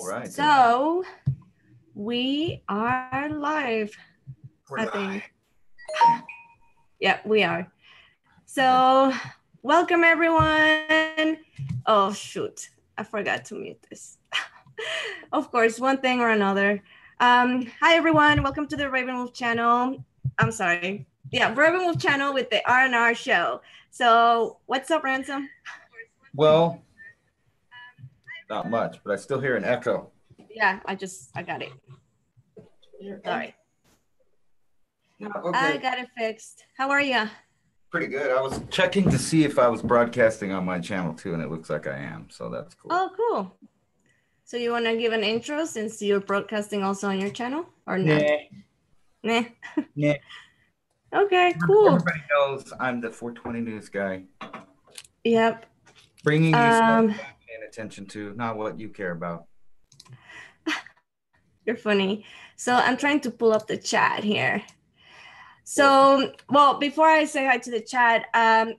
All right. So we are live, I think. Yeah, we are. So welcome everyone. Oh shoot, I forgot to mute this. Of course, one thing or another. Hi everyone, welcome to the Ravenwolf channel. I'm sorry. Yeah, Ravenwolf channel with the R&R Show. So what's up, Ransom? Well, not much, but I still hear an echo. Yeah, I got it. Sorry. Okay. I got it fixed. How are you? Pretty good. I was checking to see if I was broadcasting on my channel too, and it looks like I am, so that's cool. Oh, cool. So you want to give an intro since you're broadcasting also on your channel or not? Nah. Nah. Okay, cool. Everybody knows I'm the 420 news guy. Yep. Bringing you stuff I'm paying attention to, not what you care about. You're funny. So I'm trying to pull up the chat here. So, well, before I say hi to the chat,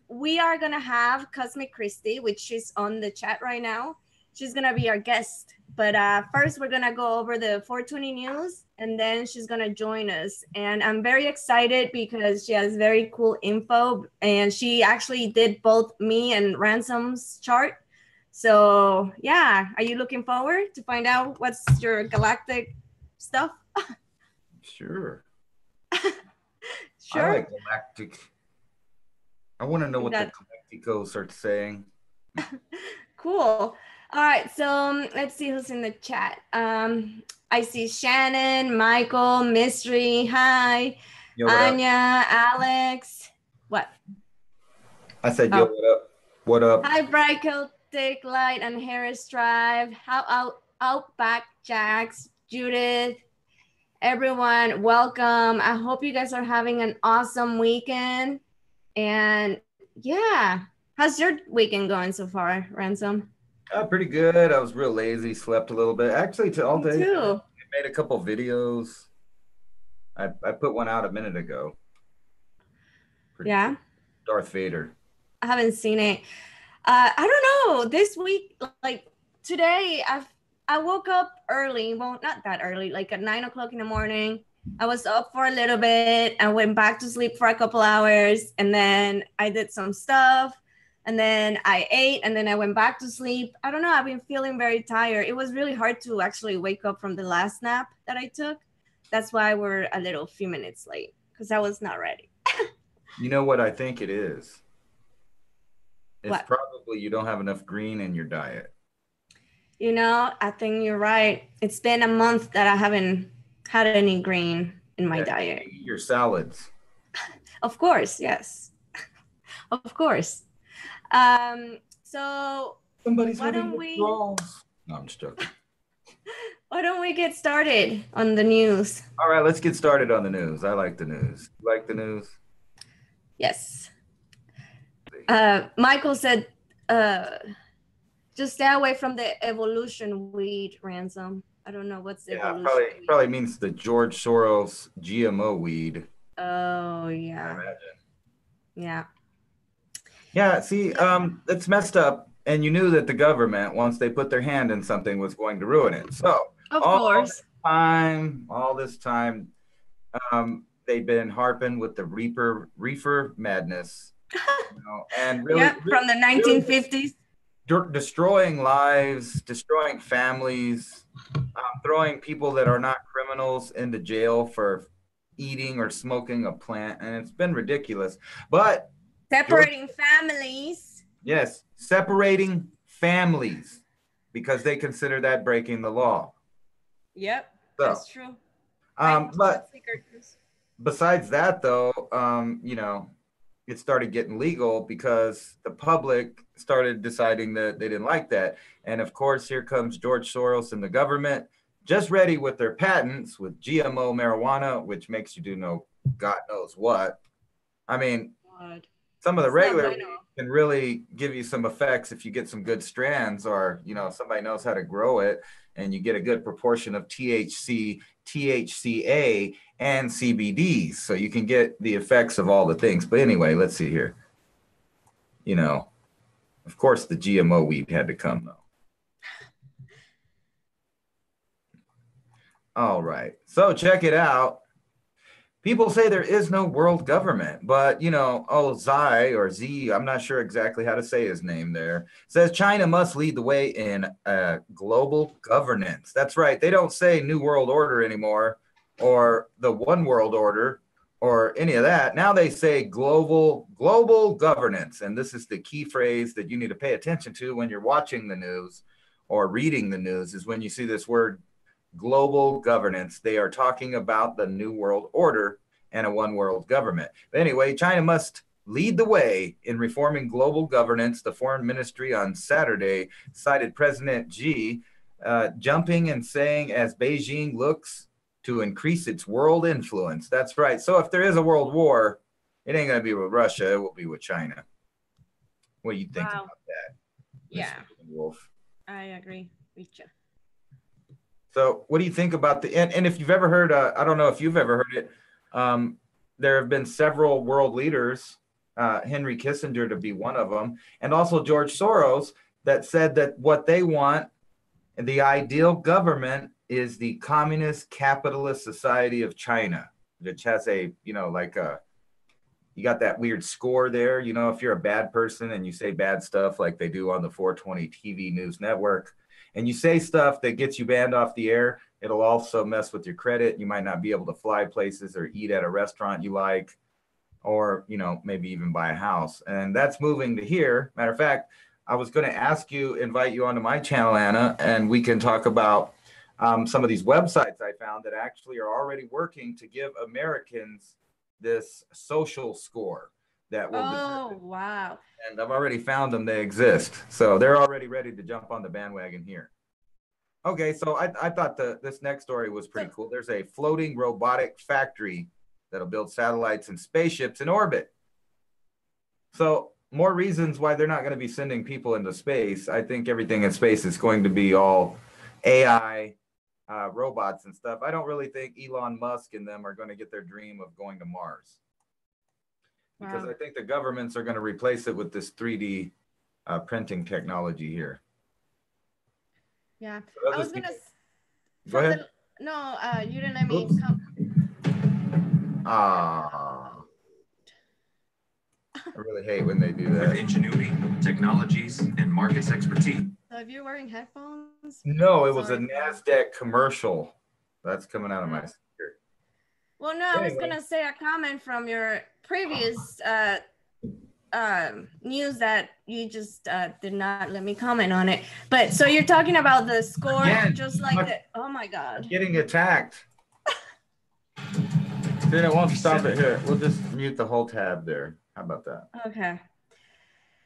we are going to have Cosmic Christi, which is on the chat right now. She's going to be our guest. But first, we're going to go over the 420 news, and then she's going to join us. And I'm very excited because she has very cool info. And she actually did both me and Ransom's chart. So, yeah, are you looking forward to find out what's your galactic stuff? Sure. Sure. I like galactic. I want to know what the Galacticos are saying. Cool. All right, so let's see who's in the chat. I see Shannon, Michael, Mystery, hi. Yo, Anya, Alex. What? I said, yo, what up? What up? Hi, Bright Celtic Light and Harris Drive. How Outback Jacks, Judith. Everyone, welcome. I hope you guys are having an awesome weekend. And yeah, how's your weekend going so far, Ransom? Pretty good. I was real lazy, slept a little bit. Actually, all day. Me too. I made a couple videos. I put one out a minute ago. Yeah. Cool. Darth Vader. I haven't seen it. I don't know. This week, like today, I woke up early. Well, not that early, like at 9 o'clock in the morning. I was up for a little bit. I went back to sleep for a couple hours, and then I did some stuff, and then I ate, and then I went back to sleep. I don't know. I've been feeling very tired. It was really hard to actually wake up from the last nap that I took. That's why we're a few minutes late, because I was not ready. You know what I think it is? It's what? Probably you don't have enough green in your diet. You know, I think you're right. It's been a month that I haven't had any green in my diet. Eat your salads. Of course, yes. Of course. So somebody's why having don't we? No, I'm just joking. Why don't we get started on the news? All right, let's get started on the news. I like the news. You like the news? Yes. Michael said, just stay away from the evolution weed, Ransom. I don't know what's the evolution weed. Probably means the George Soros GMO weed. Oh, yeah. I imagine. Yeah. Yeah, see, it's messed up. And you knew that the government, once they put their hand in something, was going to ruin it. So all this time, they've been harping with the reefer madness. And really, from the 1950s. Destroying lives, destroying families, throwing people that are not criminals into jail for eating or smoking a plant. And it's been ridiculous. But separating families. Yes, separating families because they consider that breaking the law. Yep, so, that's true. But besides that, though, it started getting legal because the public started deciding that they didn't like that. And of course, here comes George Soros and the government just ready with their patents with GMO marijuana, which makes you do God knows what. I mean, some of the regular weed can really give you some effects if you get some good strands or, somebody knows how to grow it and you get a good proportion of THC, THCA, and CBDs. So you can get the effects of all the things. But anyway, let's see here. Of course, the GMO weed had to come, though. All right. So check it out. People say there is no world government, but Zai or Z, I'm not sure exactly how to say his name there, says China must lead the way in global governance. That's right. They don't say New World Order anymore or the One World Order or any of that. Now they say global governance. And this is the key phrase that you need to pay attention to when you're watching the news or reading the news, is when you see this word global governance. They are talking about the New World Order and a one world government. But anyway, China must lead the way in reforming global governance. The foreign ministry on Saturday cited President Xi jumping and saying as Beijing looks to increase its world influence. That's right. So if there is a world war, it ain't going to be with Russia. It will be with China. What do you think about that? Yeah. Wolf? I agree with you. So what do you think about and if you've ever heard, I don't know if you've ever heard it, there have been several world leaders, Henry Kissinger to be one of them, and also George Soros, that said that what they want, the ideal government, is the communist capitalist society of China, which has you got that weird score there. If you're a bad person and you say bad stuff like they do on the 420 TV news network, and you say stuff that gets you banned off the air, it'll also mess with your credit. You might not be able to fly places or eat at a restaurant you like, or, maybe even buy a house. And that's moving to here. Matter of fact, I was going to invite you onto my channel, Anna, and we can talk about some of these websites I found that actually are already working to give Americans this social score that will wow. And I've already found them. They exist. So they're already ready to jump on the bandwagon here. Okay, so I thought this next story was pretty cool. There's a floating robotic factory that'll build satellites and spaceships in orbit. So more reasons why they're not going to be sending people into space. I think everything in space is going to be all AI, robots and stuff. I don't really think Elon Musk and them are going to get their dream of going to Mars. Because I think the governments are going to replace it with this 3D printing technology here. Yeah. So I was going to... Go ahead. You didn't let me come. I really hate when they do that. With ingenuity, technologies, and markets expertise. So if you're wearing headphones? No, it was a NASDAQ commercial. That's coming out of my speaker. Well, no, I was going to say a comment from your previous news that you just did not let me comment on it. But so you're talking about the score, just like the, oh my God. I'm getting attacked. Then it won't stop it here. We'll just mute the whole tab there. How about that? Okay.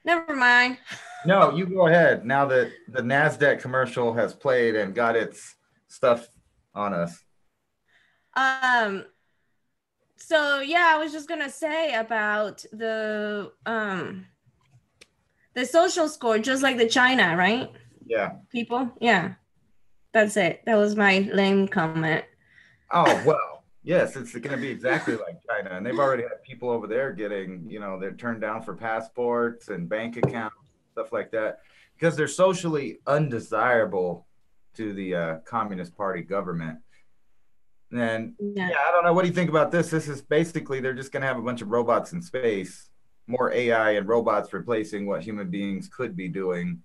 Never mind. No, you go ahead. Now that the NASDAQ commercial has played and got its stuff on us. So yeah, I was just gonna say about the social score, just like the China, right? Yeah. People, yeah. That's it. That was my lame comment. Oh well, yes, it's going to be exactly like China, and they've already had people over there getting, they're turned down for passports and bank accounts, stuff like that, because they're socially undesirable to the Communist Party government. And yeah, I don't know. What do you think about this? This is basically, they're just going to have a bunch of robots in space, more AI and robots replacing what human beings could be doing.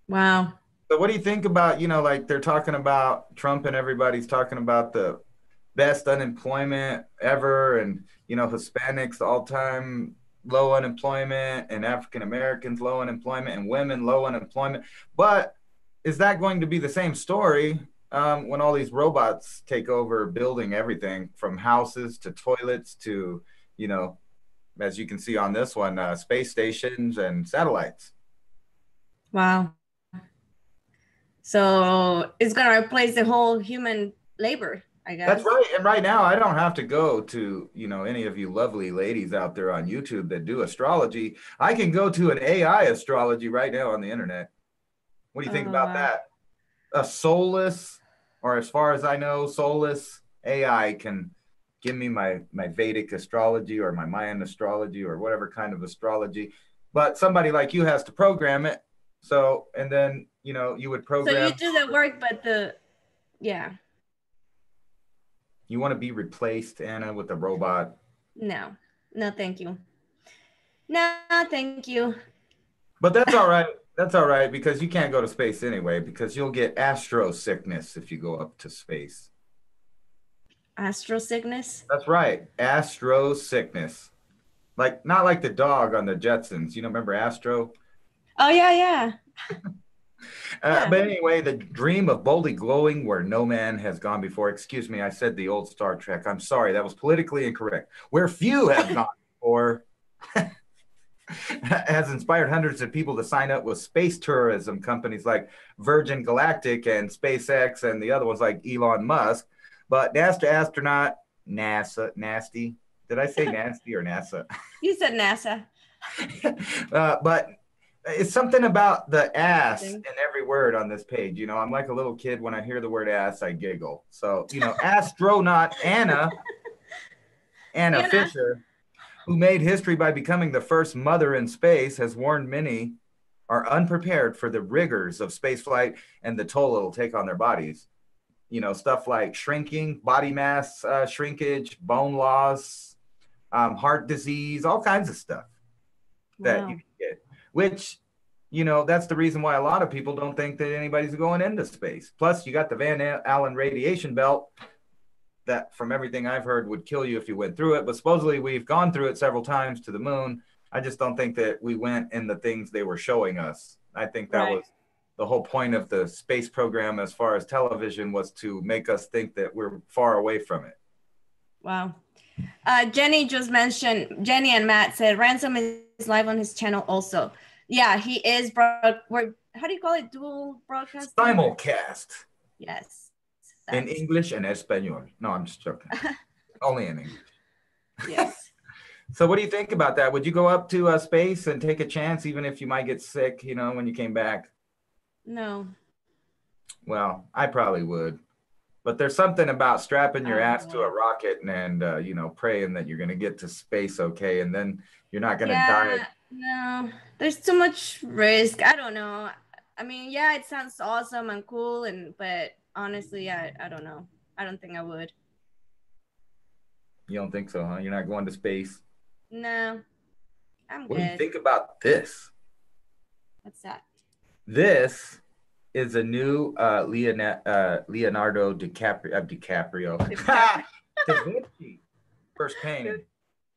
Wow. So what do you think about, like they're talking about Trump and everybody's talking about the best unemployment ever, and, Hispanics all-time low unemployment, and African Americans low unemployment, and women low unemployment. But is that going to be the same story when all these robots take over building everything from houses to toilets to, as you can see on this one, space stations and satellites? Wow. So it's going to replace the whole human labor, I guess. That's right. And right now, I don't have to go to, any of you lovely ladies out there on YouTube that do astrology. I can go to an AI astrology right now on the internet. What do you think about that? A soulless, or as far as I know, soulless AI can give me my Vedic astrology or my Mayan astrology or whatever kind of astrology. But somebody like you has to program it. So, and then, you would program. So you do the work, but Yeah. You want to be replaced, Anna, with a robot? No. No, thank you. No, thank you. But that's all right. That's all right because you can't go to space anyway because you'll get astro sickness if you go up to space. Astro sickness? That's right. Astro sickness. Like not like the dog on the Jetsons. You don't remember Astro? Oh, yeah, yeah. Yeah. But anyway, the dream of boldly glowing where no man has gone before. Excuse me, I said the old Star Trek. I'm sorry, that was politically incorrect. Where few have gone before has inspired hundreds of people to sign up with space tourism companies like Virgin Galactic and SpaceX and the other ones like Elon Musk. But NASA astronaut, nasty. Did I say nasty or NASA? You said NASA. But it's something about the ass in every word on this page. You know, I'm like a little kid. When I hear the word ass, I giggle. So, you know, astronaut Anna Fisher, who made history by becoming the first mother in space, has warned many are unprepared for the rigors of spaceflight and the toll it'll take on their bodies. You know, stuff like shrinking, body mass shrinkage, bone loss, heart disease, all kinds of stuff that you can get. Which, you know, that's the reason why a lot of people don't think that anybody's going into space. Plus, you got the Van Allen radiation belt that, from everything I've heard, would kill you if you went through it. But supposedly we've gone through it several times to the moon. I just don't think that we went in the things they were showing us. I think that was the whole point of the space program as far as television, was to make us think that we're far away from it. Wow. Jenny just mentioned, Jenny and Matt said, Ransom is live on his channel also. Yeah, he is. How do you call it? Dual broadcast? Simulcast. Yes. In English and Espanol. No, I'm just joking. Only in English. Yes. So what do you think about that? Would you go up to space and take a chance, even if you might get sick, you know, when you came back? No. Well, I probably would. But there's something about strapping your ass to a rocket and you know, praying that you're going to get to space okay, and then you're not going to die. No, there's too much risk. I don't know. I mean, yeah, it sounds awesome and cool, but honestly, I don't know. I don't think I would. You don't think so, huh? You're not going to space? No, I'm good. What do you think about this? What's that? This is a new Leonardo DiCaprio. Da Vinci first painting.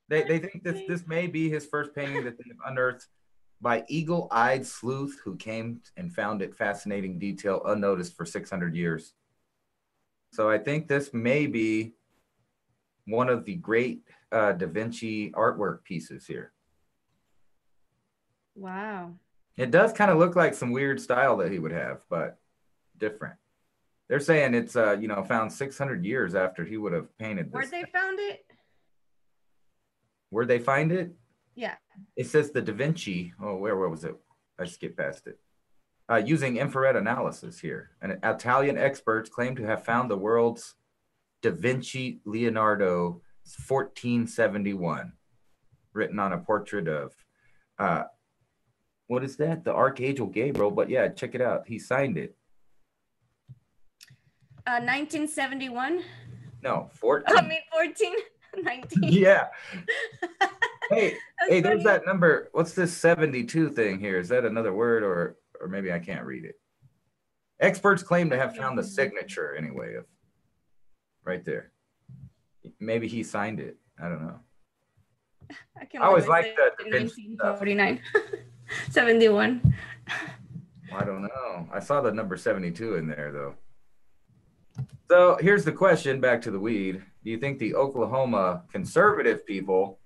They think this may be his first painting that they've unearthed by eagle-eyed sleuth who came and found it fascinating detail unnoticed for 600 years. So I think this may be one of the great Da Vinci artwork pieces here. Wow. It does kind of look like some weird style that he would have, but different. They're saying it's you know, found 600 years after he would have painted this. Where they found it? Where'd they find it? Yeah. It says the Da Vinci. Oh, where was it? I skipped past it. Using infrared analysis here. And Italian experts claim to have found the world's Da Vinci Leonardo 1471, written on a portrait of, what is that? The Archangel Gabriel. But yeah, check it out. He signed it. 1971? No, 14. I mean, 14? 19. Yeah. Hey, there's that number. What's this 72 thing here? Is that another word, or maybe I can't read it? Experts claim to have found the signature anyway of right there. Maybe he signed it. I don't know. I always like the 1949. 71. I don't know. I saw the number 72 in there though. So here's the question, back to the weed. Do you think the Oklahoma conservative people,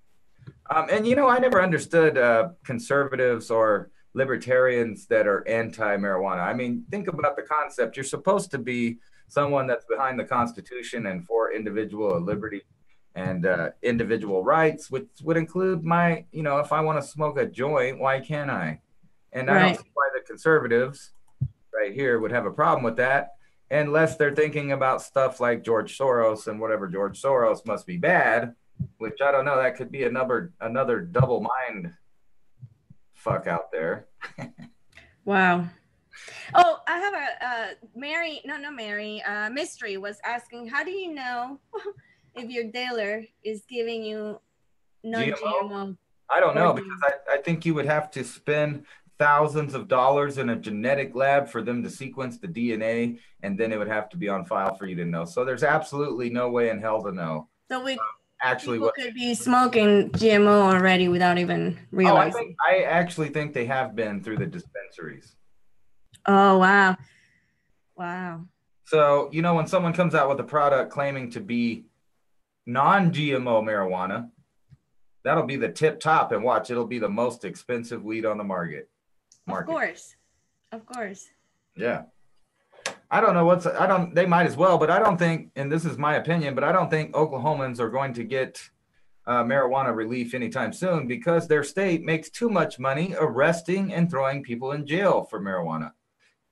and you know, I never understood conservatives or libertarians that are anti-marijuana. I mean, think about the concept. You're supposed to be someone that's behind the Constitution and for individual liberty and individual rights, which would include my, you know, if I want to smoke a joint, why can't I? And I don't see why the conservatives right here would have a problem with that, unless they're thinking about stuff like George Soros and whatever. George Soros must be bad, which I don't know. That could be another double mind fuck out there. Wow. Oh, I have Mystery was asking, how do you know if your dealer is giving you non-GMO? I don't know, because I think you would have to spend thousands of dollars in a genetic lab for them to sequence the DNA, and then it would have to be on file for you to know. So there's absolutely no way in hell to know. So People could be smoking GMO already without even realizing. I actually think they have been through the dispensaries. Oh, wow. Wow. So, when someone comes out with a product claiming to be non-GMO marijuana, that'll be the tip top, and watch, it'll be the most expensive weed on the market. Of course. Yeah. I don't know they might as well, but I don't think, and this is my opinion, but I don't think Oklahomans are going to get marijuana relief anytime soon, because their state makes too much money arresting and throwing people in jail for marijuana.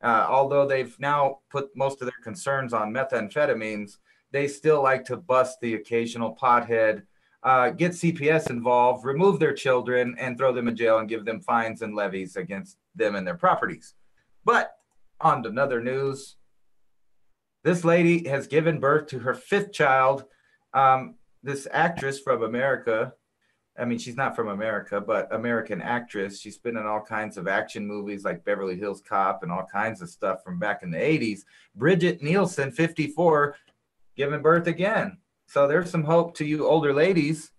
Although they've now put most of their concerns on methamphetamines, they still like to bust the occasional pothead, get CPS involved, remove their children, and throw them in jail and give them fines and levies against them and their properties. But on to another news. This lady has given birth to her 5th child. This actress from America, I mean, she's not from America, but American actress. She's been in all kinds of action movies like Beverly Hills Cop and all kinds of stuff from back in the 80s. Bridget Nielsen, 54, giving birth again. So there's some hope to you older ladies.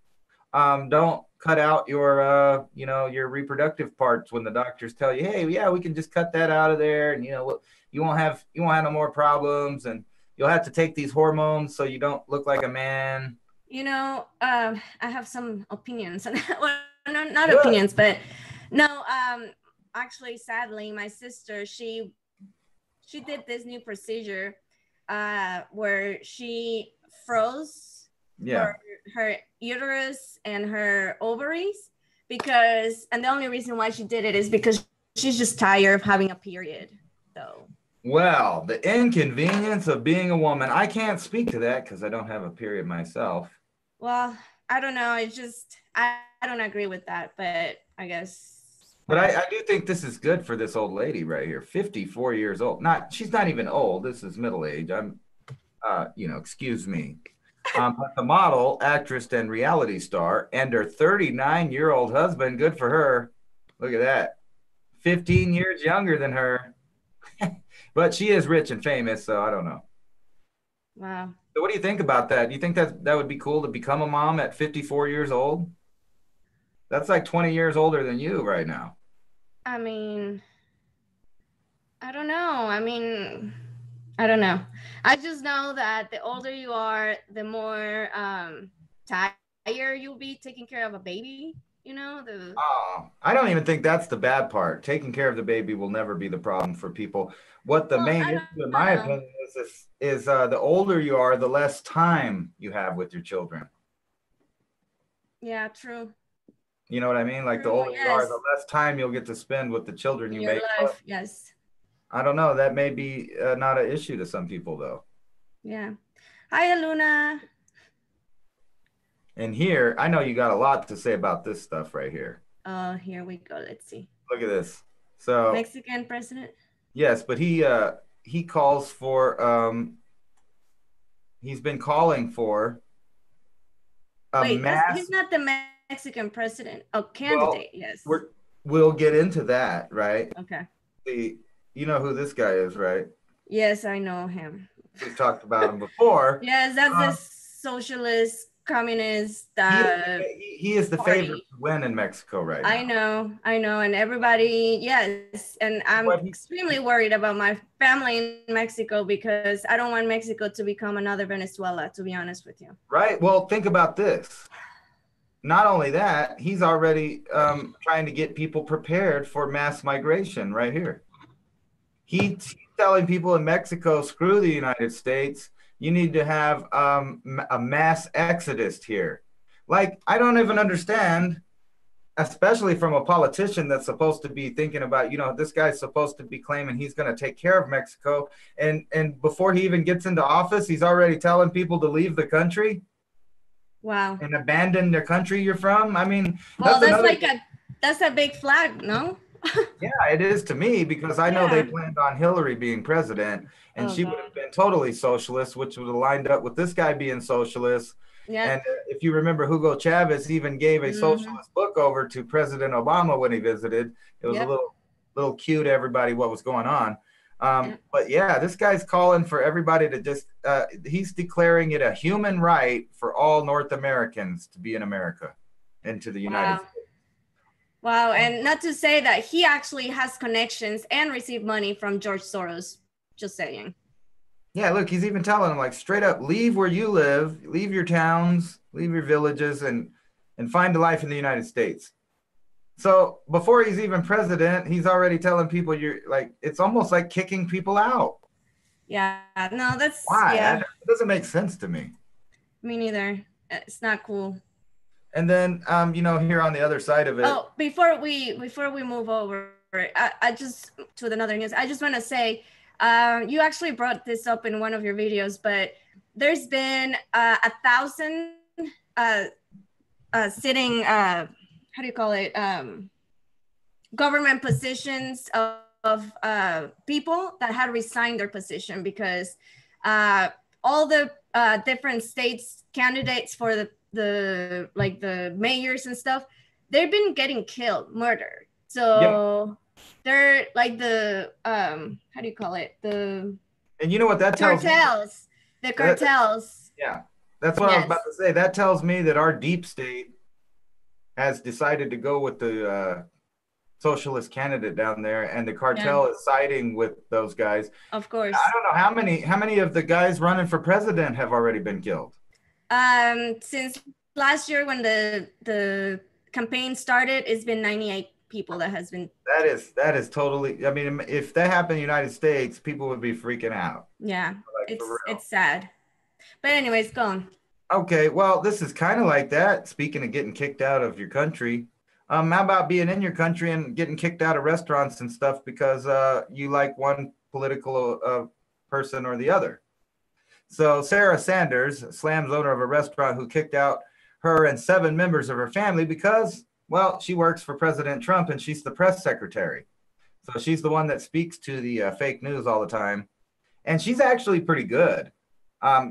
Don't cut out your, your reproductive parts when the doctors tell you, hey, yeah, we can just cut that out of there, and you won't have no more problems, and you'll have to take these hormones so you don't look like a man. I have some opinions. Well, not opinions, but no. Actually, sadly, my sister, she did this new procedure where she froze her uterus and her ovaries, and the only reason why she did it is because she's just tired of having a period. So, well, the inconvenience of being a woman. I can't speak to that because I don't have a period myself. Well, I don't know. It's just, I don't agree with that, but I guess. But I do think this is good for this old lady right here, 54 years old. She's not even old. This is middle age. Excuse me. But the model, actress, and reality star, and her 39-year-old husband, good for her. Look at that. 15 years younger than her. But she is rich and famous, so I don't know. Wow. So what do you think about that? Do you think that would be cool to become a mom at 54 years old? That's like 20 years older than you right now. I mean, I don't know. I don't know. I just know that the older you are, the more tired you'll be taking care of a baby. I don't even think that's the bad part. Taking care of the baby will never be the problem for people. What the main issue, in my opinion, is the older you are, the less time you have with your children. Yeah, true. You know what I mean? Like true, the older you are, the less time you'll get to spend with the children you make. Life, yes. I don't know. That may be not an issue to some people, though. Yeah. Hi, Aluna. And here, I know you got a lot to say about this stuff right here. Oh, here we go. Let's see. Look at this. So Mexican president. Yes, but he calls for he's been calling for he's not the Mexican president. Oh, candidate. Well, yes. We'll get into that, right? Okay. You know who this guy is, right? Yes, I know him. We've talked about him before. Yes, that's the socialist communist. He is the favorite to win in Mexico right now. I know, and everybody, yes, and I'm extremely worried about my family in Mexico because I don't want Mexico to become another Venezuela, to be honest with you. Right. Well, think about this. Not only that, he's already trying to get people prepared for mass migration right here. He's telling people in Mexico, screw the United States. You need to have a mass exodus here. Like, I don't even understand, especially from a politician that's supposed to be thinking about, this guy's supposed to be claiming he's going to take care of Mexico. And before he even gets into office, he's already telling people to leave the country. Wow. And abandon the country you're from. I mean, well, that's a big flag, no? Yeah, it is to me because I know they Yeah. planned on Hillary being president and Oh she would God. have been totally socialist, which would have lined up with this guy being socialist. Yeah. And if you remember, Hugo Chavez even gave a Hmm. socialist book over to President Obama when he visited. It was a Yep. little cue to everybody what was going on. Yep. But yeah, this guy's calling for everybody to just, he's declaring it a human right for all North Americans to be in America and to the United Wow. States. Wow. And not to say that he actually has connections and received money from George Soros. Just saying. Yeah, look, he's even telling them like straight up, leave where you live, leave your towns, leave your villages, and find a life in the United States. So before he's even president, he's already telling people you're like it's almost like kicking people out. Yeah. No, that's Why? yeah. It doesn't make sense to me. Me neither. It's not cool. And then here on the other side of it. Oh, before we move over, I just to another news. I just want to say, you actually brought this up in one of your videos, but there's been 1,000 sitting. How do you call it? Government positions of people that had resigned their position because all the different states candidates for the mayors and stuff, they've been getting killed, murdered. So they're like the how do you call it, the and you know what that tells cartels me? The cartels. Yeah, that's what I was about to say. That tells me that our deep state has decided to go with the socialist candidate down there, and the cartel is siding with those guys. Of course. I don't know how many of the guys running for president have already been killed. Since last year when the campaign started, it's been 98 people that has been. That is totally. I mean, if that happened in the United States, people would be freaking out. Yeah, like, it's sad. But anyways, go on. Okay, well, this is kind of like that. Speaking of getting kicked out of your country, how about being in your country and getting kicked out of restaurants and stuff because you like one political person or the other? So Sarah Sanders, Slam's owner of a restaurant who kicked out her and 7 members of her family because, well, she works for President Trump and she's the press secretary. So she's the one that speaks to the fake news all the time. And she's actually pretty good.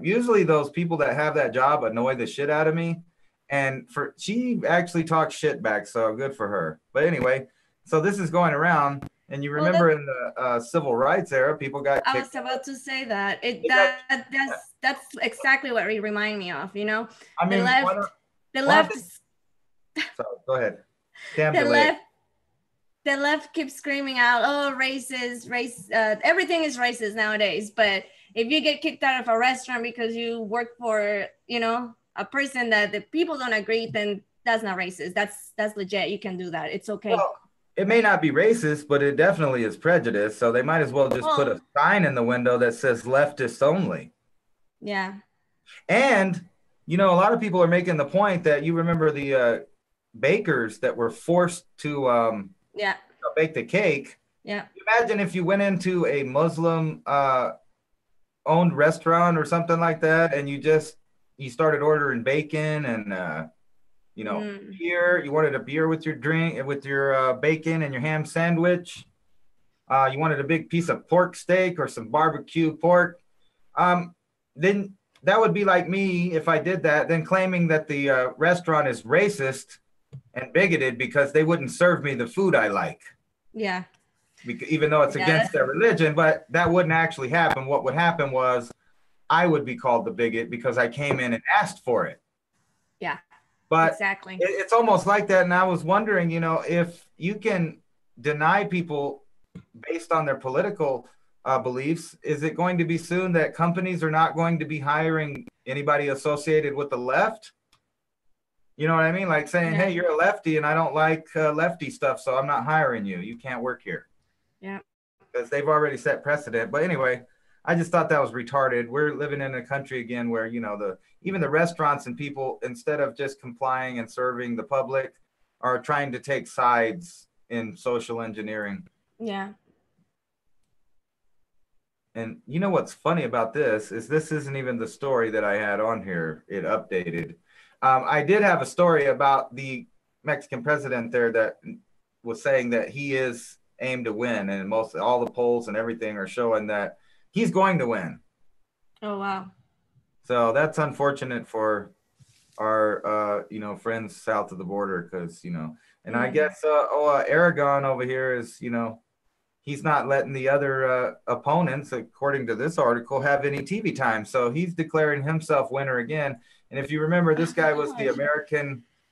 Usually those people that have that job annoy the shit out of me. And she actually talks shit back, so good for her. But anyway, so this is going around. And you remember in the civil rights era, people got kicked. I was about to say that. That's exactly what it reminded me of, you know? I mean, the left. So go ahead. The left keeps screaming out, oh, racist, everything is racist nowadays. But if you get kicked out of a restaurant because you work for, a person that the people don't agree, then that's not racist. That's legit. You can do that. It's okay. Well, it may not be racist, but it definitely is prejudice. So they might as well just put a sign in the window that says leftists only. Yeah. And, a lot of people are making the point that you remember the bakers that were forced to bake the cake. Yeah. Imagine if you went into a Muslim owned restaurant or something like that, and you started ordering bacon and beer. You wanted a beer with your drink, with your bacon and your ham sandwich. You wanted a big piece of pork steak or some barbecue pork. Then that would be like me if I did that, then claiming that the restaurant is racist and bigoted because they wouldn't serve me the food I like. Yeah. Even though it's against their religion, but that wouldn't actually happen. What would happen was I would be called the bigot because I came in and asked for it. Yeah, but exactly. It's almost like that. And I was wondering, if you can deny people based on their political beliefs, is it going to be soon that companies are not going to be hiring anybody associated with the left? You know what I mean? Like saying, hey, you're a lefty and I don't like lefty stuff, so I'm not hiring you. You can't work here. Yeah. Because they've already set precedent. But anyway, I just thought that was retarded. We're living in a country again where, even the restaurants and people, instead of just complying and serving the public, are trying to take sides in social engineering. Yeah. And what's funny about this isn't even the story that I had on here. It updated. I did have a story about the Mexican president there that was saying that he is aimed to win, and most all the polls and everything are showing that he's going to win. Oh wow. So that's unfortunate for our friends south of the border, because and I guess Aragon over here is he's not letting the other opponents, according to this article, have any TV time. So he's declaring himself winner again. And if you remember, this guy was the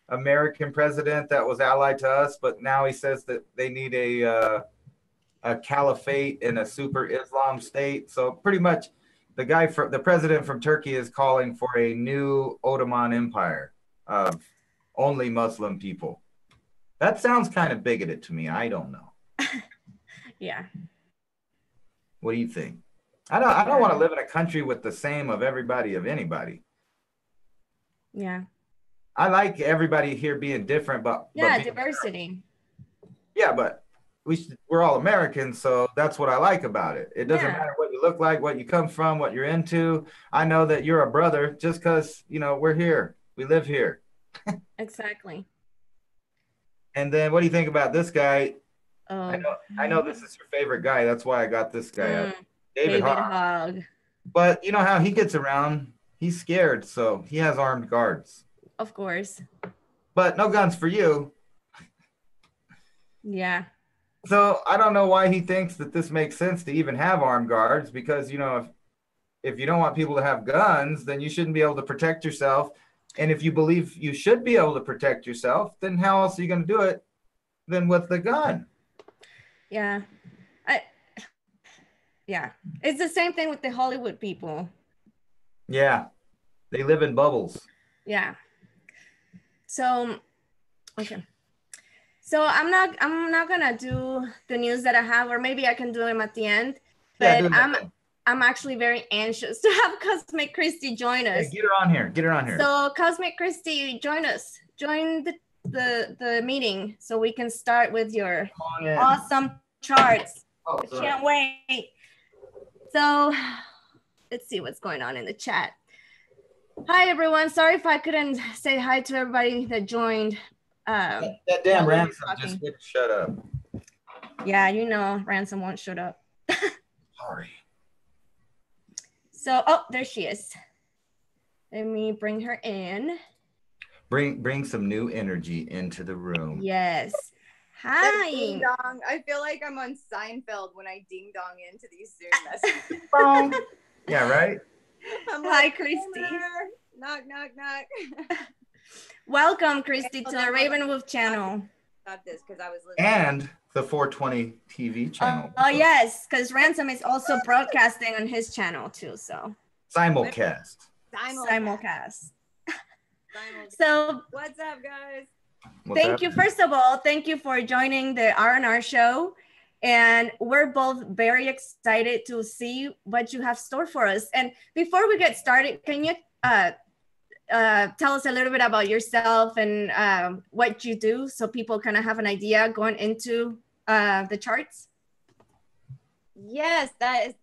American president that was allied to us, but now he says that they need a caliphate in a super Islam state. So pretty much the president from Turkey is calling for a new Ottoman Empire of only Muslim people. That sounds kind of bigoted to me. I don't know. Yeah. What do you think? I don't want to live in a country with the same of everybody of anybody. Yeah. I like everybody here being different, but diversity. Yeah, but we're all Americans, so that's what I like about it. It doesn't matter what you look like, what you come from, what you're into. I know that you're a brother just because, we're here. We live here. Exactly. And then what do you think about this guy? I know this is your favorite guy. That's why I got this guy up. David Hogg. But you know how he gets around. He's scared, so he has armed guards. Of course. But no guns for you. Yeah. So I don't know why he thinks that this makes sense to even have armed guards, because, if you don't want people to have guns, then you shouldn't be able to protect yourself. And if you believe you should be able to protect yourself, then how else are you going to do it than with the gun? Yeah. It's the same thing with the Hollywood people. Yeah. They live in bubbles. Yeah. So, okay. So I'm not gonna do the news that I have, or maybe I can do them at the end. But I'm actually very anxious to have Cosmic Christi join us. Yeah, get her on here. So Cosmic Christi, join us. Join the meeting so we can start with your awesome charts. I can't wait. So let's see what's going on in the chat. Hi everyone. Sorry if I couldn't say hi to everybody that joined. That damn Ransom just wouldn't shut up. Yeah, Ransom won't shut up. Sorry. So, there she is. Let me bring her in. Bring some new energy into the room. Yes. Hi. Ding dong. I feel like I'm on Seinfeld when I ding dong into these Zoom messages. Yeah, right? Hi, Christi. Knock, knock, knock. Welcome, Christi, to the Ravenwolf channel. Got this because I was listening. And the 420 TV channel. Oh, yes, because Ransom is also broadcasting on his channel too, so. Simulcast. So, what's up, guys? Thank you. First of all, thank you for joining the R&R show. And we're both very excited to see what you have stored for us. And before we get started, can you tell us a little bit about yourself and what you do so people kind of have an idea going into the charts? Yes, that's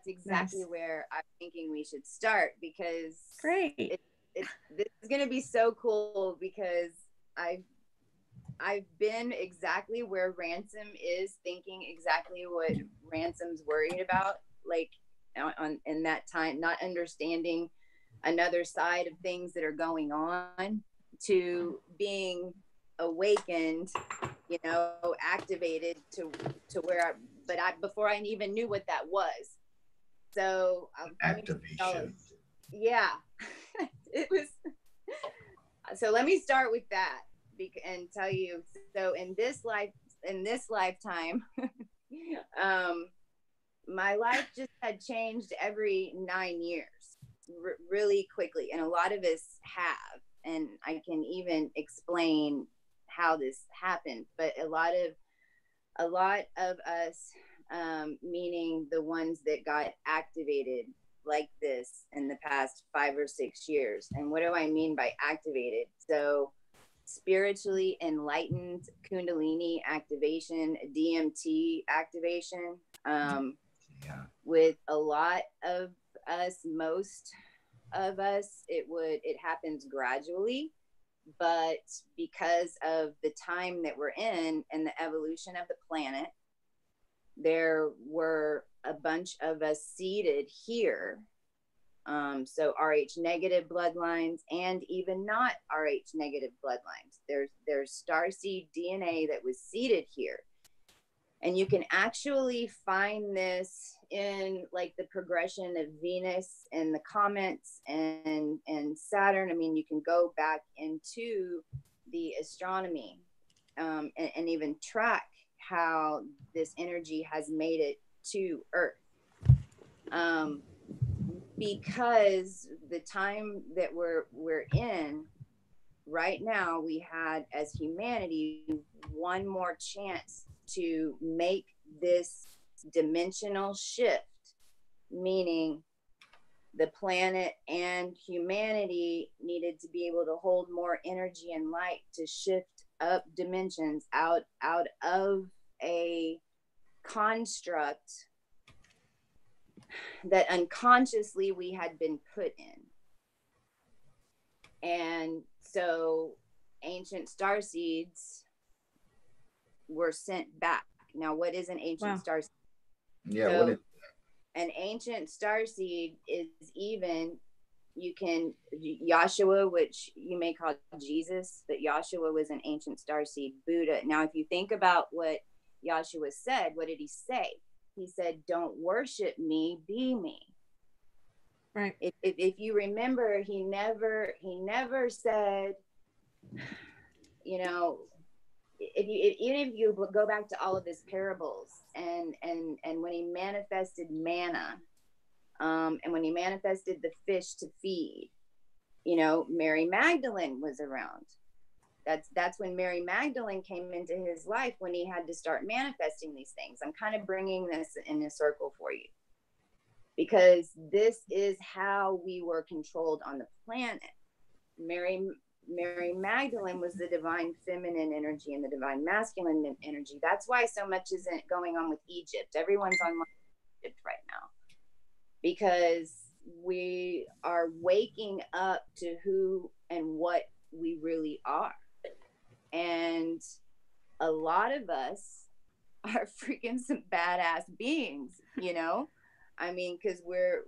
exactly where I'm thinking we should start, because great. This is going to be so cool, because I've been exactly where Ransom is, thinking exactly what Ransom's worried about, like in that time, not understanding another side of things that are going on, to being awakened, activated to where before I even knew what that was. So activation. Yeah. It was. So let me start with that and tell you. So in this lifetime, my life just had changed every 9 years, really quickly, and a lot of us have. And I can even explain how this happened. But a lot of us, meaning the ones that got activated like this in the past 5 or 6 years. And what do I mean by activated? So spiritually enlightened, Kundalini activation, DMT activation, with a lot of us, most of us, it happens gradually. But because of the time that we're in and the evolution of the planet, there were a bunch of us seeded here. So Rh negative bloodlines and even not Rh negative bloodlines. There's starseed DNA that was seeded here. And you can actually find this in like the progression of Venus and the comets and Saturn. I mean, you can go back into the astronomy and even track how this energy has made it to Earth. Because the time that we're in right now, we had as humanity one more chance to make this dimensional shift, meaning the planet and humanity needed to be able to hold more energy and light to shift up dimensions out of a construct that unconsciously we had been put in. And so ancient starseeds were sent back. Now, what is an ancient starseed? Yeah, so what is an ancient starseed is even, you can, Yahshua, which you may call Jesus, but Yahshua was an ancient starseed Buddha. Now, if you think about what Yahshua said, what did he say? He said, don't worship me, be me. Right. If you remember, he never said, you know, even if you go back to all of his parables and when he manifested manna, and when he manifested the fish to feed, you know, Mary Magdalene was around. That's when Mary Magdalene came into his life, when he had to start manifesting these things. I'm kind of bringing this in a circle for you, because this is how we were controlled on the planet. Mary Magdalene was the divine feminine energy and the divine masculine energy. That's why so much isn't going on with Egypt. Everyone's on Egypt right now, because we are waking up to who and what we really are. And a lot of us are freaking some badass beings, you know? I mean, because we're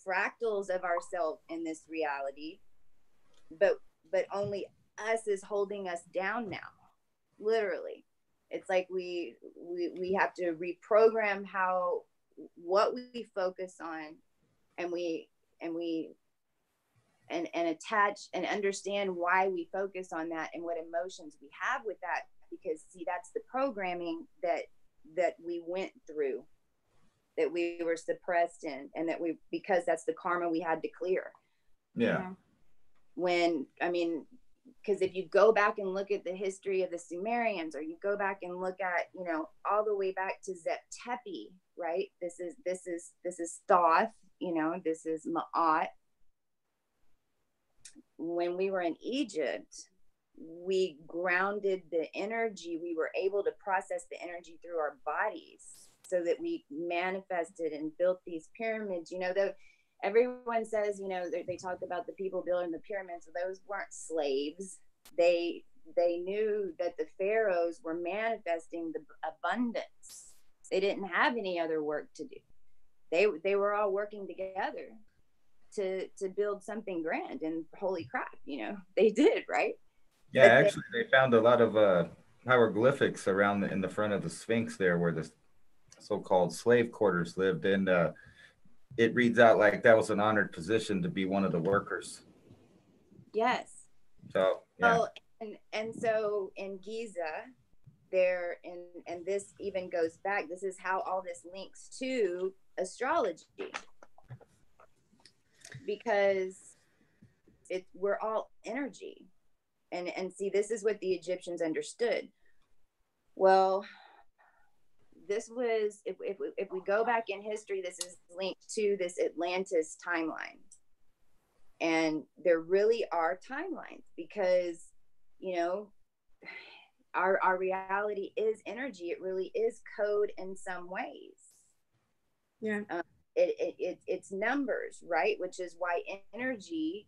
fractals of ourselves in this reality, but only us is holding us down now. Literally, it's like we have to reprogram what we focus on, and attach and understand why we focus on that and what emotions we have with that. Because see, that's the programming that we went through, that we were suppressed in, and because that's the karma we had to clear. Yeah. Because if you go back and look at the history of the Sumerians, or you go back and look at, you know, all the way back to Zep Tepi, right? This is Thoth, you know, this is Ma'at. When we were in Egypt, we grounded the energy. We were able to process the energy through our bodies, so that we manifested and built these pyramids. You know, everyone says, you know, they talk about the people building the pyramids. Those weren't slaves. They knew that the pharaohs were manifesting the abundance. They didn't have any other work to do. They were all working together to build something grand. And holy crap, you know, they did, right? Yeah, actually, they found a lot of hieroglyphics around in the front of the Sphinx there, where the so-called slave quarters lived, and it reads out like that was an honored position to be one of the workers. Yes. So yeah. Well, and so in Giza, there, and this even goes back. This is how all this links to astrology, because we're all energy, and see, this is what the Egyptians understood. Well, this was, if we go back in history, this is linked to this Atlantis timeline. And there really are timelines, because, you know, our reality is energy. It really is code in some ways. Yeah. It's numbers, right? Which is why energy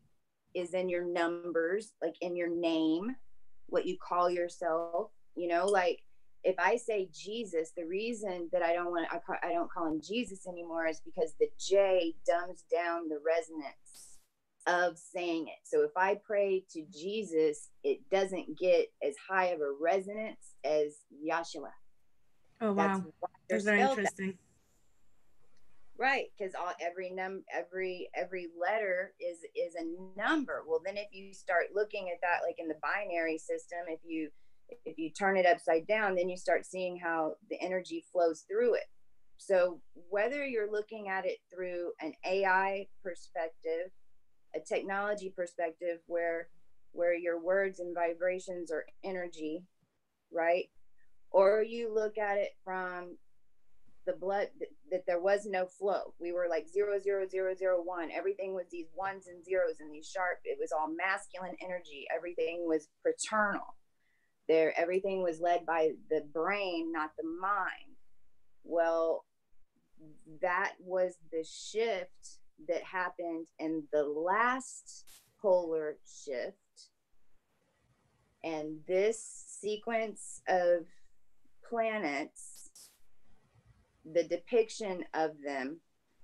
is in your numbers, like in your name, what you call yourself. You know, like if I say Jesus, the reason that I don't call him Jesus anymore is because the J dumbs down the resonance of saying it. So if I pray to Jesus, it doesn't get as high of a resonance as Yahshua. Oh wow, that's very interesting. Right, because every letter is a number. Well, then if you start looking at that like in the binary system, if you turn it upside down, then you start seeing how the energy flows through it. So whether you're looking at it through an AI perspective, a technology perspective, where your words and vibrations are energy, right? Or you look at it from the blood, that there was no flow. We were like 00001. Everything was these ones and zeros and these sharp. It was all masculine energy. Everything was paternal. Everything was led by the brain, not the mind. Well, that was the shift that happened in the last polar shift. And this sequence of planets, the depiction of them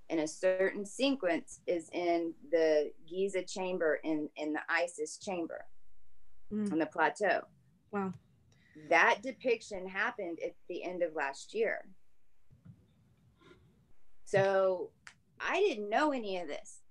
in a certain sequence is in the Giza chamber, in the Isis chamber, on the plateau. Wow. That depiction happened at the end of last year. So I didn't know any of this.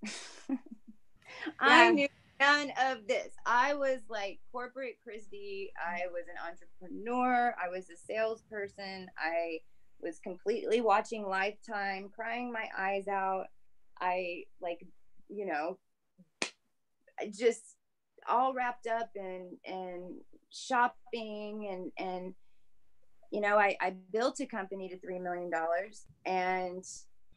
I knew none of this. I was like corporate Christi. I was an entrepreneur. I was a salesperson. I was completely watching Lifetime, crying my eyes out. I just all wrapped up in shopping and I built a company to $3 million. And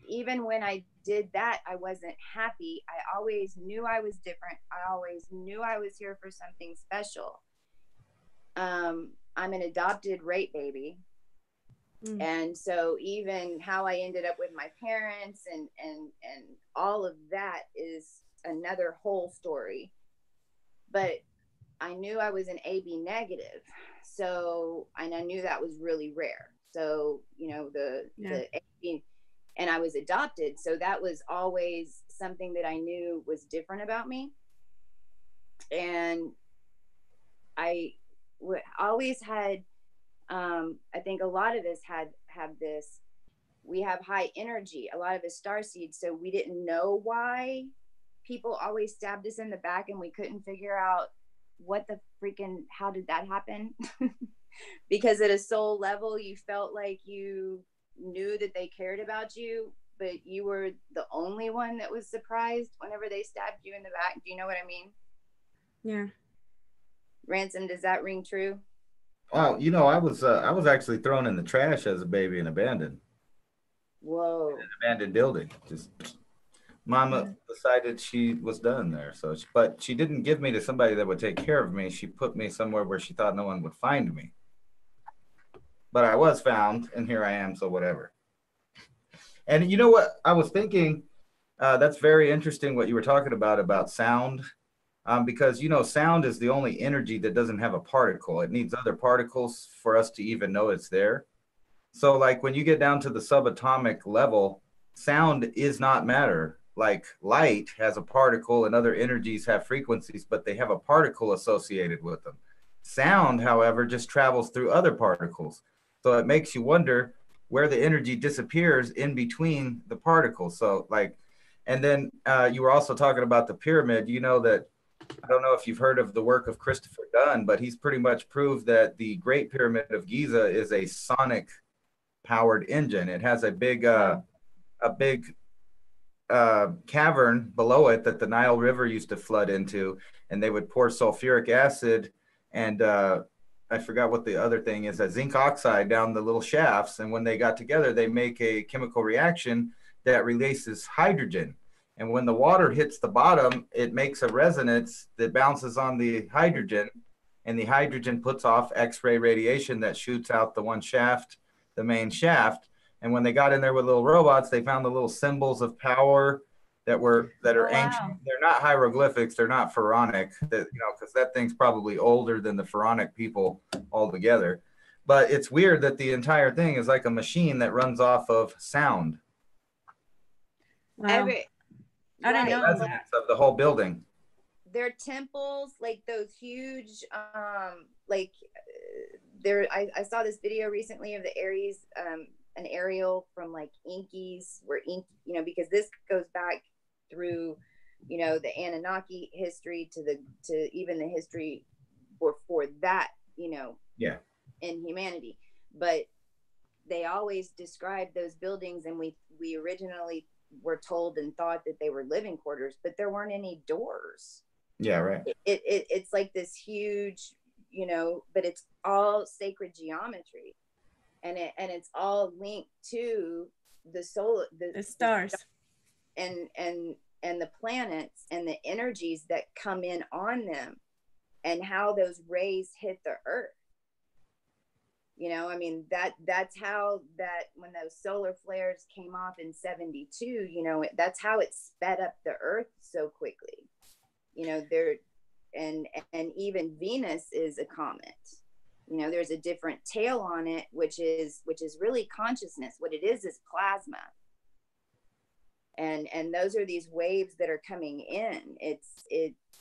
even when I did that, I wasn't happy. I always knew I was different. I always knew I was here for something special. I'm an adopted rape baby. And so even how I ended up with my parents and all of that is another whole story. But I knew I was an AB negative. So, and I knew that was really rare. So, the AB, and I was adopted. So that was always something that I knew was different about me. And I always had, I think a lot of us have this, we have high energy, a lot of us starseeds. So we didn't know why people always stabbed us in the back, and we couldn't figure out how did that happen? Because at a soul level, you felt like you knew that they cared about you, but you were the only one that was surprised whenever they stabbed you in the back. Do you know what I mean? Yeah. Ransom, does that ring true? Wow, I was actually thrown in the trash as a baby and abandoned. Whoa. In an abandoned building. Just Mama decided she was done there. But she didn't give me to somebody that would take care of me. She put me somewhere where she thought no one would find me. But I was found, and here I am, so whatever. And you know what I was thinking? That's very interesting what you were talking about sound. Because, sound is the only energy that doesn't have a particle. It needs other particles for us to even know it's there. So like when you get down to the subatomic level, sound is not matter. Like light has a particle and other energies have frequencies, but they have a particle associated with them. Sound, however, just travels through other particles. So it makes you wonder where the energy disappears in between the particles. So and then you were also talking about the pyramid. That, I don't know if you've heard of the work of Christopher Dunn, but he's pretty much proved that the Great Pyramid of Giza is a sonic powered engine. It has a big cavern below it that the Nile River used to flood into, and they would pour sulfuric acid and I forgot what the other thing is, zinc oxide down the little shafts. And when they got together, they make a chemical reaction that releases hydrogen. And when the water hits the bottom, it makes a resonance that bounces on the hydrogen, and the hydrogen puts off X-ray radiation that shoots out the one shaft, the main shaft. And when they got in there with little robots, they found the little symbols of power that are Oh, ancient. wow. They're not hieroglyphics. They're not pharaonic. That, you know, because that thing's probably older than the pharaonic people altogether. But it's weird that the entire thing is like a machine that runs off of sound. Wow. I didn't know that. Resonance of the whole building. Their temples, like those huge, like there. I saw this video recently of the Aries, an aerial from like Inkies, where Ink, you know, because this goes back through, you know, the Anunnaki history to even the history for that, you know, Yeah, in humanity. But they always describe those buildings, and we originally were told and thought that they were living quarters, but there weren't any doors. yeah, right. It's like this huge, you know, but it's all sacred geometry, and it's all linked to the solar, The stars. and the planets and the energies that come in on them, and how those rays hit the earth. You know, I mean, that's how that when those solar flares came off in 72, you know, that's how it sped up the earth so quickly. You know, there, and even Venus is a comet. You know, there's a different tail on it, which is really consciousness. What it is plasma. And those are these waves that are coming in. It's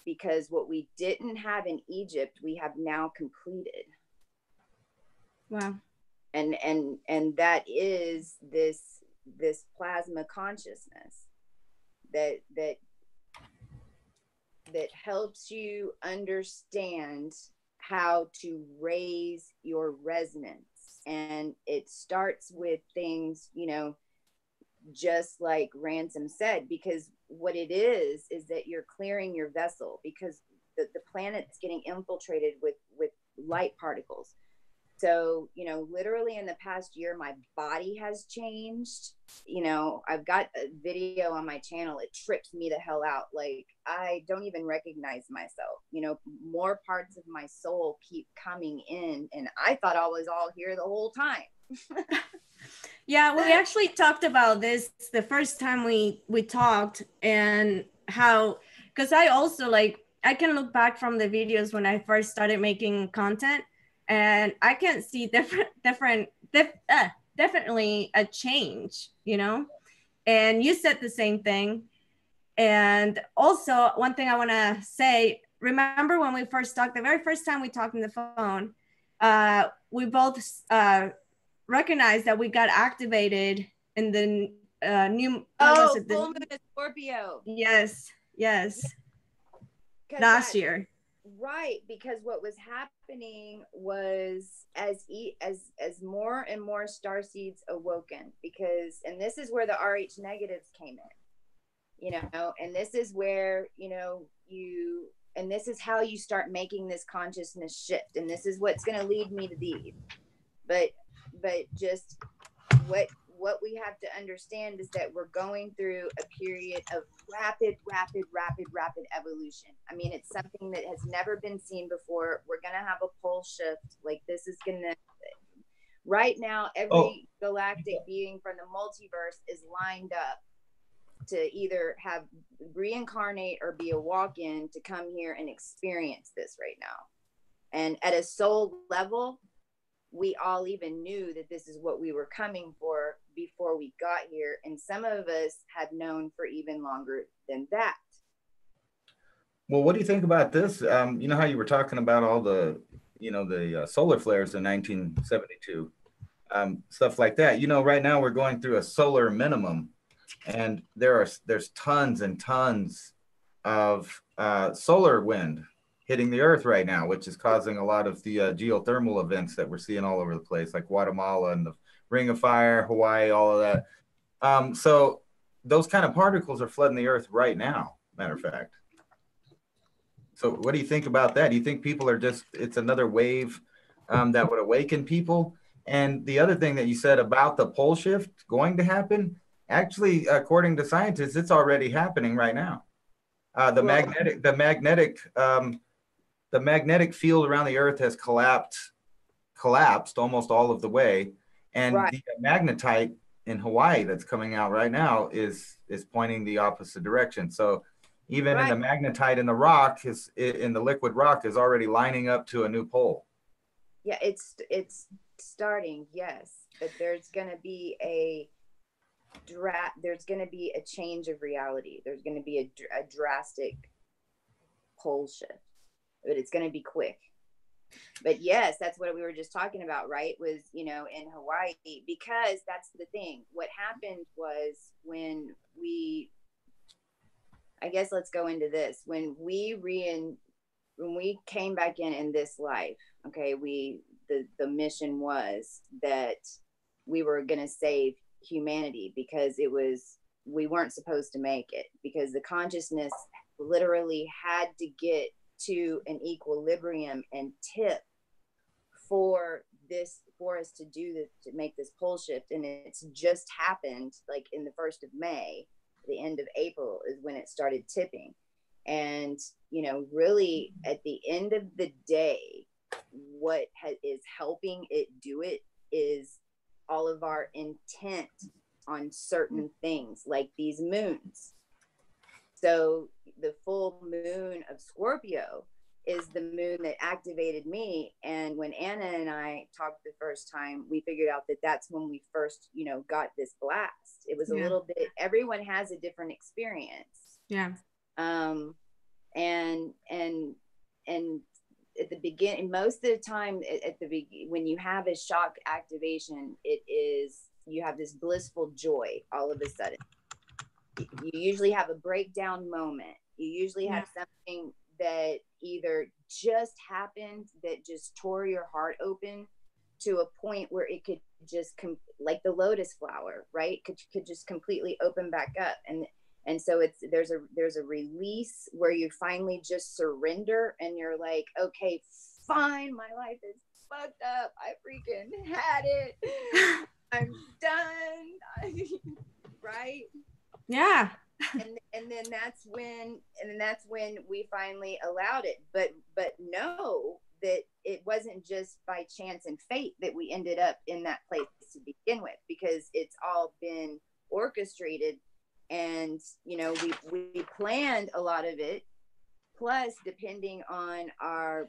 because what we didn't have in Egypt, we have now completed. Wow. And that is this plasma consciousness that helps you understand how to raise your resonance. And it starts with things, you know, just like Ransom said, because what it is that you're clearing your vessel, because the planet's getting infiltrated with light particles. So, you know, literally in the past year, my body has changed. You know, I've got a video on my channel. It trips me the hell out. Like, I don't even recognize myself. You know, more parts of my soul keep coming in. And I thought I was all here the whole time. Yeah, we actually talked about this the first time we talked, and how, because I also, like, I can look back from the videos when I first started making content, and I can see definitely a change, you know. And you said the same thing. And also, one thing I want to say, remember when we first talked, the very first time we talked on the phone, we both recognized that we got activated in the new full moon in Scorpio. Yes last year. Right, because what was happening was as more and more starseeds awoken, because, and this is where the RH negatives came in, you know, and this is where, you know, and this is how you start making this consciousness shift, and this is what's going to lead me to these. But just what we have to understand is that we're going through a period of rapid evolution. I mean, it's something that has never been seen before. We're going to have a pole shift. Like, this is going to, right now, every galactic being from the multiverse is lined up to either have reincarnate or be a walk-in to come here and experience this right now. And at a soul level, we all even knew that this is what we were coming for before we got here. And some of us had known for even longer than that. Well, what do you think about this? You know how you were talking about all the, you know, the solar flares in 1972, stuff like that. You know, right now we're going through a solar minimum, and there's tons and tons of solar wind hitting the earth right now, which is causing a lot of the geothermal events that we're seeing all over the place, like Guatemala and the Ring of Fire, Hawaii, all of that. So those kind of particles are flooding the earth right now, matter of fact. So what do you think about that? Do you think people are just, it's another wave that would awaken people? And the other thing that you said about the pole shift going to happen, actually, according to scientists, it's already happening right now. The magnetic field around the earth has collapsed almost all of the way. And the magnetite in Hawaii that's coming out right now is is pointing the opposite direction. So even in Right. the magnetite in the rock in the liquid rock is already lining up to a new pole. Yeah, it's starting, yes, but there's going to be a change of reality. There's going to be a drastic pole shift, but it's going to be quick. But yes, that's what we were just talking about, right? Was, you know, in Hawaii, because that's the thing. What happened was I guess let's go into this. When we came back in this life, okay, the mission was that we were going to save humanity, because we weren't supposed to make it, because the consciousness literally had to get to an equilibrium and tip for us to make this pole shift. And it's just happened, like in the 1st of May, the end of April is when it started tipping. And, you know, really at the end of the day, what is helping it do it is all of our intent on certain things, like these moons. So the full moon of Scorpio is the moon that activated me. And when Anna and I talked the first time, we figured out that that's when we first, you know, got this blast. It was a little bit, everyone has a different experience. Yeah. And at the beginning, most of the time when you have a shock activation, you have this blissful joy all of a sudden. You usually have a breakdown moment. You usually have something that either just happened that just tore your heart open to a point where it could just like the lotus flower, right? Could just completely open back up. And so there's a release where you finally just surrender, and you're like, okay, fine, my life is fucked up. I freaking had it. I'm done. Right? Yeah. And then that's when we finally allowed it. But know that it wasn't just by chance and fate that we ended up in that place to begin with, because it's all been orchestrated. And, you know, we planned a lot of it. Plus, depending on our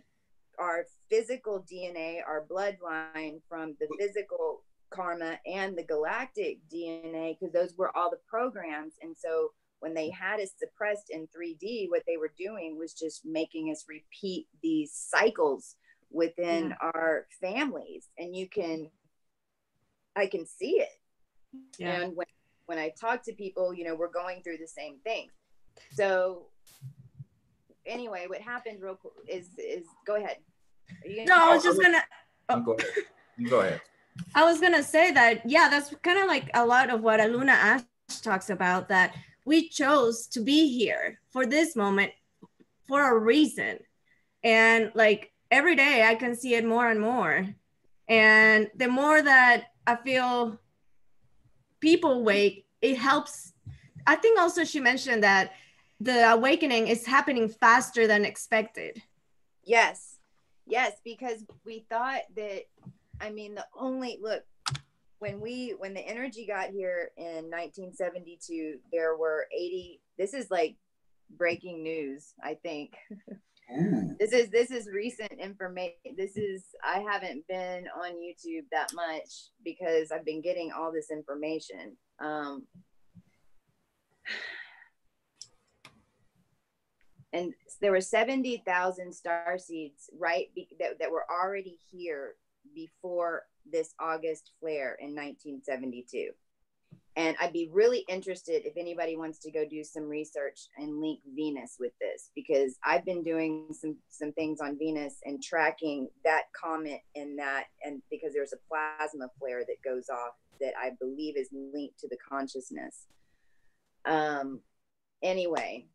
physical DNA, our bloodline from the physical karma and the galactic DNA, because those were all the programs. And so when they had us suppressed in 3D, what they were doing was just making us repeat these cycles within our families. And I can see it. Yeah. And when I talk to people, you know, we're going through the same thing. So anyway, what happened real quick is go ahead. I was just gonna. Go ahead. You go ahead. I was gonna say that, yeah, that's kind of like a lot of what Aluna Ash talks about, that we chose to be here for this moment for a reason. And like every day I can see it more and more. And the more that I feel people wake, it helps. I think also she mentioned that the awakening is happening faster than expected. Yes, because we thought that, I mean, when the energy got here in 1972, there were 80, this is like breaking news, I think. This is recent information. I haven't been on YouTube that much because I've been getting all this information. And there were 70,000 starseeds, right, that were already here before this August flare in 1972. And I'd be really interested if anybody wants to go do some research and link Venus with this, because I've been doing some things on Venus and tracking that comet and because there's a plasma flare that goes off that I believe is linked to the consciousness. Anyway,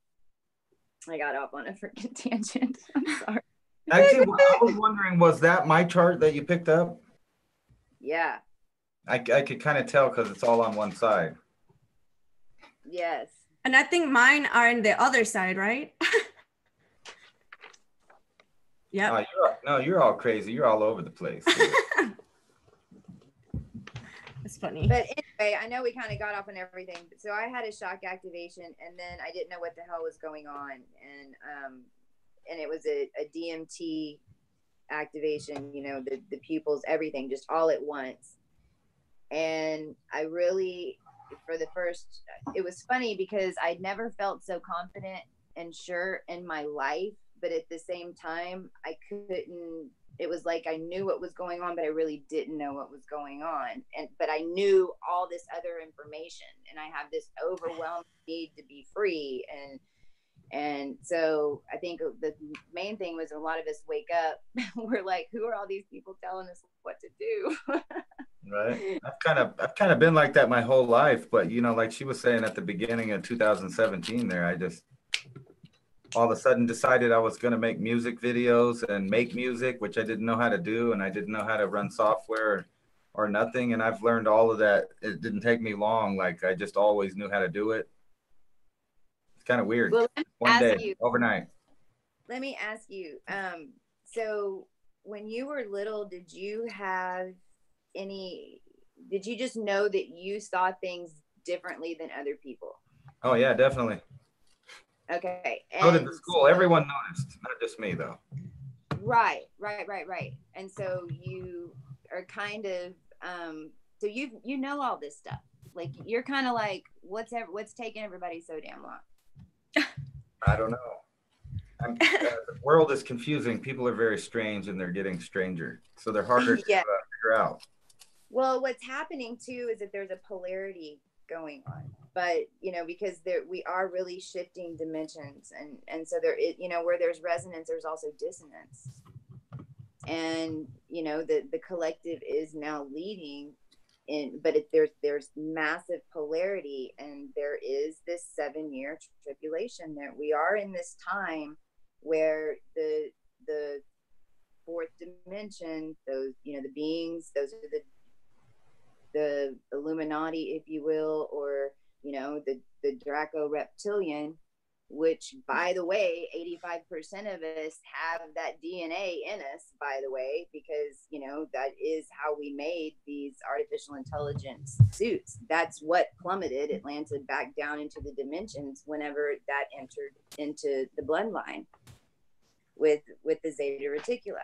I got off on a freaking tangent. I'm sorry. Actually, I was wondering, was that my chart that you picked up? Yeah. I could kind of tell because it's all on one side. Yes. And I think mine are in the other side, right? Yeah. You're all crazy. You're all over the place. funny. But anyway, I know we kind of got off on everything. So I had a shock activation, and then I didn't know what the hell was going on, and it was a DMT activation. You know, the pupils, everything, just all at once. And I really, for the first, it was funny because I'd never felt so confident and sure in my life, but at the same time, I couldn't. It was like I knew what was going on, but I really didn't know what was going on. But I knew all this other information, and I have this overwhelming need to be free. And so I think the main thing was a lot of us wake up, we're like, who are all these people telling us what to do? Right. I've kind of been like that my whole life, but you know, like she was saying at the beginning of 2017 there, I just all of a sudden decided I was going to make music videos and make music, which I didn't know how to do. And I didn't know how to run software or nothing. And I've learned all of that. It didn't take me long. Like I just always knew how to do it. It's kind of weird. Well, One day, overnight. Let me ask you, so when you were little, did you just know that you saw things differently than other people? Oh yeah, definitely. Okay. So did the school. Everyone noticed, not just me though. Right. And so you are kind of, so you know all this stuff. Like you're kind of like, what's taking everybody so damn long? I don't know. The world is confusing. People are very strange, and they're getting stranger, so they're harder to figure out. Well, what's happening too is that there's a polarity going on, but you know, because we are really shifting dimensions, and so there is, you know, where there's resonance, there's also dissonance, and you know, the collective is now leading in, but there's massive polarity, and there is this 7-year tribulation that we are in this time where the fourth dimension, those, you know, the beings, those are the Illuminati, if you will, or you know, the Draco reptilian, which by the way, 85% of us have that DNA in us, by the way, because you know, that is how we made these artificial intelligence suits. That's what plummeted Atlanta back down into the dimensions whenever that entered into the bloodline with the Zeta Reticuli.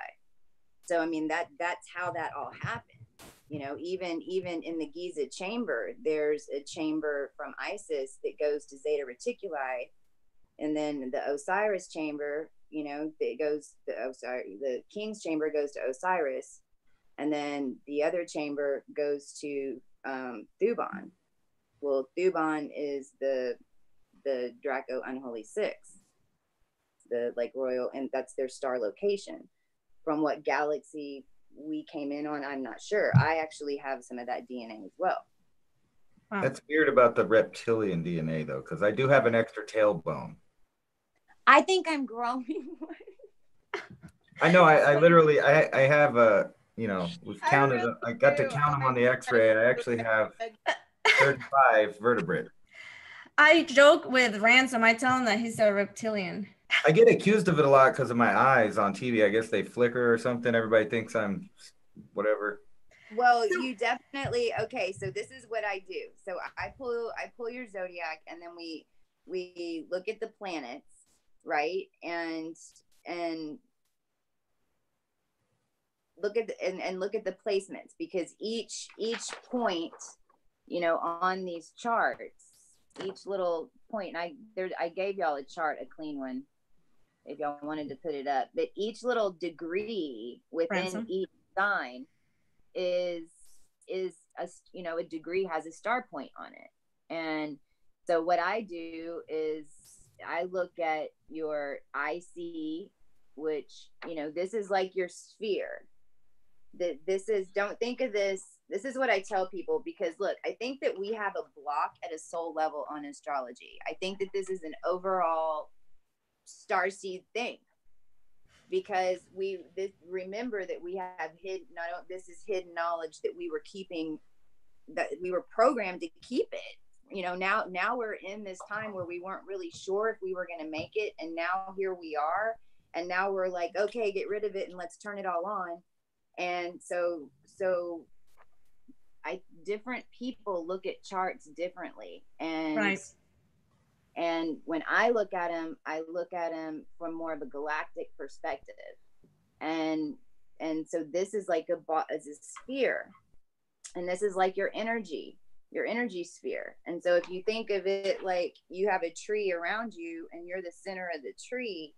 So I mean, that's how that all happened. You know, even in the Giza chamber, there's a chamber from Isis that goes to Zeta Reticuli, and then the Osiris chamber, you know, the King's chamber goes to Osiris, and then the other chamber goes to Thuban. Well, Thuban is the Draco Unholy Six, the like royal, and that's their star location. From what galaxy we came in on, I'm not sure. I actually have some of that DNA as well. Wow. That's weird about the reptilian DNA though, because I do have an extra tailbone. I think I'm growing one. I know. I literally I have a, you know, we've counted. I got to count them on the X-ray. I actually have 35 vertebrae. I joke with Ransom. I tell him that he's a reptilian. I get accused of it a lot because of my eyes on TV. I guess they flicker or something. Everybody thinks I'm whatever. Well, you definitely, okay, so this is what I do. So I pull your zodiac, and then we look at the planets, right? And look at the placements, because each point, you know, on these charts, each little point, and I gave y'all a chart, a clean one, if y'all wanted to put it up, but each little degree within each sign is a, you know, a degree has a star point on it. And so what I do is I look at your IC, which, you know, this is like your sphere. This is, don't think of this is what I tell people, because look, I think that we have a block at a soul level on astrology. I think that this is an overall starseed thing, because remember that we have hidden, this is hidden knowledge that we were keeping, that we were programmed to keep it. You know, now we're in this time where we weren't really sure if we were going to make it, and now here we are, and now we're like, okay, get rid of it and let's turn it all on. And so different people look at charts differently, and Right. and when I look at them from more of a galactic perspective, and so this is like a sphere, and this is like your energy sphere. And so if you think of it like you have a tree around you and you're the center of the tree,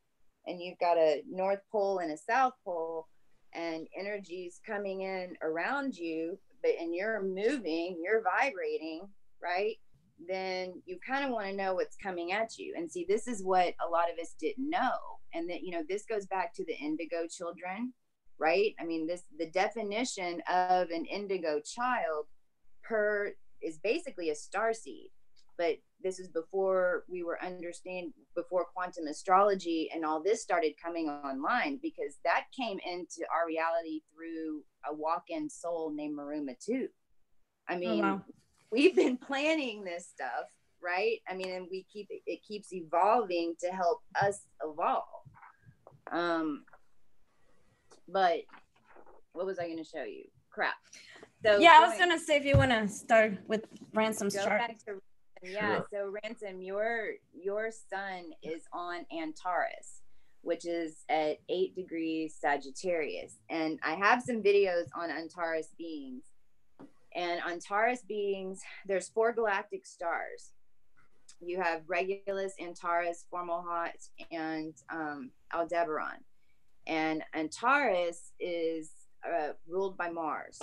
and you've got a North Pole and a South Pole, and energy's coming in around you, and you're moving, you're vibrating, right? Then you kind of want to know what's coming at you. And see, this is what a lot of us didn't know. And that, this goes back to the indigo children, right? I mean, the definition of an indigo child is basically a starseed. But this is before we were before quantum astrology and all this started coming online, because that came into our reality through a walk-in soul named Maruma too. I mean, wow. We've been planning this stuff, right? I mean, and it keeps evolving to help us evolve. But what was I going to show you? Crap. So yeah, I was gonna say, if you want to start with Ransom's chart. Yeah, sure. So Ransom, your sun is on Antares, which is at 8 degrees Sagittarius. And I have some videos on Antares beings. And Antares beings, there's 4 galactic stars. You have Regulus, Antares, Fomalhaut, and Aldebaran. And Antares is ruled by Mars.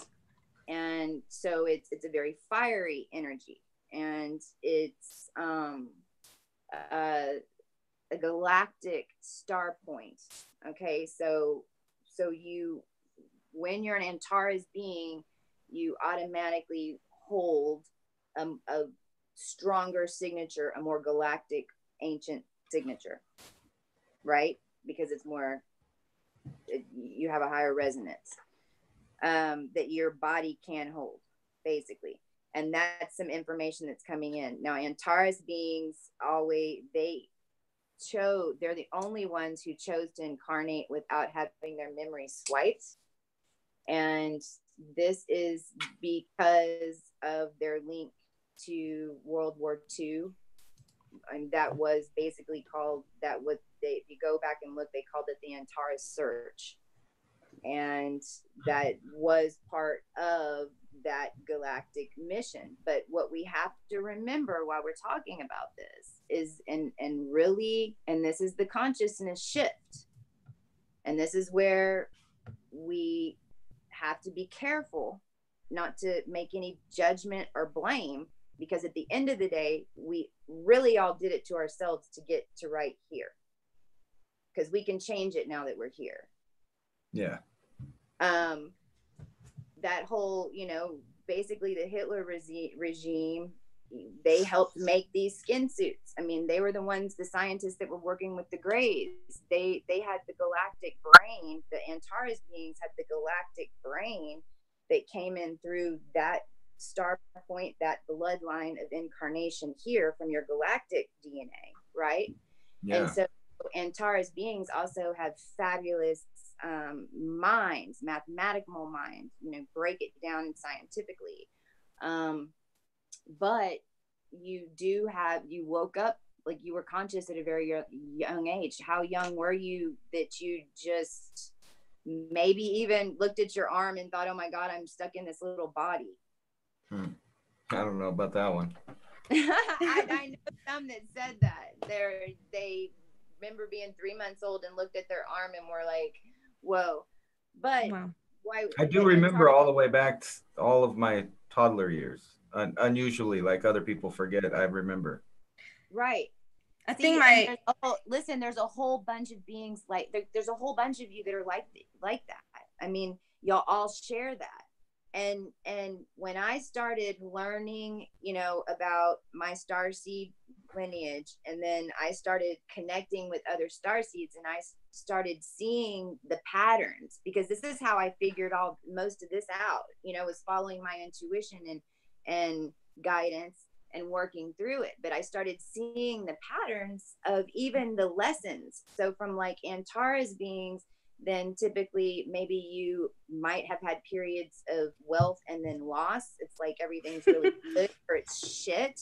And so it's a very fiery energy. And it's a galactic star point. Okay, so when you're an Antares being, you automatically hold a stronger signature, a more galactic, ancient signature, right? Because it's you have a higher resonance that your body can hold, basically. And that's some information that's coming in. Now, Antares beings they're the only ones who chose to incarnate without having their memory swiped. And this is because of their link to World War II. And that was basically called, if you go back and look, they called it the Antares Search. And that was part of that galactic mission. But what we have to remember while we're talking about this is, and this is the consciousness shift. And this is where we have to be careful not to make any judgment or blame, because at the end of the day, we really all did it to ourselves to get to right here, because we can change it now that we're here. Yeah. That whole, basically the Hitler regime, they helped make these skin suits. I mean, they were the ones, the scientists that were working with the Greys. They had the galactic brain. The Antares beings had the galactic brain that came in through that star point, that bloodline of incarnation here from your galactic DNA, right? Yeah. And so Antares beings also have fabulous minds, mathematical minds, break it down scientifically. But you woke up, like, you were conscious at a very young age. How young were you that you just maybe even looked at your arm and thought, oh my God, I'm stuck in this little body? I don't know about that one. I know some that said that. They remember being 3 months old and looked at their arm and were like, whoa. But wow. Why? I do remember all the way back to all of my toddler years. Unusually, like other people forget, I remember. Right. I think there's a whole bunch of beings there's a whole bunch of you that are like that. I mean, y'all all share that. And when I started learning, about my starseed lineage, and then I started connecting with other starseeds, and I started seeing the patterns, because this is how I figured most of this out, was following my intuition and guidance and working through it. But I started seeing the patterns of even the lessons. So from like Antares beings, then typically maybe you might have had periods of wealth and then loss. It's like everything's really good or it's shit,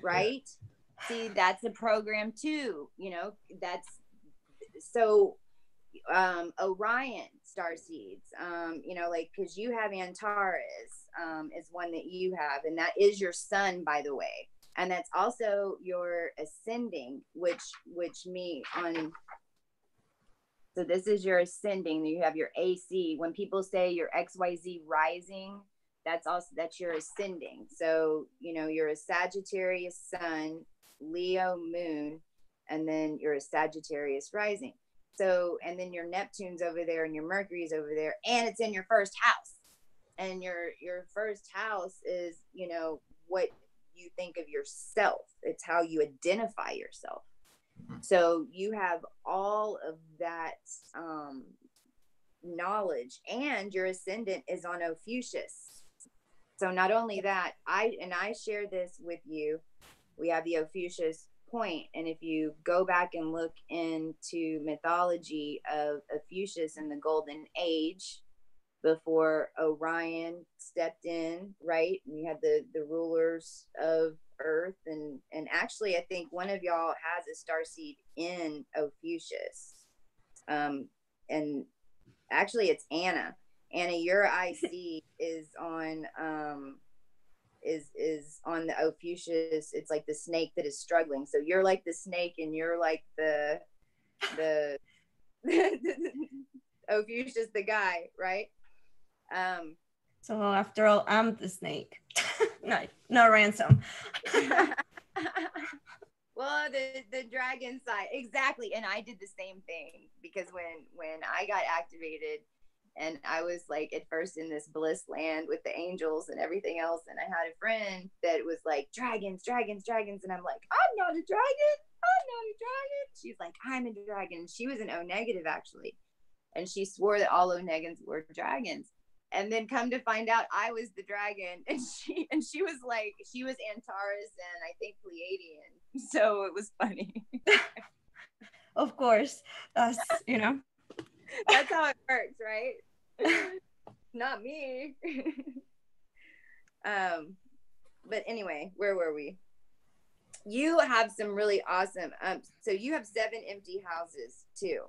right? See, that's a program too, you know. That's so Orion star seeds, you know, like, because you have Antares, is one that you have, and that is your sun, by the way, and that's also your ascending, which me on. So this is your ascending. You have your AC. When people say your XYZ rising, that's your ascending. So, you know, you're a Sagittarius sun, Leo moon, and then you're a Sagittarius rising. So, and then your Neptune's over there and your Mercury's over there, and it's in your first house. And your first house is, you know, what you think of yourself. It's how you identify yourself. So you have all of that knowledge, and your ascendant is on Ophiuchus. So not only that, I share this with you. We have the Ophiuchus point, and if you go back and look into mythology of Ophiuchus in the Golden Age, before Orion stepped in, right? And you had the rulers of Earth, and actually I think one of y'all has a starseed in Ophiuchus, and actually it's Anna. Your IC is on is on the Ophiuchus. It's like the snake that is struggling. So you're like the snake, and you're like the Ophiuchus, the guy, right? So after all, I'm the snake. no ransom. Well, the dragon side, exactly. And I did the same thing, because when I got activated, and I was like at first in this bliss land with the angels and everything else, and I had a friend that was like, dragons, dragons, dragons, and I'm like, I'm not a dragon, I'm not a dragon. She's like, I'm a dragon. She was an O negative, actually, and she swore that all O negatives were dragons. And then come to find out, I was the dragon, and she was like, she was Antares and I think Pleiadian. So it was funny. Of course, you know. That's how it works, right? Not me. But anyway, where were we? You have some really awesome. So you have 7 empty houses too,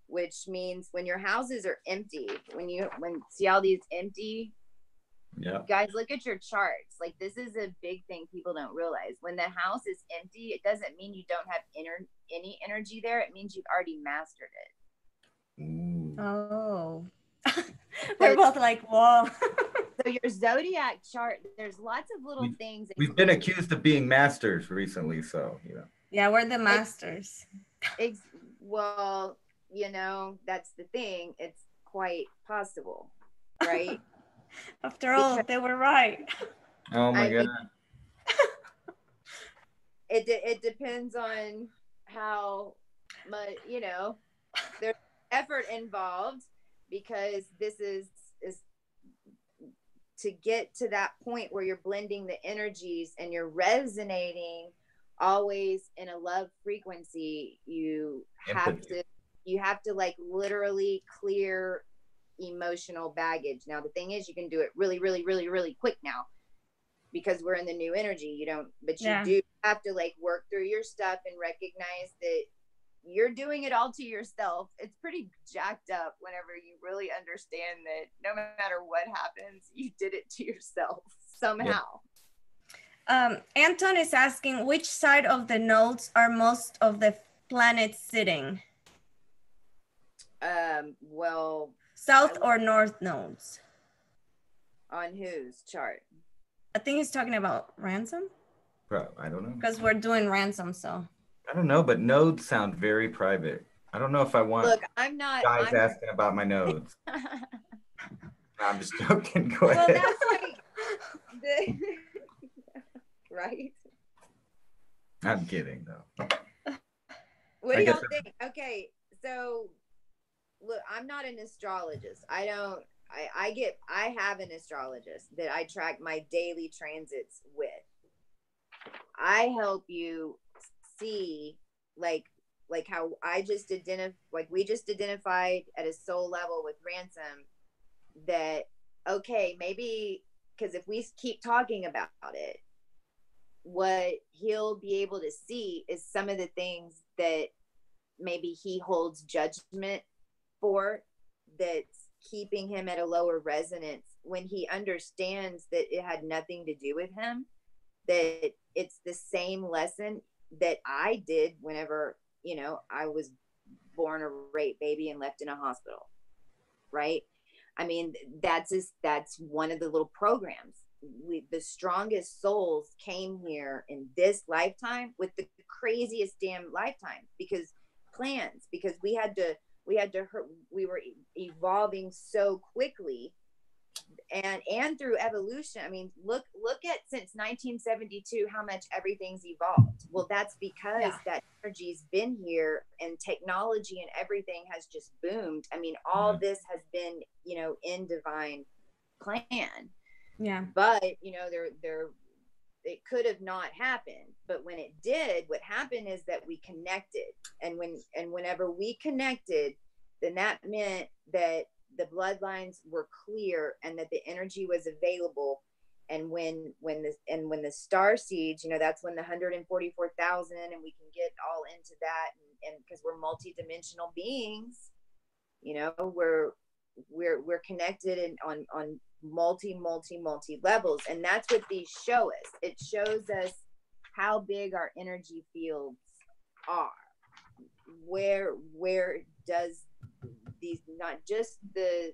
which means when your houses are empty, when see all these empty, yeah, guys, look at your charts. Like, this is a big thing people don't realize. When the house is empty, it doesn't mean you don't have any energy there. It means you've already mastered it. Ooh. Oh. We're both like, whoa. So your zodiac chart, there's lots of little things. We've been accused of being masters recently, so you know. Yeah, we're the masters. Well, you know, that's the thing. It's quite possible, right? After all, they were right. Oh my God. It depends on how much, you know, there's effort involved, because this is to get to that point where you're blending the energies and you're resonating always in a love frequency. You have to like literally clear emotional baggage. Now the thing is, you can do it really, really, really, really quick now, because we're in the new energy. You don't, but you do have to like work through your stuff and recognize that you're doing it all to yourself. It's pretty jacked up whenever you really understand that no matter what happens, you did it to yourself somehow. Anton is asking, which side of the nodes are most of the planets sitting? Well, south or north nodes? On whose chart? I think he's talking about ransom. Bro, I don't know. Because we're doing ransom, so. I don't know, but nodes sound very private. I don't know if I want I'm asking about my nodes. I'm just joking. Go ahead. Well, that's like right? I'm kidding, though. What do y'all think? Okay, so look, I'm not an astrologist. I have an astrologist that I track my daily transits with. I help you see like like how we just identified at a soul level with Ransom that, okay, maybe, because if we keep talking about it, what he'll be able to see is some of the things that maybe he holds judgment for, that's keeping him at a lower resonance, when he understands that it had nothing to do with him, that it's the same lesson that I did whenever, you know, I was born a rape baby and left in a hospital, right? I mean, that's one of the little programs. The strongest souls came here in this lifetime with the craziest damn lifetime, because we were evolving so quickly, and through evolution. I mean, look at since 1972 how much everything's evolved. Well, that's because that energy's been here, and technology and everything has just boomed. I mean, all this has been, you know, in divine plan. Yeah. But, you know, it could have not happened, but when it did, what happened is that we connected, and whenever we connected, then that meant that the bloodlines were clear and that the energy was available. And when the star seeds, you know, that's when the 144,000, and we can get all into that, and because we're multidimensional beings, you know, we're connected and on multi levels. And that's what these show us. It shows us how big our energy fields are. Where does these, not just the,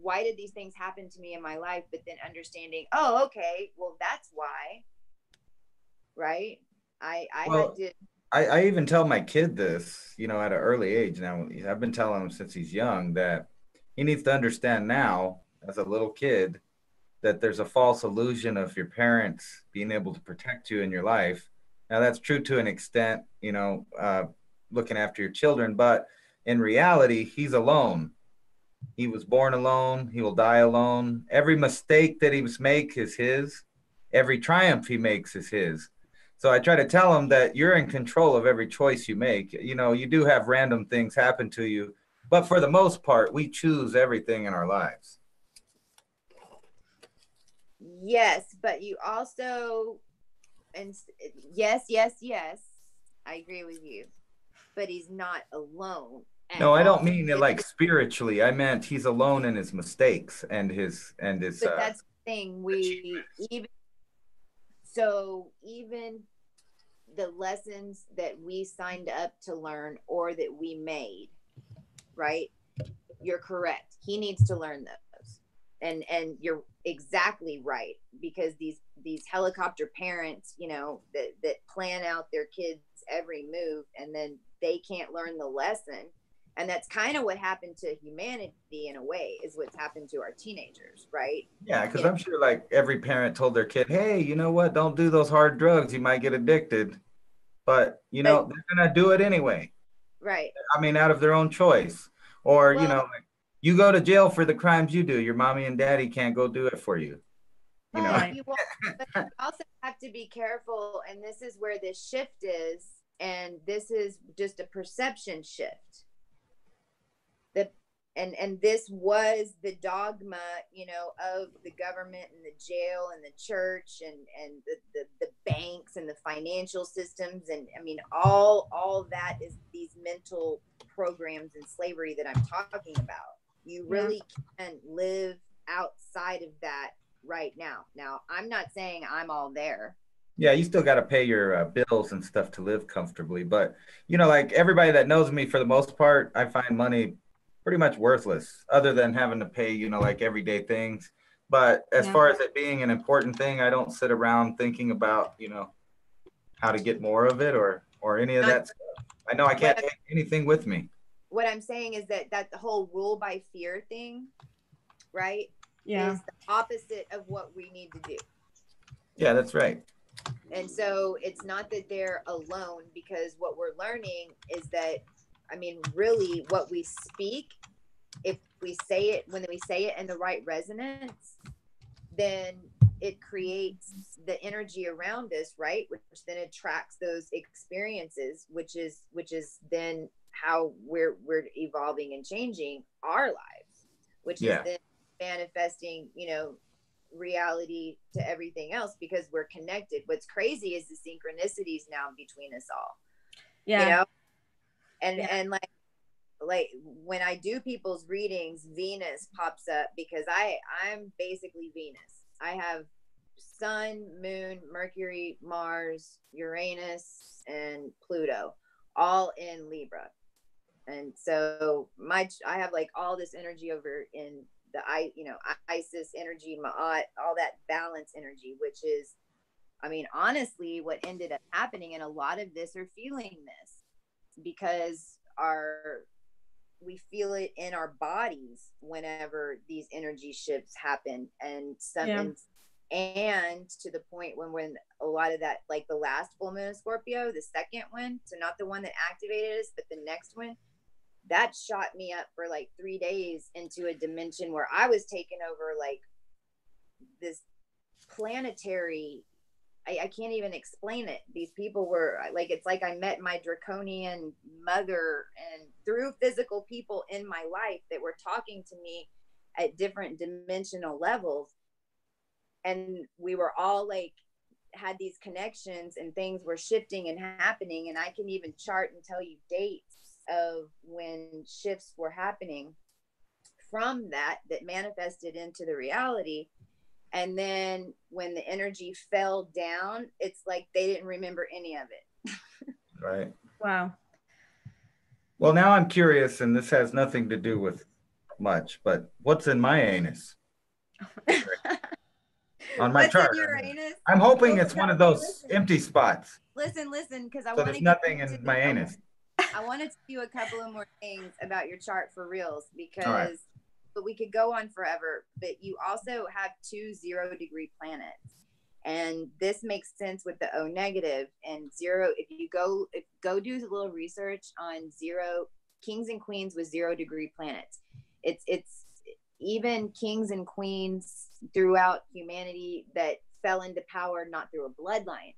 why did these things happen to me in my life, but then understanding, oh, okay, well, that's why, right? I even tell my kid this, you know, at an early age. Now, I've been telling him since he's young that he needs to understand now, as a little kid, that there's a false illusion of your parents being able to protect you in your life. Now, that's true to an extent, you know, looking after your children, but in reality, he's alone. He was born alone. He will die alone. Every mistake that he makes is his. Every triumph he makes is his. So I try to tell him that you're in control of every choice you make. You know, you do have random things happen to you, but for the most part, we choose everything in our lives. Yes, but you also, and yes, I agree with you, but he's not alone. No, I don't mean it like spiritually. I meant he's alone in his mistakes and his. But that's the thing. Even the lessons that we signed up to learn or that we made, right? You're correct. He needs to learn those, and you're exactly right, because these helicopter parents, you know, that plan out their kids' every move, and then they can't learn the lesson. And that's kind of what happened to humanity in a way, is what's happened to our teenagers, right? Yeah, because I'm sure like every parent told their kid, hey, you know what? Don't do those hard drugs. You might get addicted. But, you know, they're going to do it anyway. Right. I mean, out of their own choice. Or, you know, like, you go to jail for the crimes you do. Your mommy and daddy can't go do it for you. You know? But you also have to be careful. And this is where this shift is. And this is just a perception shift. And this was the dogma, you know, of the government and the jail and the church and the banks and the financial systems. And I mean, all that is these mental programs and slavery that I'm talking about. You really can't live outside of that right now. Now, I'm not saying I'm all there. Yeah, you still got to pay your bills and stuff to live comfortably. But, you know, like everybody that knows me, for the most part, I find money pretty much worthless, other than having to pay, you know, like everyday things. But as far as it being an important thing, I don't sit around thinking about, you know, how to get more of it or any of that stuff. I know I can't take anything with me. What I'm saying is that the whole rule by fear thing, right? Yeah. Is the opposite of what we need to do. Yeah, that's right. And so it's not that they're alone, because what we're learning is that, I mean, really what we speak, if we say it, when we say it in the right resonance, then it creates the energy around us, right? Which then attracts those experiences, which is then how we're evolving and changing our lives, which is then manifesting, you know, reality to everything else, because we're connected. What's crazy is the synchronicities now between us all. You know, and like when I do people's readings, Venus pops up, because I'm basically Venus. I have Sun, Moon, Mercury, Mars, Uranus, and Pluto all in Libra. And so I have like all this energy over in the Isis energy, Ma'at, all that balance energy, which is, I mean, honestly, what ended up happening, and a lot of this are feeling this because we feel it in our bodies whenever these energy shifts happen, and and to the point when a lot of that, like the last full moon of Scorpio, the second one, so not the one that activated us, but the next one, that shot me up for like 3 days into a dimension where I was taking over like this planetary, I can't even explain it. These people were like, it's like I met my draconian mother, and through physical people in my life that were talking to me at different dimensional levels. And we were all like, had these connections, and things were shifting and happening. And I can even chart and tell you dates of when shifts were happening from that manifested into the reality. And then when the energy fell down, it's like they didn't remember any of it. Right. Wow. Well, now I'm curious, and this has nothing to do with much, but what's in my anus? On my chart. I'm hoping it's one of those empty spots. Listen, because I so want there's to nothing in my anus. I want to tell you a couple of more things about your chart for reals, because but we could go on forever. But you also have 2 0-degree planets, and this makes sense with the O negative and 0. If you go do a little research on 0 kings and queens with 0-degree planets, it's even kings and queens throughout humanity that fell into power not through a bloodline.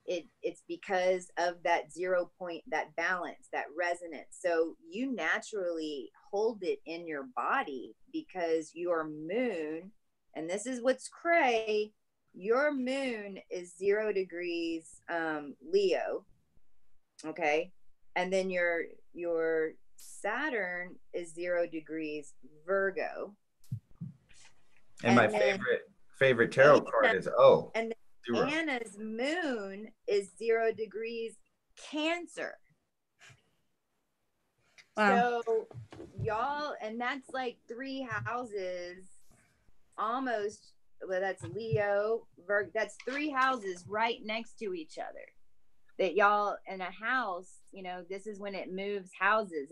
It's because of that 0 point, that balance, that resonance. So you naturally hold it in your body because your moon, and this is what's cray, your moon is 0 degrees Leo, okay, and then your Saturn is 0 degrees Virgo, and my favorite tarot card is O. And Anna's moon is 0 degrees Cancer. Wow. So y'all, and that's like 3 houses almost. Well, that's Leo, Virgo. That's 3 houses right next to each other. That y'all in a house, you know, this is when it moves houses.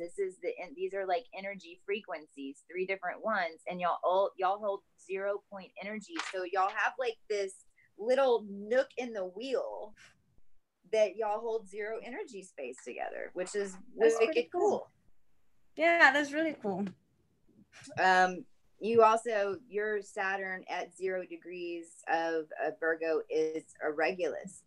These are like energy frequencies, 3 different ones, and y'all hold 0 point energy. So y'all have like this little nook in the wheel that y'all hold 0 energy space together, which is pretty cool. Yeah, that's really cool. You also, your Saturn at 0 degrees of Virgo is a Regulus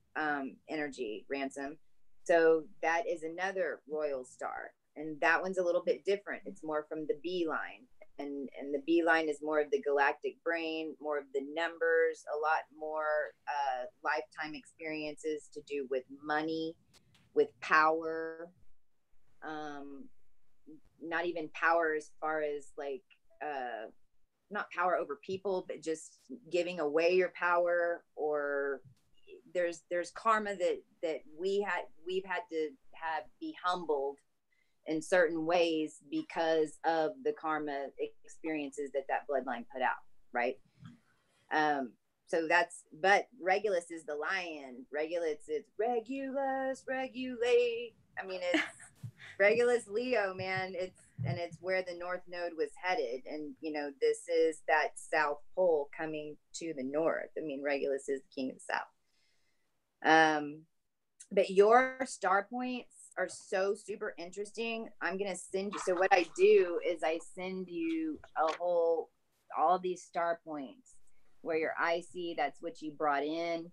energy, Ransom. So that is another royal star, and that one's a little bit different. It's more from the B line, and the B line is more of the galactic brain, more of the numbers, a lot more lifetime experiences to do with money, with power, not even power as far as like not power over people, but just giving away your power. Or there's karma that we've had to be humbled in certain ways because of the karma experiences that bloodline put out, right? So but Regulus is the lion. Regulus is regulate. I mean, it's Regulus Leo, man. It's where the North Node was headed. And, you know, this is that South Pole coming to the North. I mean, Regulus is the king of the South. But your star points are so super interesting. I'm going to send you. So what I do is I send you all these star points. where your IC, that's what you brought in.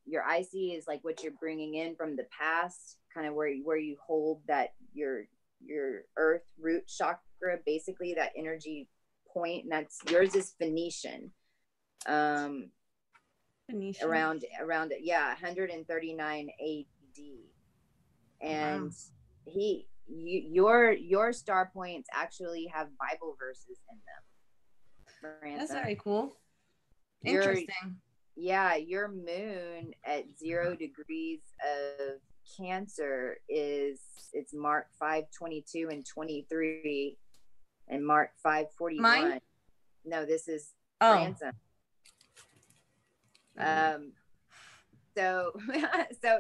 Your IC is like what you're bringing in from the past, kind of where you hold that your earth root chakra, basically that energy point, and that's yours is Phoenician. Phoenician. Around 139 AD, and your star points actually have Bible verses in them. Miranda. That's very cool. Interesting. Your moon at 0 degrees of Cancer it's Mark 5:22 and 23, and Mark 5:41. Mine? No, this is Ransom. So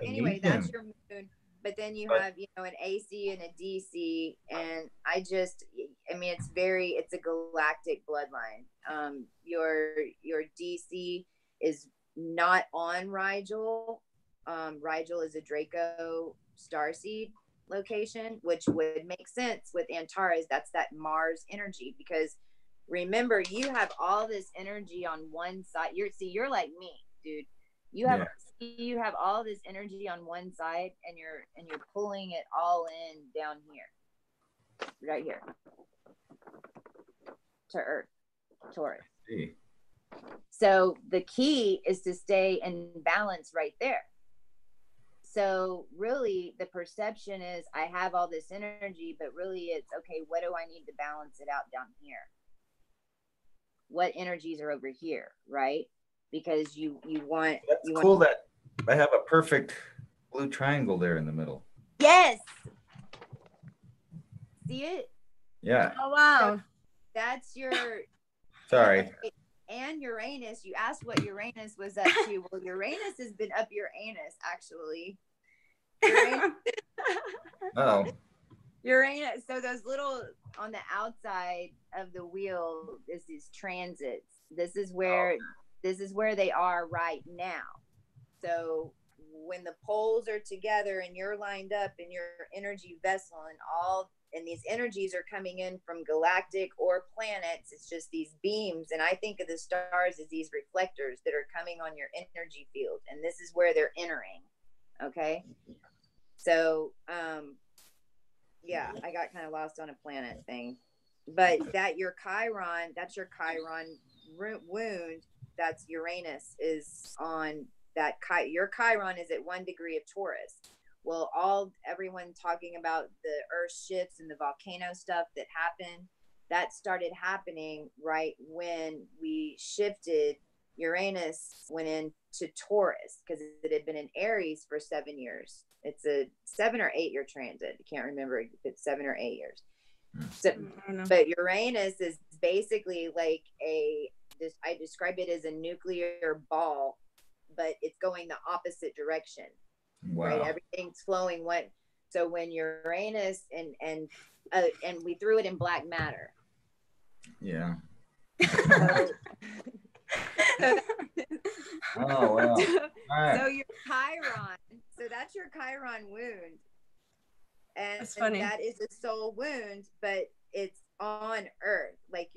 anyway, that's your moon. But then you have, an AC and a DC, and it's a galactic bloodline. Your DC is not on Rigel. Rigel is a Draco starseed location, which would make sense with Antares. That's that Mars energy, because remember, you have all this energy on one side. You're like me, dude. You have all this energy on one side, and you're pulling it all in down here, right here, to Earth, Taurus. So the key is to stay in balance right there. So really, the perception is I have all this energy, but really it's okay. What do I need to balance it out down here? What energies are over here, right? Because you want. That's cool that I have a perfect blue triangle there in the middle. Yes. See it? Yeah. Oh wow. So that's your. Sorry. And Uranus. You asked what Uranus was up to. Well, Uranus has been up your anus, actually. Oh. Uranus. So those little on the outside of the wheel is these transits. This is where they are right now. So when the poles are together and you're lined up in your energy vessel, and these energies are coming in from galactic or planets, it's just these beams. And I think of the stars as these reflectors that are coming on your energy field, and this is where they're entering. Okay. So I got kind of lost on a planet thing, but that's your Chiron wound. That's Uranus is on that. Your Chiron is at 1 degree of Taurus. Well, everyone talking about the earth shifts and the volcano stuff that happened, that started happening right when we shifted. Uranus went into Taurus because it had been in Aries for 7 years. It's a 7 or 8 year transit. I can't remember if it's 7 or 8 years. So, but Uranus is basically like I describe it as a nuclear ball, but it's going the opposite direction. Wow. Right, everything's flowing. So when Uranus and we threw it in black matter. Yeah. Oh wow. Right. So your Chiron, so that's your Chiron wound, and that's funny. That is a soul wound, but it's on Earth. Like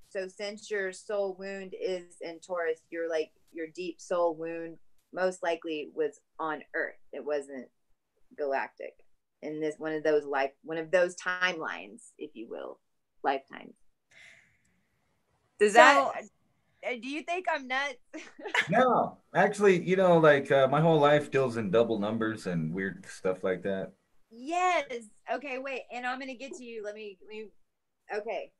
so since your soul wound is in Taurus, your deep soul wound most likely was on Earth. It wasn't galactic. In this one of those timelines, if you will, lifetimes. Do you think I'm nuts? No, actually, my whole life deals in double numbers and weird stuff like that. Yes. Okay, wait, and I'm gonna get to you. Let me. Okay.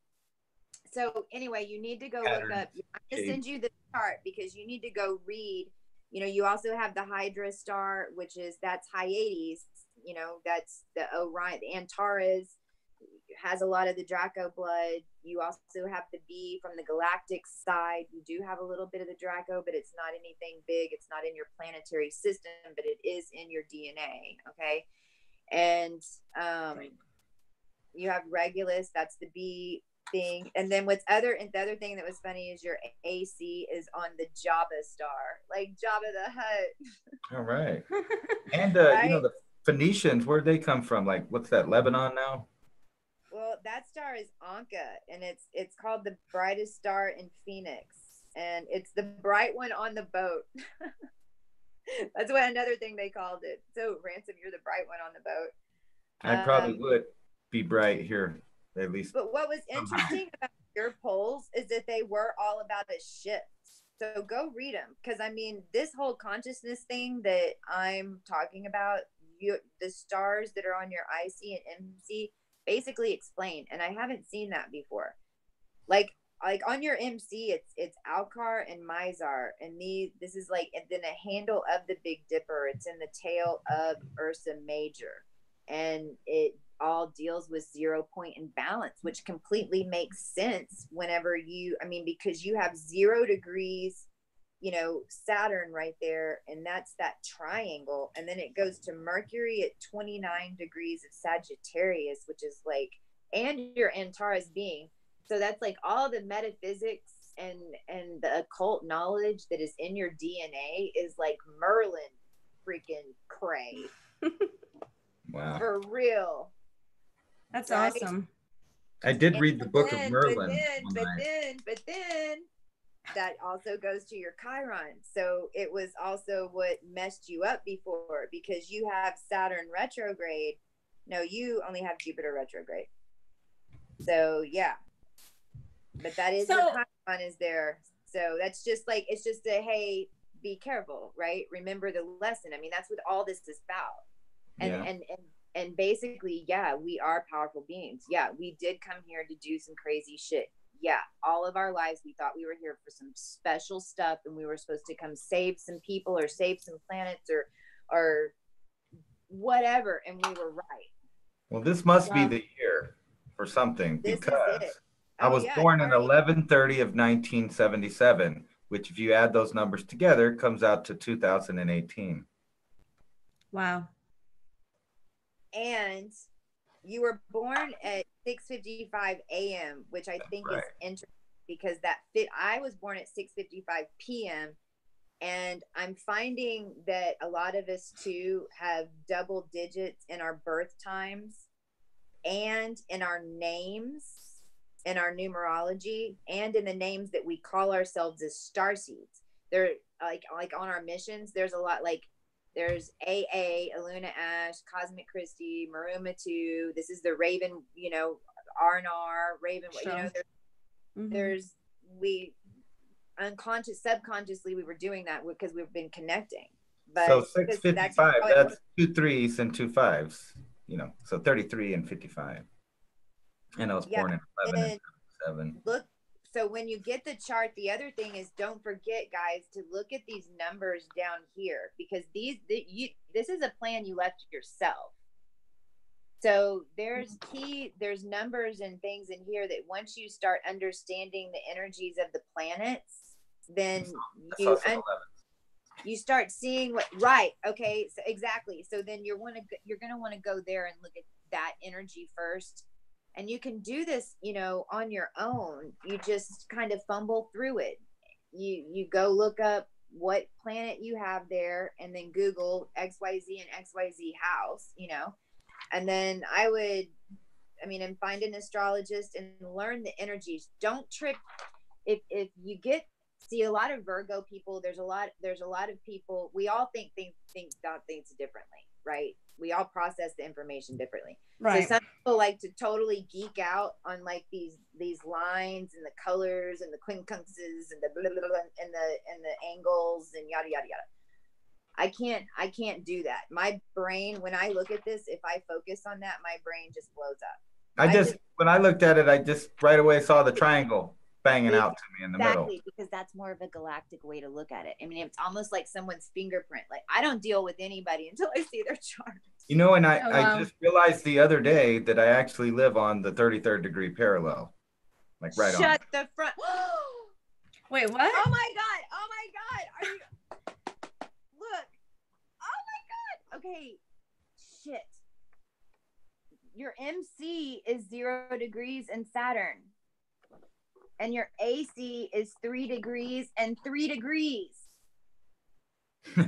So anyway, you need to go look up. I'm gonna send you the chart because you need to go read. You also have the Hydra star, that's Hyades. That's the Orion. The Antares has a lot of the Draco blood. You also have the B from the galactic side. You do have a little bit of the Draco, but it's not anything big. It's not in your planetary system, but it is in your DNA. Okay. And you have Regulus. That's the B thing. And then the other thing that was funny is your AC is on the Jabba star, like Jabba the Hutt. All right. And right? the Phoenicians, where'd they come from? Like, what's that, Lebanon now? Well, that star is Anka, and it's called the brightest star in Phoenix. and it's the bright one on the boat. That's what another thing they called it. So Ransom, you're the bright one on the boat. I probably would be bright here, at least. But what was interesting about your polls is that they were all about a shift. So go read them, because I mean, this whole consciousness thing that I'm talking about, the stars that are on your IC and MC basically explain, and I haven't seen that before. Like on your MC, it's Alcar and Mizar, and this is like then a handle of the Big Dipper. It's in the tail of Ursa Major, and it all deals with 0 point imbalance, which completely makes sense whenever because you have 0 degrees, Saturn right there, and that's that triangle, and then it goes to Mercury at 29 degrees of Sagittarius, which is like, and your Antares being. So that's like all the metaphysics and the occult knowledge that is in your DNA is like Merlin freaking cray. Wow. For real. That's right? awesome. I did read the book of Merlin. But then that also goes to your Chiron. So it was also what messed you up before, because you have Saturn retrograde. No, you only have Jupiter retrograde. So yeah. But that is your Chiron is there. So that's just like, it's just a, hey, be careful, right? Remember the lesson. I mean, that's what all this is about. And basically, yeah, we are powerful beings. Yeah, we did come here to do some crazy shit. Yeah, all of our lives we thought we were here for some special stuff, and we were supposed to come save some people or save some planets or whatever, and we were right. Well, this must be the year for something, because I was born in 11/30 of 1977, which, if you add those numbers together, comes out to 2018. Wow. And you were born at 6:55 a.m., which I think is interesting, because I was born at 6:55 p.m. and I'm finding that a lot of us too have double digits in our birth times and in our names, in our numerology, and in the names that we call ourselves as starseeds. They're like on our missions, there's a lot, like there's AA, Aluna Ash, Cosmic Christi, Maruma 2. This is the Raven, R&R, Raven, Show. There's we subconsciously, we were doing that because we've been connecting. But so 655, that's 2 3s and 2 5s, so 33 and 55. And I was born in 11 and 77. Look, so when you get the chart, the other thing is, don't forget, guys, to look at these numbers down here, because this is a plan you left yourself. So there's numbers and things in here that once you start understanding the energies of the planets, then you start seeing okay, so exactly. So then you're going to want to go there and look at that energy first. And you can do this, on your own. You just kind of fumble through it. You go look up what planet you have there, and then Google XYZ and XYZ house, and then and find an astrologist and learn the energies. Don't trip. If you see a lot of Virgo people, there's a lot of people, we all think about things differently, right? We all process the information differently. Right. So some people like to totally geek out on like these lines and the colors and the quincunxes and the blah, blah, blah, and the angles and yada yada yada. I can't do that. My brain, when I look at this, if I focus on that, my brain just blows up. When I looked at it, I just right away saw the triangle banging out to me in the middle. Exactly, because that's more of a galactic way to look at it. I mean, it's almost like someone's fingerprint. Like, I don't deal with anybody until I see their chart. And I just realized the other day that I actually live on the 33rd degree parallel. Like right on. Shut the front. Wait, what? Oh my God. Are you? Look. Oh my God. Okay. Shit. Your MC is 0 degrees in Saturn. And your AC is 3 degrees and 3 degrees.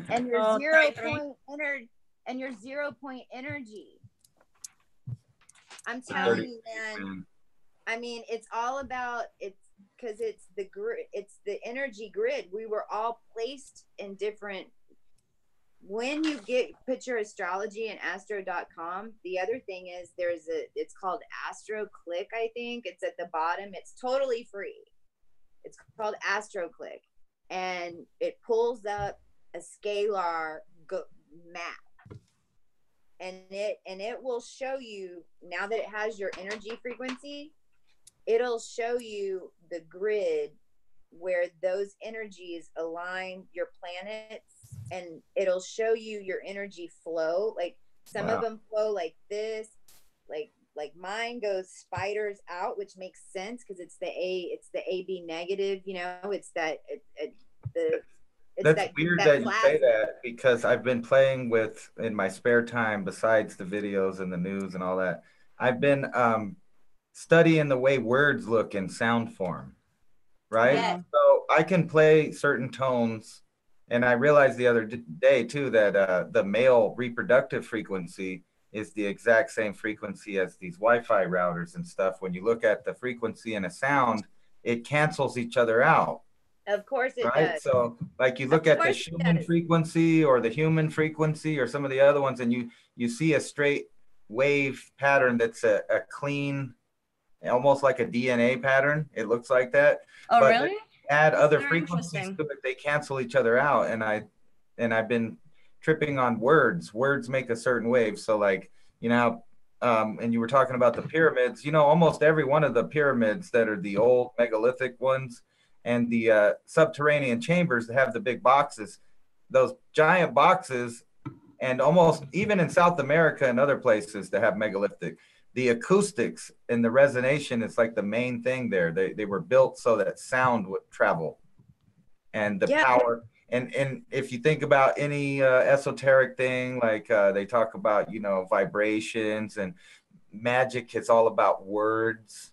And your 0 point energy. I'm telling you, man. I mean, it's all about because it's the grid, it's the energy grid. We were all placed in different. When you put your astrology in astro.com, the other thing is it's called Astro Click, I think. It's at the bottom. It's totally free. It's called Astro Click, and it pulls up a scalar map, and it will show you, now that it has your energy frequency, it'll show you the grid where those energies align your planets, and it'll show you your energy flow. Like some of them flow like this, like mine goes spiders out, which makes sense because it's the AB negative, you know, it's that That's weird that you say that, because I've been playing with, in my spare time, besides the videos and the news and all that, I've been studying the way words look in sound form, right? Yeah. So I can play certain tones, and I realized the other day too that the male reproductive frequency is the exact same frequency as these Wi-Fi routers and stuff. When you look at the frequency in a sound, it cancels each other out. Of course it right? does. So like you look at the Schumann frequency or the human frequency or some of the other ones, and you see a straight wave pattern that's a clean, almost like a DNA pattern. It looks like that. Oh, but really? Add other frequencies to it, they cancel each other out. And I've been tripping on words. Words make a certain wave. So like, you know, and you were talking about the pyramids, you know, almost every one of the pyramids that are the old megalithic ones and the subterranean chambers that have the big boxes, those giant boxes, and almost even in South America and other places that have megalithic, the acoustics and the resonation is like the main thing there. They were built so that sound would travel, and the power. And if you think about any esoteric thing, like they talk about, you know, vibrations, and magic is all about words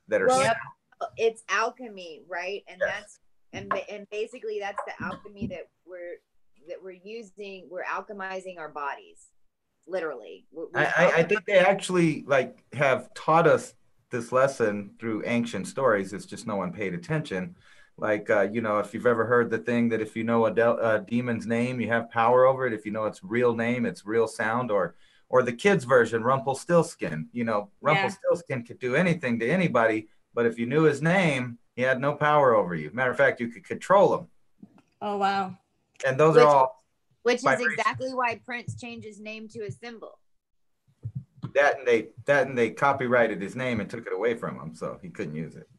that are it's alchemy, right? And that's and basically that's the alchemy that we're using. We're alchemizing our bodies, literally. I think they actually like have taught us this lesson through ancient stories. It's just no one paid attention. Like, you know, if you've ever heard the thing that if you know a demon's name, you have power over it. If you know its real name, its real sound, or the kids' version, Rumpelstiltskin. You know, Rumpelstiltskin could do anything to anybody, but if you knew his name, he had no power over you. Matter of fact, you could control him. Oh, wow. And those are all. Which is exactly why Prince changed his name to a symbol. That and they copyrighted his name and took it away from him, so he couldn't use it.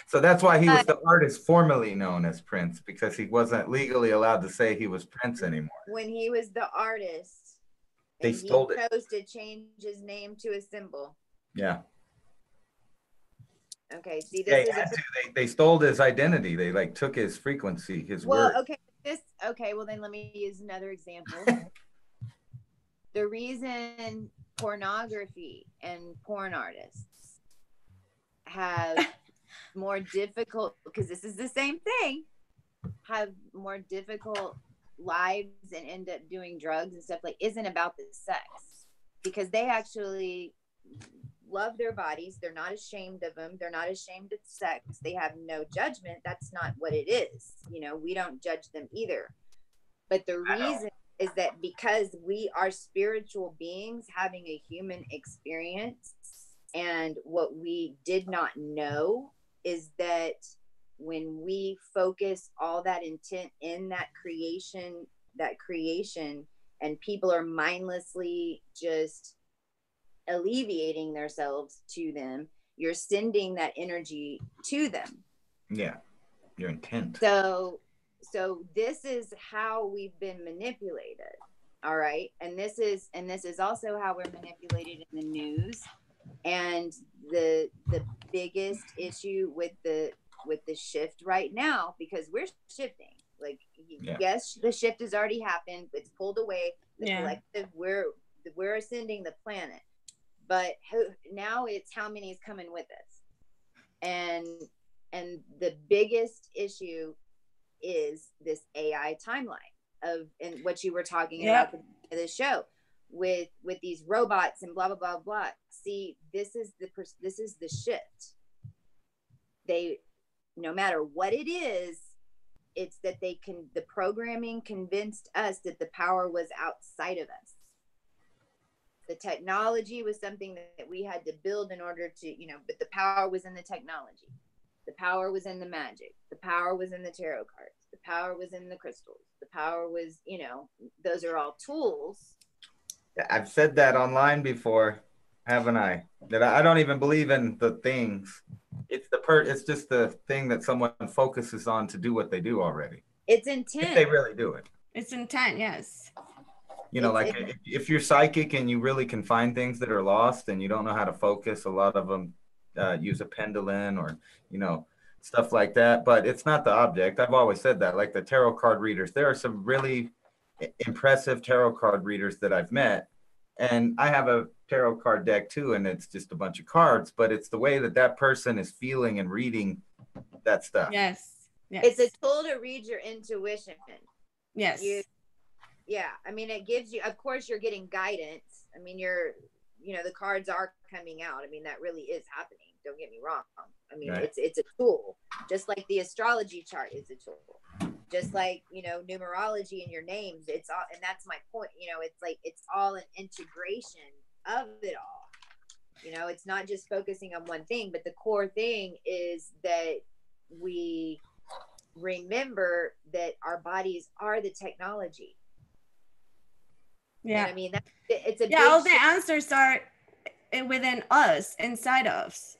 So that's why he was the artist formerly known as Prince, because he wasn't legally allowed to say he was Prince anymore. When he was the artist, they stole it. He chose to change his name to a symbol. Yeah. Okay. See, they stole his identity. They like took his frequency, his word. Okay. Well, then let me use another example. The reason pornography and porn artists have more difficult, because this is the same thing, have more difficult lives and end up doing drugs and stuff, like, isn't about the sex, because they actually love their bodies. They're not ashamed of them. They're not ashamed of sex. They have no judgment. That's not what it is. You know, we don't judge them either. But the reason is that because we are spiritual beings having a human experience, and what we did not know is that when we focus all that intent in that creation, and people are mindlessly just alleviating themselves to them, you're sending that energy to them. Yeah, your intent. So this is how we've been manipulated. All right. And this is also how we're manipulated in the news. And the biggest issue with the shift right now, because we're shifting, like, yes, the shift has already happened. It's pulled away. The collective, we're ascending the planet. But now it's how many is coming with us. And the biggest issue is this AI timeline and what you were talking about at the show with these robots and blah blah blah blah. See, this is the shift. they, no matter what it is, it's that the programming convinced us that the power was outside of us. The technology was something that we had to build in order to, but the power was in the technology. The power was in the magic. The power was in the tarot cards. The power was in the crystals. The power was, those are all tools. I've said that online before, haven't I? That I don't even believe in the things. It's just the thing that someone focuses on to do what they do already. It's intent. If they really do it. It's intent, yes. If you're psychic and you really can find things that are lost and you don't know how to focus, a lot of them use a pendulum or, stuff like that. But it's not the object. I've always said that, like the tarot card readers. There are some really impressive tarot card readers that I've met. And I have a tarot card deck too, and it's just a bunch of cards, but it's the way that that person is feeling and reading that stuff. Yes. It's a tool to read your intuition. Yes. Yeah. I mean, it gives you, of course, you're getting guidance. I mean, the cards are coming out. I mean, that really is happening. Don't get me wrong. I mean, right. It's a tool, just like the astrology chart is a tool, just like, numerology in your names. It's all, and that's my point. It's like, it's all an integration of it all. It's not just focusing on one thing, but the core thing is that we remember that our bodies are the technology. Yeah. I mean, it's a all the answers are within us, inside us.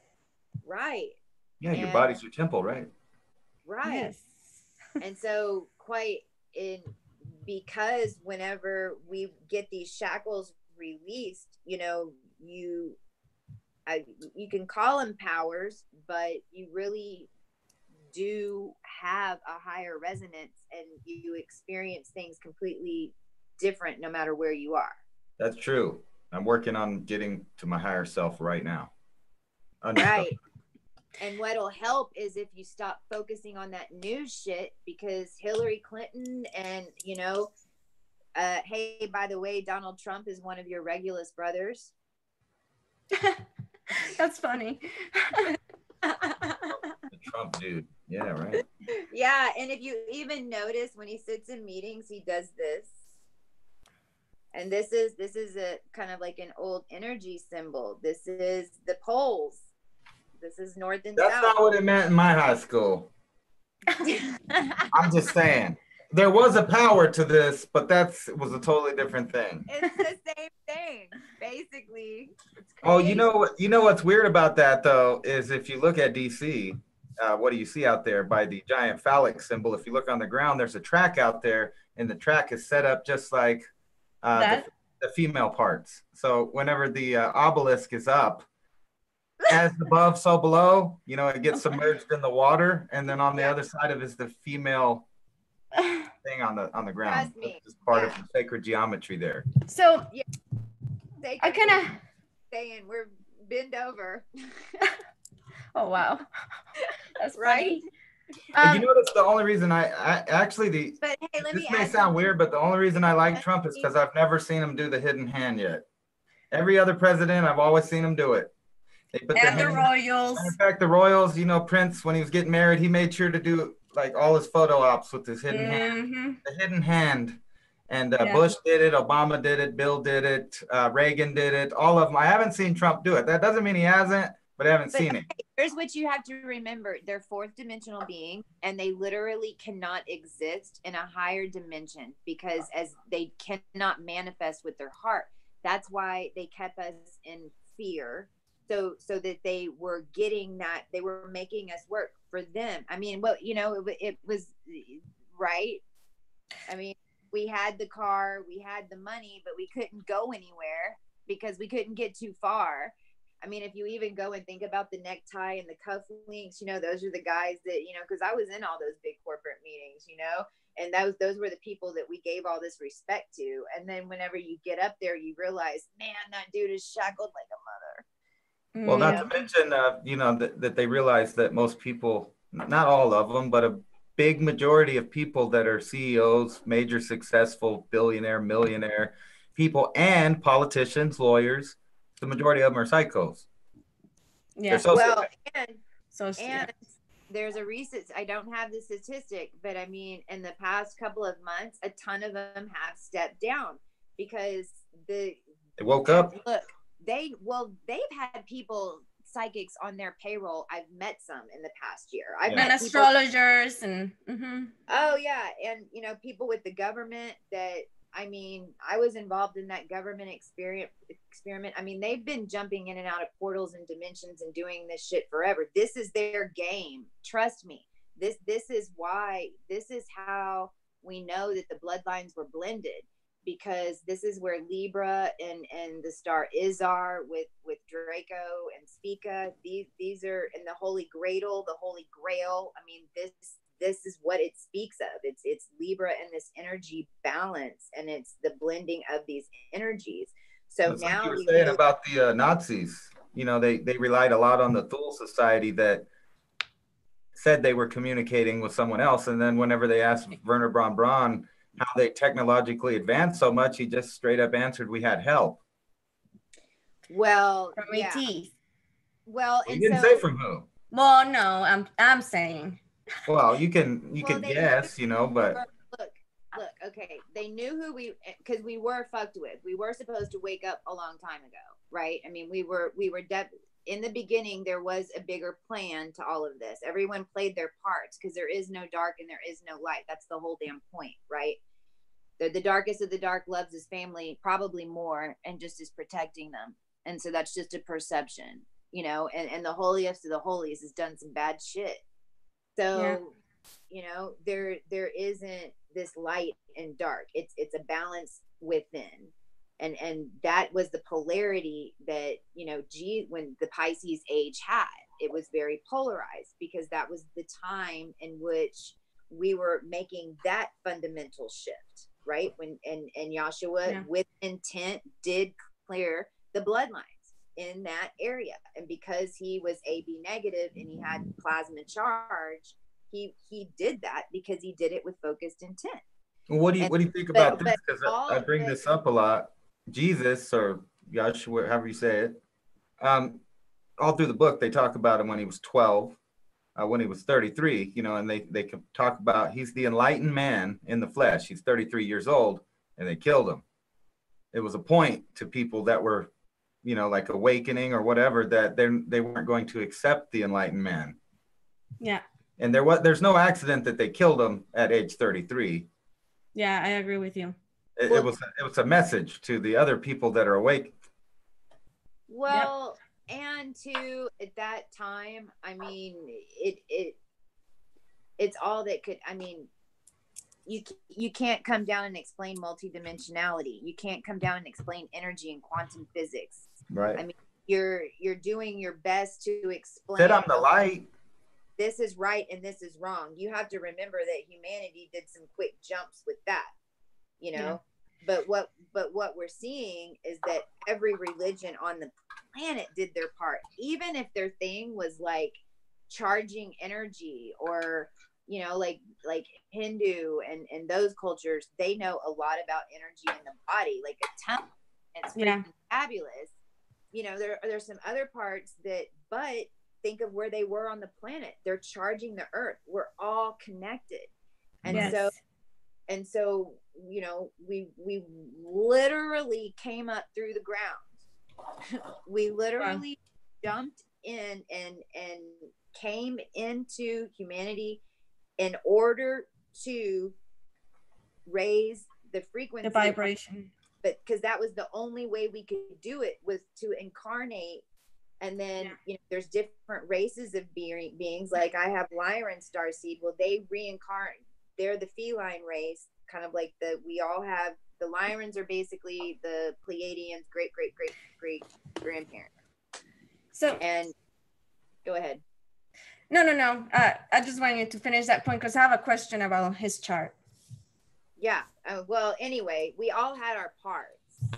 Right. Yeah, your body's your temple, right? Right. Yes. And so because whenever we get these shackles released, you can call them powers, but you really do have a higher resonance and you experience things completely different no matter where you are. That's true. I'm working on getting to my higher self right now. Right. And what'll help is if you stop focusing on that news shit, because Hillary Clinton and, hey, by the way, Donald Trump is one of your Regulus brothers. That's funny. The Trump dude. Yeah, right. Yeah. And if you even notice when he sits in meetings, he does this. And this is a kind of like an old energy symbol. This is the poles. This is north and south. That's not what it meant in my high school. I'm just saying. There was a power to this, but it was a totally different thing. It's the same thing, basically. Oh, you know what's weird about that though is if you look at DC, what do you see out there by the giant phallic symbol? If you look on the ground, there's a track out there, and the track is set up just like the female parts. So whenever the obelisk is up, as above, so below, it gets submerged in the water, and then on the other side of it is the female thing on the ground. It's part of the sacred geometry there. So I kind of saying we're bend over. Oh wow, that's right. You notice the only reason I actually but hey, this may sound weird, but the only reason I like Trump is because I've never seen him do the hidden hand yet. Every other president, I've always seen him do it. And the royals. In fact, the royals, Prince, when he was getting married, he made sure to do like all his photo ops with his hidden hand. The hidden hand. And Bush did it, Obama did it, Bill did it, Reagan did it, all of them. I haven't seen Trump do it. That doesn't mean he hasn't, but I haven't seen it. Here's what you have to remember. They're fourth dimensional beings, and they literally cannot exist in a higher dimension because as they cannot manifest with their heart. That's why they kept us in fear. So that they were getting that, they were making us work for them. I mean, it was right. I mean, we had the car, we had the money, but we couldn't go anywhere because we couldn't get too far. I mean, if you even go and think about the necktie and the cufflinks, those are the guys that, because I was in all those big corporate meetings, and those were the people that we gave all this respect to. And then whenever you get up there, you realize, man, that dude is shackled like a mother. Well, not to mention, that they realize that most people, not all of them, but a big majority of people that are CEOs, major successful billionaire, millionaire people, and politicians, lawyers, the majority of them are psychos. Yeah. Well, and there's a recent, I don't have the statistic, but I mean, in the past couple of months, a ton of them have stepped down because they woke up. Look, they've had people, psychics on their payroll. I've met some in the past year. I've met astrologers and oh yeah, and you know, people with the government that, I mean, I was involved in that government experiment. I mean, they've been jumping in and out of portals and dimensions and doing this shit forever. This is their game. Trust me. This is why, this is how we know that the bloodlines were blended, because this is where Libra and the star Izar with Draco and Spica, these are, and the Holy Grail, I mean, this is what it speaks of. It's Libra and this energy balance, and it's the blending of these energies. So that's now like you were saying about the Nazis, you know, they relied a lot on the Thule Society that said they were communicating with someone else. And then whenever they asked Werner von Braun how they technologically advanced so much, he just straight up answered, we had help. Well, from yeah. ET. Well, he didn't say from who. Well, no, I'm saying. Well, you can guess, you know, but look, okay, they knew who because we were fucked with. We were supposed to wake up a long time ago, right? I mean, we were in the beginning. There was a bigger plan to all of this. Everyone played their parts because there is no dark and there is no light. That's the whole damn point, right? The darkest of the dark loves his family probably more and just is protecting them, and so that's just a perception, you know. And the holiest of the holies has done some bad shit. So, yeah. You know, there isn't this light and dark. It's a balance within, and that was the polarity that, you know, when the Pisces age had, it was very polarized because that was the time in which we were making that fundamental shift, right? When and Yahshua with intent did clear the bloodlines in that area, and because he was AB negative and he had plasma charge, he did that because he did it with focused intent. Well, what do you think about this? Because I bring this up a lot. Jesus, or Yahshua, however you say it, all through the book they talk about him when he was 12, when he was 33, you know, and they can talk about he's the enlightened man in the flesh. He's 33 years old, and they killed him. It was a point to people that were, you know, like awakening or whatever, that they weren't going to accept the enlightened man. Yeah. And there's no accident that they killed him at age 33. Yeah, I agree with you. It was a message to the other people that are awake. Well, and to at that time, I mean, it's all that could. I mean, you can't come down and explain multidimensionality. You can't come down and explain energy and quantum physics. Right. I mean, you're doing your best to explain. Set on the light. This is right and this is wrong. You have to remember that humanity did some quick jumps with that, you know. Yeah. But what we're seeing is that every religion on the planet did their part, even if their thing was like charging energy, or you know, like Hindu and those cultures, they know a lot about energy in the body, like a temple. It's fabulous. You know, there's some other parts that, but think of where they were on the planet. They're charging the earth. We're all connected. And so, you know, we literally came up through the ground. We literally jumped in and came into humanity in order to raise the frequency, the vibration. But because that was the only way we could do it, was to incarnate. And then, you know, there's different races of beings. Like I have Lyran starseed. Well, they reincarnate. They're the feline race, kind of like we all have, the Lyrans are basically the Pleiadians' great grandparents. So, and go ahead. No. I just wanted to finish that point because I have a question about his chart. Yeah. Well, anyway, we all had our parts.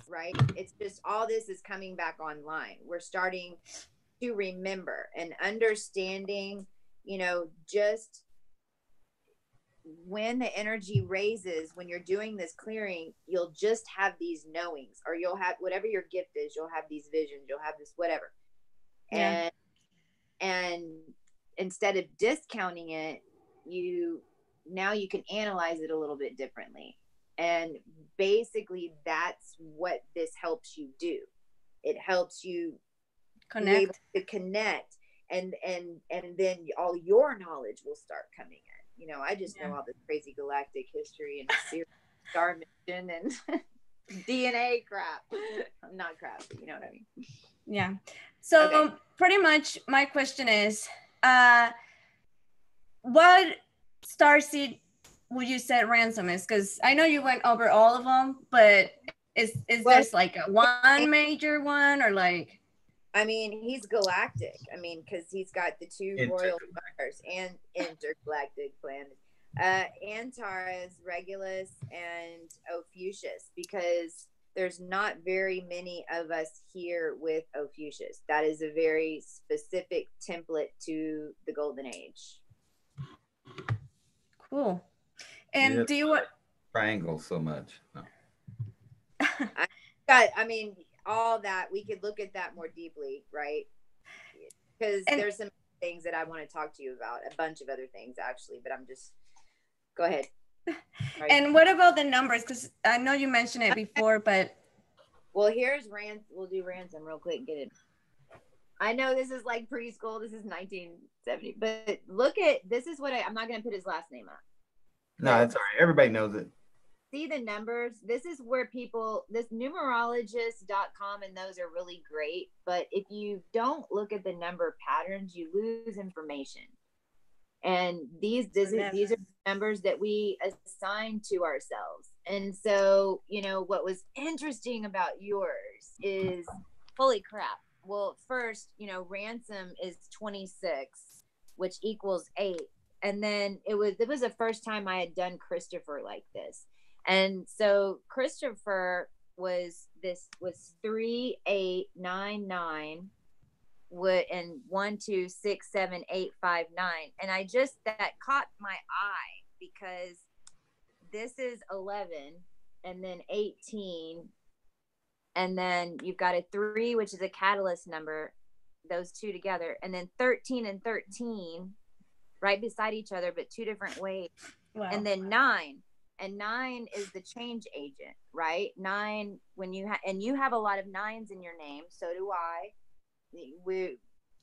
Right, it's just all this is coming back online. We're starting to remember and understanding, you know, just when the energy raises, when you're doing this clearing, you'll just have these knowings, or you'll have whatever your gift is, you'll have these visions, you'll have this whatever. And instead of discounting it, now you can analyze it a little bit differently. And basically that's what this helps you do. It helps you be able to connect, and then all your knowledge will start coming in. You know, I just know all this crazy galactic history and star mission and DNA crap. Not crap, but you know what I mean. Yeah. So pretty much my question is, what starseed would you say ransom is? Because I know you went over all of them, but is there's like a one major one, or like? I mean, he's galactic. I mean, because he's got the two royal stars and intergalactic planets. Antares, Regulus, and Ophiuchus, because there's not very many of us here with Ophiuchus. That is a very specific template to the Golden Age. Cool. And do you want triangle so much? No. I mean, all that, we could look at that more deeply, right? Because there's some things that I want to talk to you about, a bunch of other things actually, but I'm just, go ahead. Right. And what about the numbers? Because I know you mentioned it before, but. Well, here's we'll do ransom real quick, get it. I know this is like preschool, this is 1970, but look at, this is what I'm not going to put his last name up. No, that's all right. Everybody knows it. See the numbers. This is where this numerologist.com and those are really great. But if you don't look at the number patterns, you lose information. And these are numbers that we assign to ourselves. And so, you know, what was interesting about yours is, holy crap. Well, first, you know, ransom is 26, which equals 8. And then it was the first time I had done Christopher like this. And so Christopher was 3899 and 1 2 6 7 8 5 9. And that caught my eye because this is 11 and then 18. And then you've got a 3, which is a catalyst number, those two together, and then 13 and 13 right beside each other, but two different ways. Wow. And then 9. And 9 is the change agent, right? 9, when you have a lot of 9s in your name, so do I.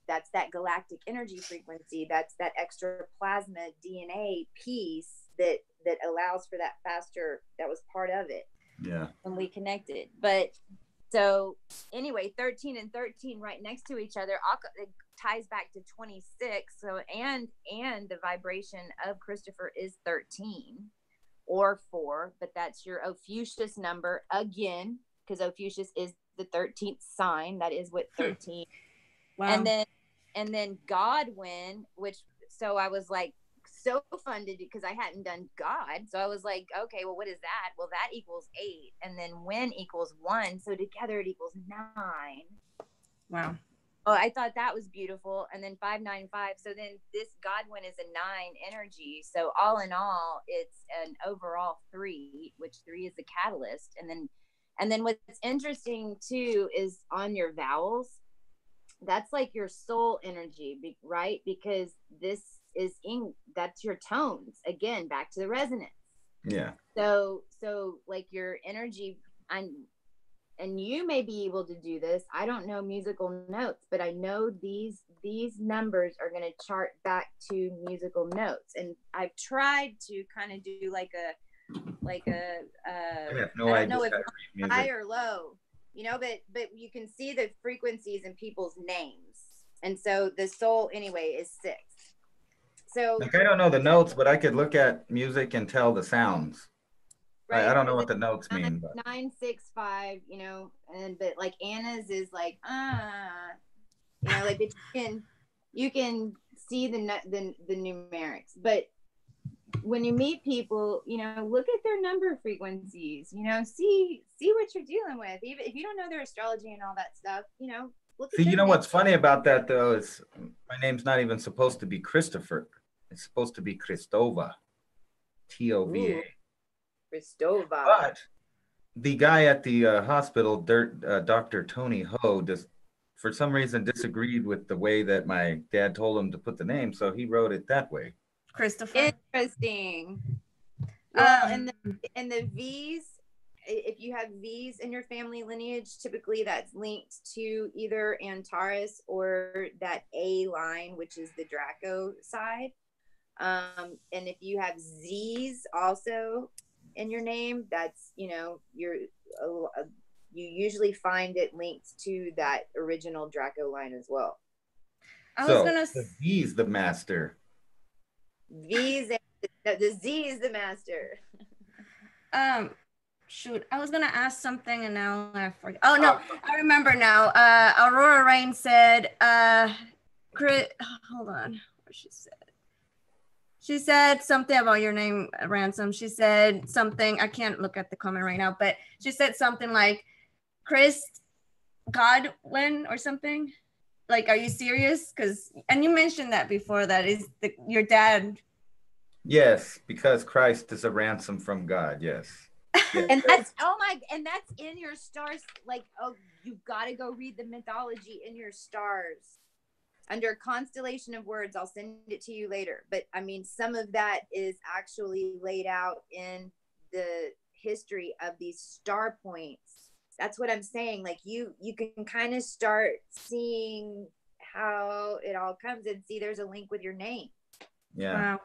That's that galactic energy frequency. That's that extra plasma DNA piece that allows for that faster. That was part of it. Yeah. When we connected, but so anyway, 13 and 13 right next to each other. It ties back to 26. So and the vibration of Christopher is 13. Or 4, but that's your Ophiuchus number again, because Ophiuchus is the 13th sign. That is what 13. Wow. And then Godwin, so I was like, so fun to do because I hadn't done God. So I was like, okay, well, what is that? Well, that equals 8, and then Win equals 1. So together it equals 9. Wow. Oh, I thought that was beautiful. And then 595. So then this Godwin is a 9 energy. So all in all, it's an overall 3, which 3 is the catalyst. And then what's interesting too is on your vowels, that's like your soul energy, right? Because this is that's your tones. Again, back to the resonance. Yeah. So like your energy, and you may be able to do this. I don't know musical notes, but I know these numbers are going to chart back to musical notes. And I've tried to kind of do like a I don't know if high or low, you know, but you can see the frequencies in people's names. And so the soul anyway is 6. So like I don't know the notes, but I could look at music and tell the sounds. Right, I don't know what the notes mean. But 9 6 5, you know, but like Anna's is like you know, like you can see the numerics, but when you meet people, you know, look at their number frequencies, you know, see what you're dealing with. Even if you don't know their astrology and all that stuff, you know, look at you know what's funny about that though is my name's not even supposed to be Christopher. It's supposed to be Christova. Tova. Christova. But the guy at the hospital, Dr. Tony Ho, just for some reason disagreed with the way that my dad told him to put the name, so he wrote it that way. Christopher. Interesting. Well, and the V's, if you have V's in your family lineage, typically that's linked to either Antares or that A line, which is the Draco side. And if you have Z's also in your name, that's, you know, you usually find it linked to that original Draco line as well. V's the master. V's, the Z is the master. Shoot, I was gonna ask something and now I forget. Oh no, I remember now. Aurora Rain said, hold on, what she said. She said something about your name, Ransom. She said something, I can't look at the comment right now, but she said something like, Chris Godwin or something. Like, are you serious? And you mentioned that before, that is your dad. Yes, because Christ is a ransom from God, yes. And that's and that's in your stars. Like, oh, you've got to go read the mythology in your stars under constellation of words. I'll send it to you later, but I mean, some of that is actually laid out in the history of these star points. That's what I'm saying. Like, you can kind of start seeing how it all comes, and see there's a link with your name. Yeah. Wow.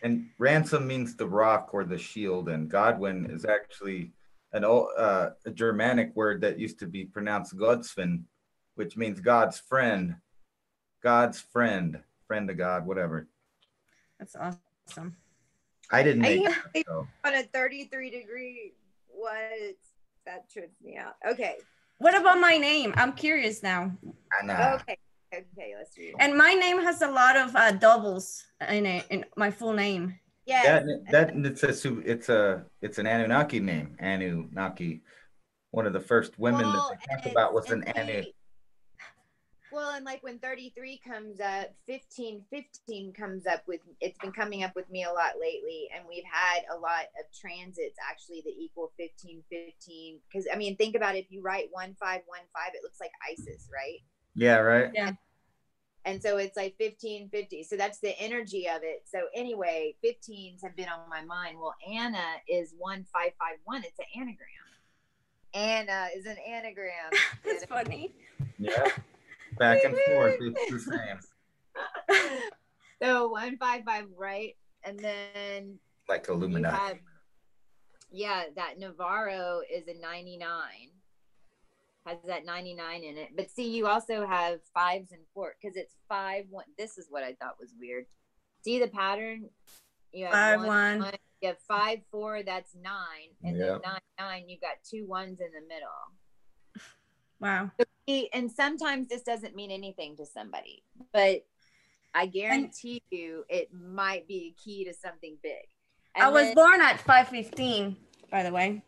And ransom means the rock or the shield, and Godwin is actually a Germanic word that used to be pronounced Godsfin, which means God's friend. God's friend of God, whatever. That's awesome. I didn't make it on a 33-degree. What? That trips me out. Okay. What about my name? I'm curious now. I know. Okay, let's read. And my name has a lot of doubles in it, in my full name. Yeah. It's an Anunnaki name. Anunnaki. One of the first women that they talked about was an Anu. Well, and like when 33 comes up, 1515 comes up with, it's been coming up with me a lot lately, and we've had a lot of transits actually that equal 1515. Because I mean, think about it, if you write 1515, it looks like Isis, right? Yeah, right. Yeah. And so it's like 1550. So that's the energy of it. So anyway, 15s have been on my mind. Well, Anna is 1551. It's an anagram. Anna is an anagram. That's funny. Yeah. Back and forth, it's the same. So 155, right? And then like Illuminati. That Navarro is a 99. Has that 99 in it. But see, you also have 5s and 4, because it's 5 1. This is what I thought was weird. See the pattern? You have 1. You have 5 4, that's 9, and then 9 9. You've got 2 1s in the middle. Wow. And sometimes this doesn't mean anything to somebody, but I guarantee you it might be a key to something big. And I was born at 5:15, by the way.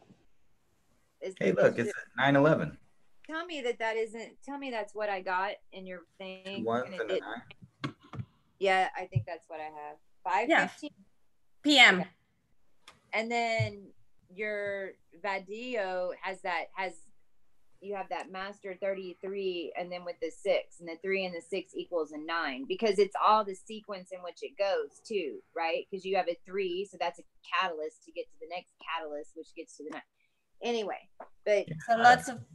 Hey, look, it's 9/11. Tell me that isn't. Tell me that's what I got in your thing. 2 1s and a 9. Yeah, I think that's what I have. 5:15 p.m. Okay. And then your Vadio you have that master 33, and then with the 6, and the 3 and the 6 equals a 9, because it's all the sequence in which it goes too, right? Because you have a 3, so that's a catalyst to get to the next catalyst, which gets to the next. Anyway, but so lots of.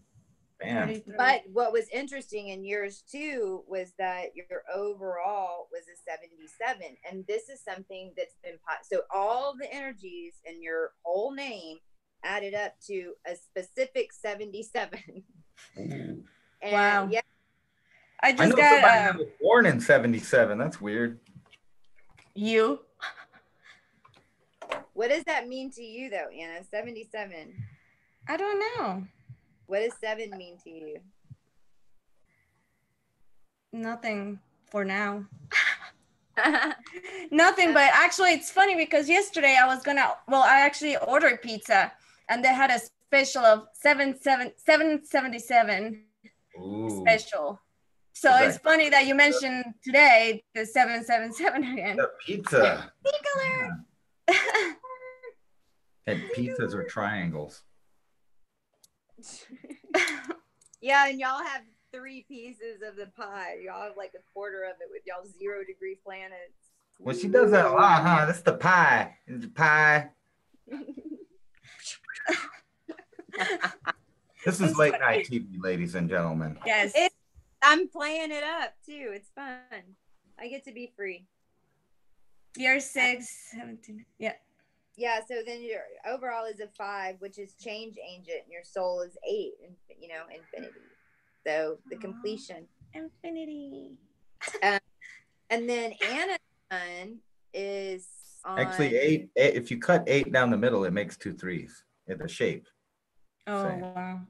Bam. But what was interesting in yours too was that your overall was a 77, and this is something that's been so all the energies in your whole name added up to a specific 77. And wow. Yeah, I know somebody that was born in 77. That's weird. You? What does that mean to you though, Anna? 77. I don't know. What does 7 mean to you? Nothing for now. Nothing, but actually it's funny because yesterday I actually ordered pizza and they had a special of 777 special. So it's funny that you mentioned today the 777 again. The pizza. And pizzas are triangles. Yeah, and y'all have 3 pieces of the pie. Y'all have like a quarter of it with y'all 0-degree planets. Well, she does that a lot, huh? That's the pie. It's the pie. This is late night TV, ladies and gentlemen. Yes. I'm playing it up too. It's fun. I get to be free. You're 6, 17. Yeah. Yeah, so then your overall is a 5, which is change agent, and your soul is 8, and infinity. So the completion. Infinity. And then Anna's son is on. Actually, 8. If you cut 8 down the middle, it makes 2 3s in the shape. Oh, Same. wow.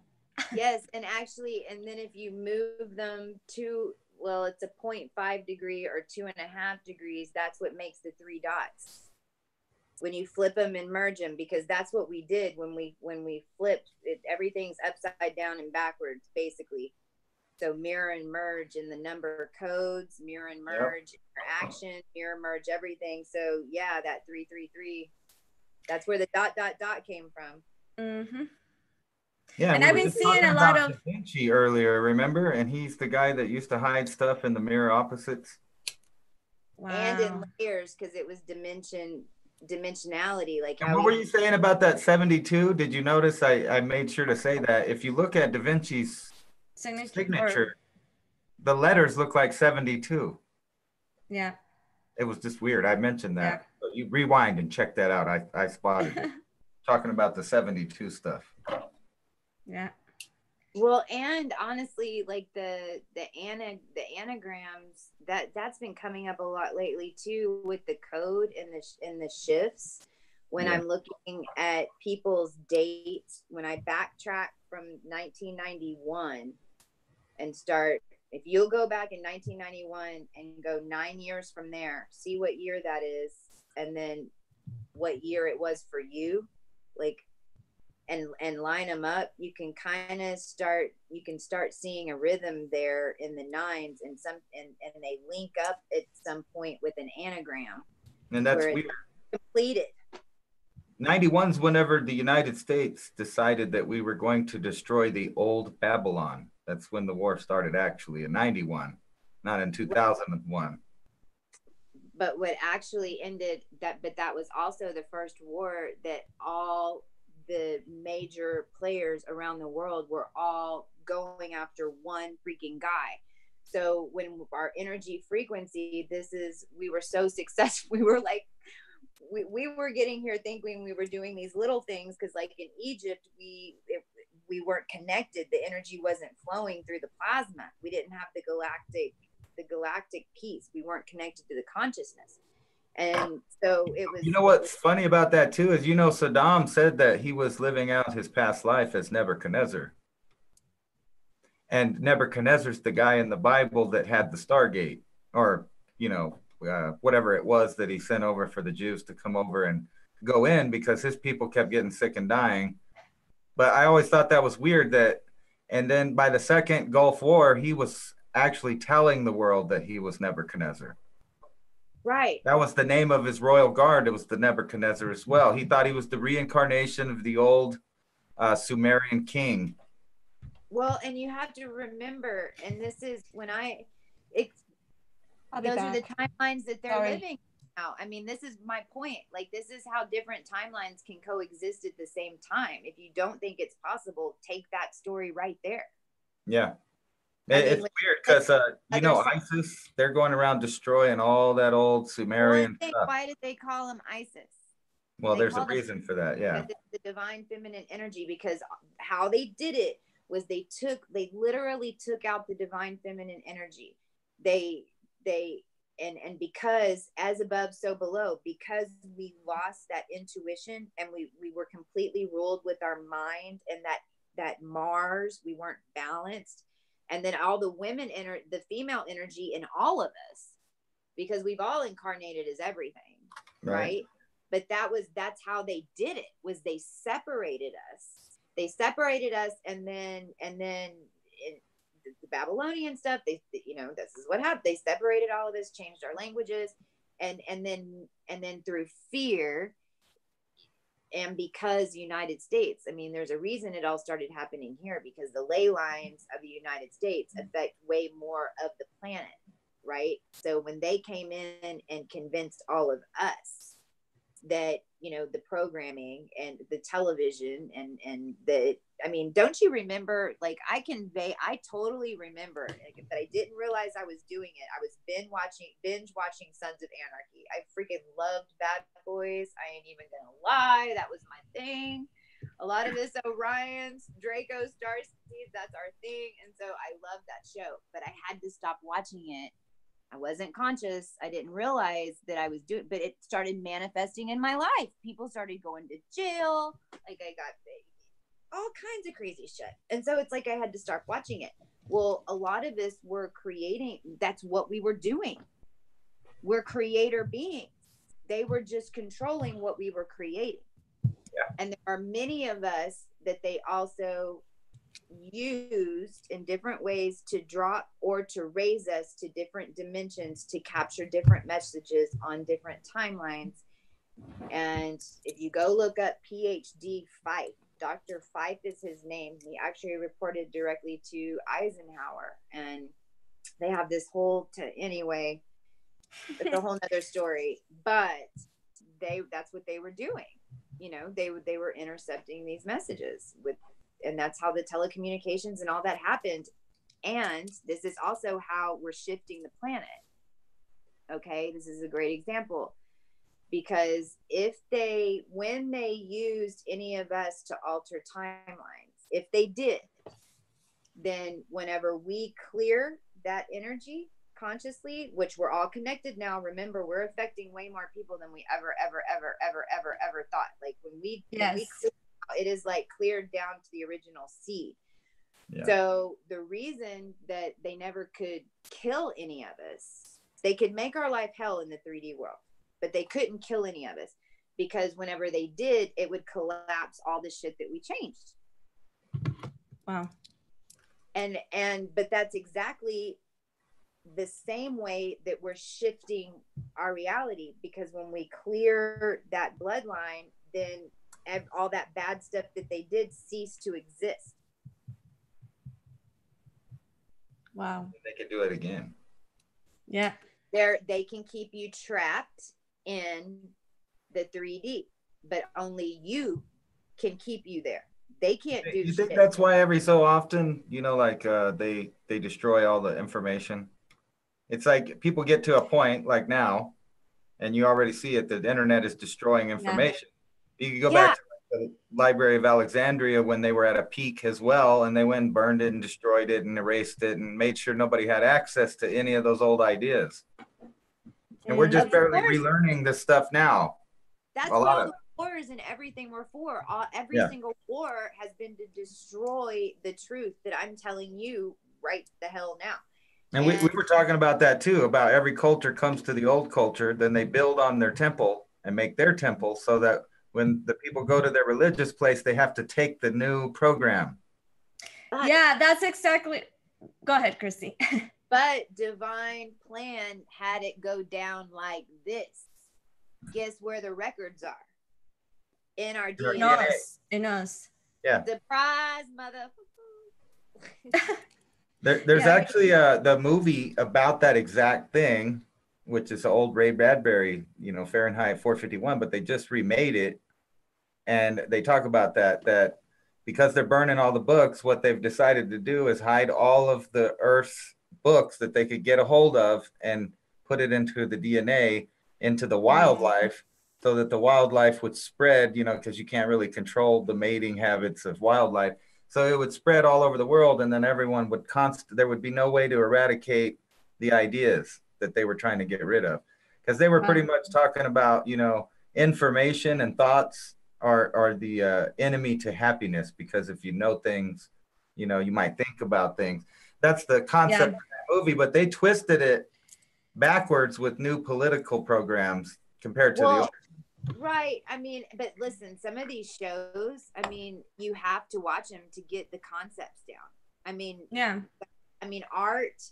Yes, and actually, and then if you move them to, well, it's a 0.5 degree or 2.5 degrees, that's what makes the 3 dots. When you flip them and merge them, because that's what we did when we flipped it, everything's upside down and backwards, basically. So mirror and merge in the number codes, mirror and merge interaction, mirror merge everything. So yeah, that 333, that's where the ... came from. Mm-hmm. Yeah, and we I've were been just seeing talking a lot about of Da Vinci earlier, remember? And he's the guy that used to hide stuff in the mirror opposites. wow. And in layers, because it was dimensionality, like And how what were you saying about that 72? Did you notice I made sure to say that if you look at Da Vinci's signature, the letters look like 72. Yeah. It was just weird. I mentioned that. Yeah. But you rewind and check that out. I spotted it. Talking about the 72 stuff. Yeah. Well, and honestly, like the anagrams, that's been coming up a lot lately too, with the code and the shifts. When I'm looking at people's dates, when I backtrack from 1991 and start, if you'll go back in 1991 and go 9 years from there, see what year that is, and then what year it was for you, like, and line them up, you can kind of start seeing a rhythm there in the 9s, and they link up at some point with an anagram. And that's weird. Completed. 91's whenever the United States decided that we were going to destroy the old Babylon. That's when the war started, actually, in 91, not in 2001. But what actually ended that, but that was also the first war that all the major players around the world were all going after one freaking guy. So when our energy frequency, we were so successful. We were like, we were getting here thinking we were doing these little things, because like in Egypt, we weren't connected. The energy wasn't flowing through the plasma. We didn't have the galactic piece. We weren't connected to the consciousness. And so it was. You know what's funny about that too is, Saddam said that he was living out his past life as Nebuchadnezzar. And Nebuchadnezzar's the guy in the Bible that had the Stargate, or, whatever it was that he sent over for the Jews to come over and go in, because his people kept getting sick and dying. But I always thought that was weird and then by the Second Gulf War, he was actually telling the world that he was Nebuchadnezzar. Right. That was the name of his royal guard. It was the Nebuchadnezzar as well. He thought he was the reincarnation of the old Sumerian king. Well, and you have to remember, and this is when those are the timelines that they're living now. I mean, this is my point. Like, this is how different timelines can coexist at the same time. If you don't think it's possible, take that story right there. Yeah. It's weird because, ISIS, they're going around destroying all that old Sumerian stuff. Why did they call them ISIS? Well, there's a reason for that, yeah. Because it's the divine feminine energy, because how they did it was they literally took out the divine feminine energy. And because as above, so below, because we lost that intuition and we were completely ruled with our mind, and that Mars, we weren't balanced. And then all the women the female energy in all of us, because we've all incarnated as everything, right? But that's how they did it, was they separated us. And then in the Babylonian stuff, this is what happened. They separated all of us, changed our languages, and then through fear, And because United States, I mean, there's a reason it all started happening here, because the ley lines of the United States affect way more of the planet, right? So when they came in and convinced all of us that, you know, the programming and the television and the, I mean, don't you remember, like, I totally remember, like, that I didn't realize I was doing it. I was binge watching Sons of Anarchy. I freaking loved Bad Boys. I ain't even gonna lie, that was my thing. A lot of us Orions, Draco, Starseeds, that's our thing. And so I loved that show, but I had to stop watching it. I wasn't conscious. I didn't realize that I was doing, but it started manifesting in my life. People started going to jail. Like, I got all kinds of crazy shit. And so it's like I had to start watching it. Well, a lot of us were creating, that's what we were doing. We're creator beings. They were just controlling what we were creating. Yeah. And there are many of us that they also used in different ways to drop or to raise us to different dimensions to capture different messages on different timelines. And if you go look up PhD Fife, Dr. Fife is his name. He actually reported directly to Eisenhower, and they have this whole anyway, it's a whole nother story, but that's what they were doing. You know, they were intercepting these messages with, and that's how the telecommunications and all that happened. And this is also how we're shifting the planet. Okay, this is a great example, because when they used any of us to alter timelines, if they did, then whenever we clear that energy consciously, which we're all connected now, remember, we're affecting way more people than we ever thought. Like when we it is like cleared down to the original seed. Yeah. So the reason that they never could kill any of us, they could make our life hell in the 3D world, but they couldn't kill any of us, because whenever they did, it would collapse all the shit that we changed. Wow. But that's exactly the same way that we're shifting our reality, because when we clear that bloodline, then all that bad stuff that they did cease to exist. Wow. They can do it again. Yeah. They can keep you trapped in the 3D, but only you can keep you there. They can't do You shit. think that's why every so often, you know, like they destroy all the information? It's like people get to a point like now, and you already see it, that the internet is destroying information. Yeah. You can go back to the Library of Alexandria when they were at a peak as well, and they went and burned it and destroyed it and erased it and made sure nobody had access to any of those old ideas. And we're just barely relearning this stuff now. That's what all the wars and everything were for. Every single war has been to destroy the truth that I'm telling you right the hell now. And we were talking about that too, about every culture comes to the old culture, then they build on their temple and make their temple, so that when the people go to their religious place, they have to take the new program. Yeah, that's exactly. Go ahead, Christi. But divine plan had it go down like this. Guess where the records are? In our DNA. In us. Yeah. Surprise, mother. There's actually the movie about that exact thing, which is the old Ray Bradbury, you know, Fahrenheit 451, but they just remade it. And they talk about that because they're burning all the books, what they've decided to do is hide all of the Earth's books that they could get a hold of and put it into the DNA, into the wildlife, so that the wildlife would spread, you know, because you can't really control the mating habits of wildlife. So it would spread all over the world, and then everyone would there would be no way to eradicate the ideas that they were trying to get rid of, because they were pretty much talking about, you know, information and thoughts are the enemy to happiness, because if you know things, you know, you might think about things. That's the concept of that movie, but they twisted it backwards with new political programs compared to the old. Right. I mean, but listen, some of these shows, I mean, you have to watch them to get the concepts down. I mean, art.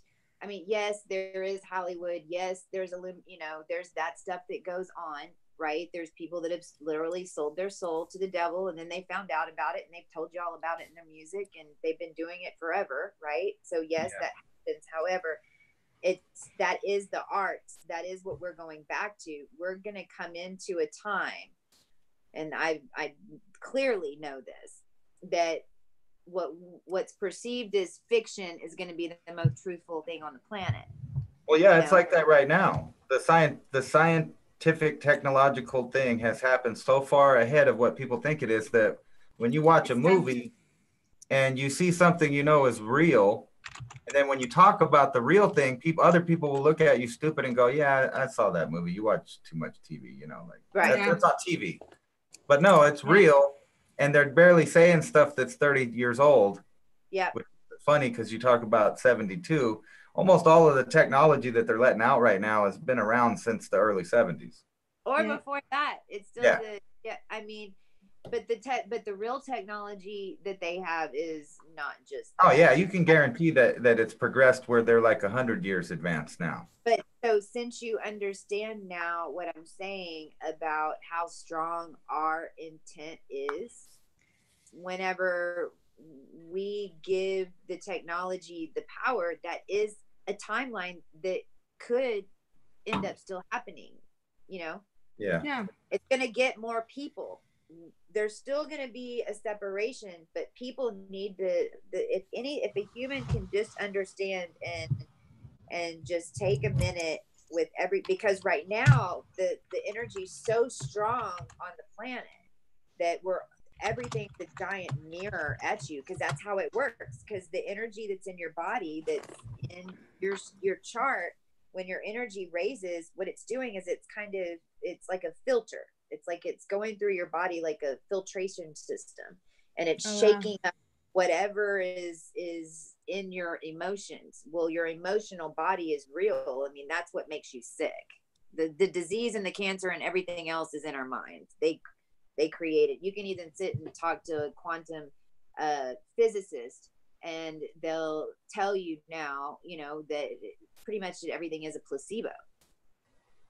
I mean, yes, there is Hollywood. Yes, there's there's that stuff that goes on. right? There's people that have literally sold their soul to the devil, and then they found out about it and they've told you all about it in their music, and they've been doing it forever, right? So yes, that happens. However, that is the arts. That is what we're going back to. We're going to come into a time, and I clearly know this, that what's perceived as fiction is going to be the most truthful thing on the planet. Well, yeah, it's like that right now. The scientific technological thing has happened so far ahead of what people think it is, that when you watch a movie and you see something you know is real, and then when you talk about the real thing, other people will look at you stupid and go, yeah, I saw that movie. You watch too much TV, you know, like that's on TV. But no, it's real. And they're barely saying stuff that's 30 years old. Yeah. Which is funny because you talk about 72. Almost all of the technology that they're letting out right now has been around since the early 70s. Or before that. It's still I mean, but the real technology that they have is not just that. Oh yeah, you can guarantee that it's progressed where they're like 100 years advanced now. But so since you understand now what I'm saying about how strong our intent is, whenever we give the technology the power, that is a timeline that could end up still happening, you know? Yeah. It's going to get more people. There's still going to be a separation, but people need if a human can just understand and just take a minute with because right now the energy is so strong on the planet that everything's a giant mirror at you, because that's how it works. Because the energy that's in your body, that's in your chart, when your energy raises, what it's doing is it's like a filter. It's like it's going through your body like a filtration system, and it's shaking up whatever is in your emotions. Well, your emotional body is real. I mean, that's what makes you sick. The disease and the cancer and everything else is in our minds. They create it. You can even sit and talk to a quantum physicist, and they'll tell you now, you know, that pretty much everything is a placebo.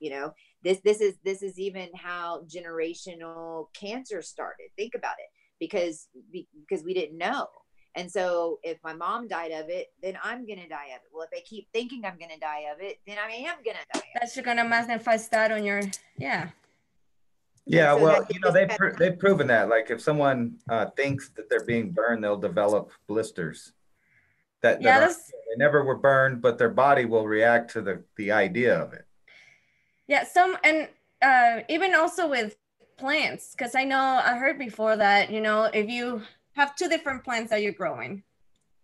You know, this is even how generational cancer started. Think about it, because we didn't know. And so if my mom died of it, then I'm going to die of it. Well, if they keep thinking I'm going to die of it, then I am going to die of it. That's going to manifest on your, Yeah, so well, you know, they've proven that. Like if someone thinks that they're being burned, they'll develop blisters. They never were burned, but their body will react to the idea of it. Yeah, even also with plants, because I heard before that, you know, if you have two different plants that you're growing,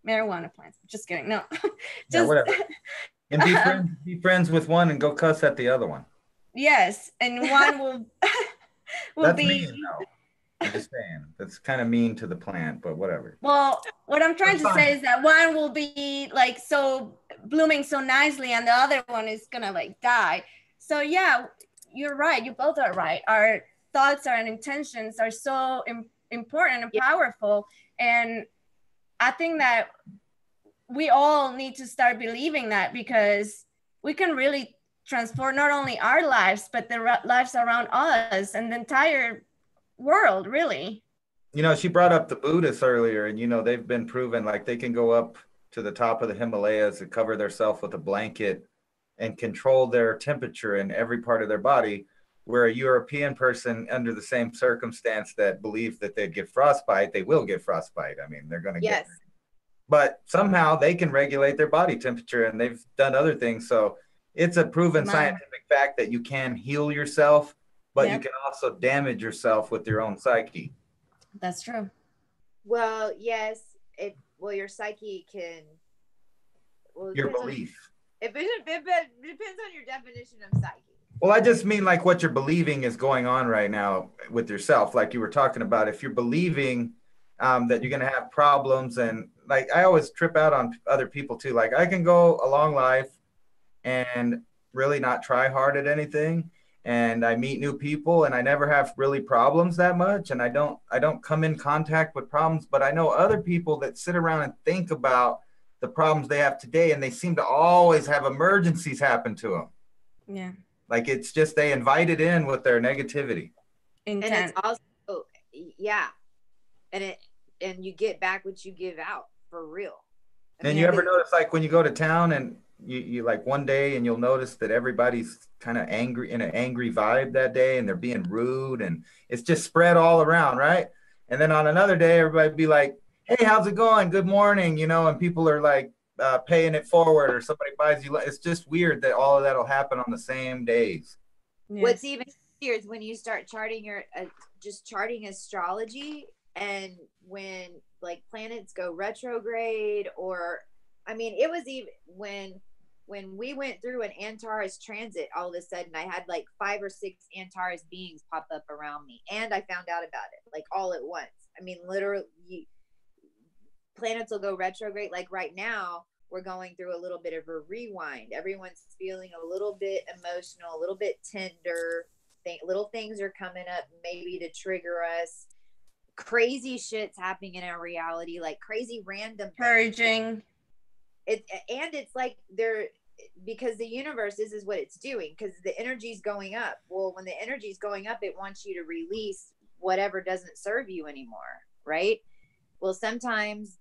marijuana plants, just kidding, no. Whatever. And be friends with one and go cuss at the other one. Yes, and one will That's be mean, though. I'm just saying, that's kind of mean to the plant, but whatever. Well, what I'm trying to say is that one will be like so blooming so nicely, and the other one is gonna like die. So yeah, you're right. You both are right. Our thoughts and intentions are so important and powerful. And I think that we all need to start believing that, because we can really transform not only our lives, but the lives around us and the entire world, really. You know, she brought up the Buddhists earlier, and, you know, they've been proven like they can go up to the top of the Himalayas and cover themselves with a blanket and control their temperature in every part of their body, where a European person under the same circumstance that believes that they'd get frostbite, they will get frostbite. I mean, they're going to get it. But somehow they can regulate their body temperature, and they've done other things. So it's a proven scientific fact that you can heal yourself, but you can also damage yourself with your own psyche. That's true. Well, yes. Your psyche can. Well, your belief. It depends on your definition of psyche. Well, I just mean like what you're believing is going on right now with yourself. Like you were talking about, if you're believing that you're going to have problems, and like I always trip out on other people too. Like I can go a long life and really not try hard at anything, and I meet new people and I never have really problems that much, and I don't come in contact with problems. But I know other people that sit around and think about the problems they have today, and they seem to always have emergencies happen to them. Yeah. Like it's just they invite it in with their negativity. Intent. And it's also, yeah, and you get back what you give out, for real. And you ever notice, like when you go to town and you like one day and you'll notice that everybody's kind of angry, in an angry vibe that day, and they're being rude, and it's just spread all around, right? And then on another day, everybody be like, hey, how's it going? Good morning, you know, and people are like paying it forward, or somebody buys you. It's just weird that all of that will happen on the same days. Yes. What's even weird is when you start charting just charting astrology, and when like planets go retrograde, or I mean, it was even when we went through an Antares transit, all of a sudden I had like 5 or 6 Antares beings pop up around me, and I found out about it like all at once. I mean, literally, planets will go retrograde. Like right now, we're going through a little bit of a rewind. Everyone's feeling a little bit emotional, a little bit tender. Little things are coming up, maybe to trigger us. Crazy shit's happening in our reality, like crazy random purging. It's like because the universe, this is what it's doing, because the energy's going up. Well, when the energy's going up, it wants you to release whatever doesn't serve you anymore, right? Well, sometimes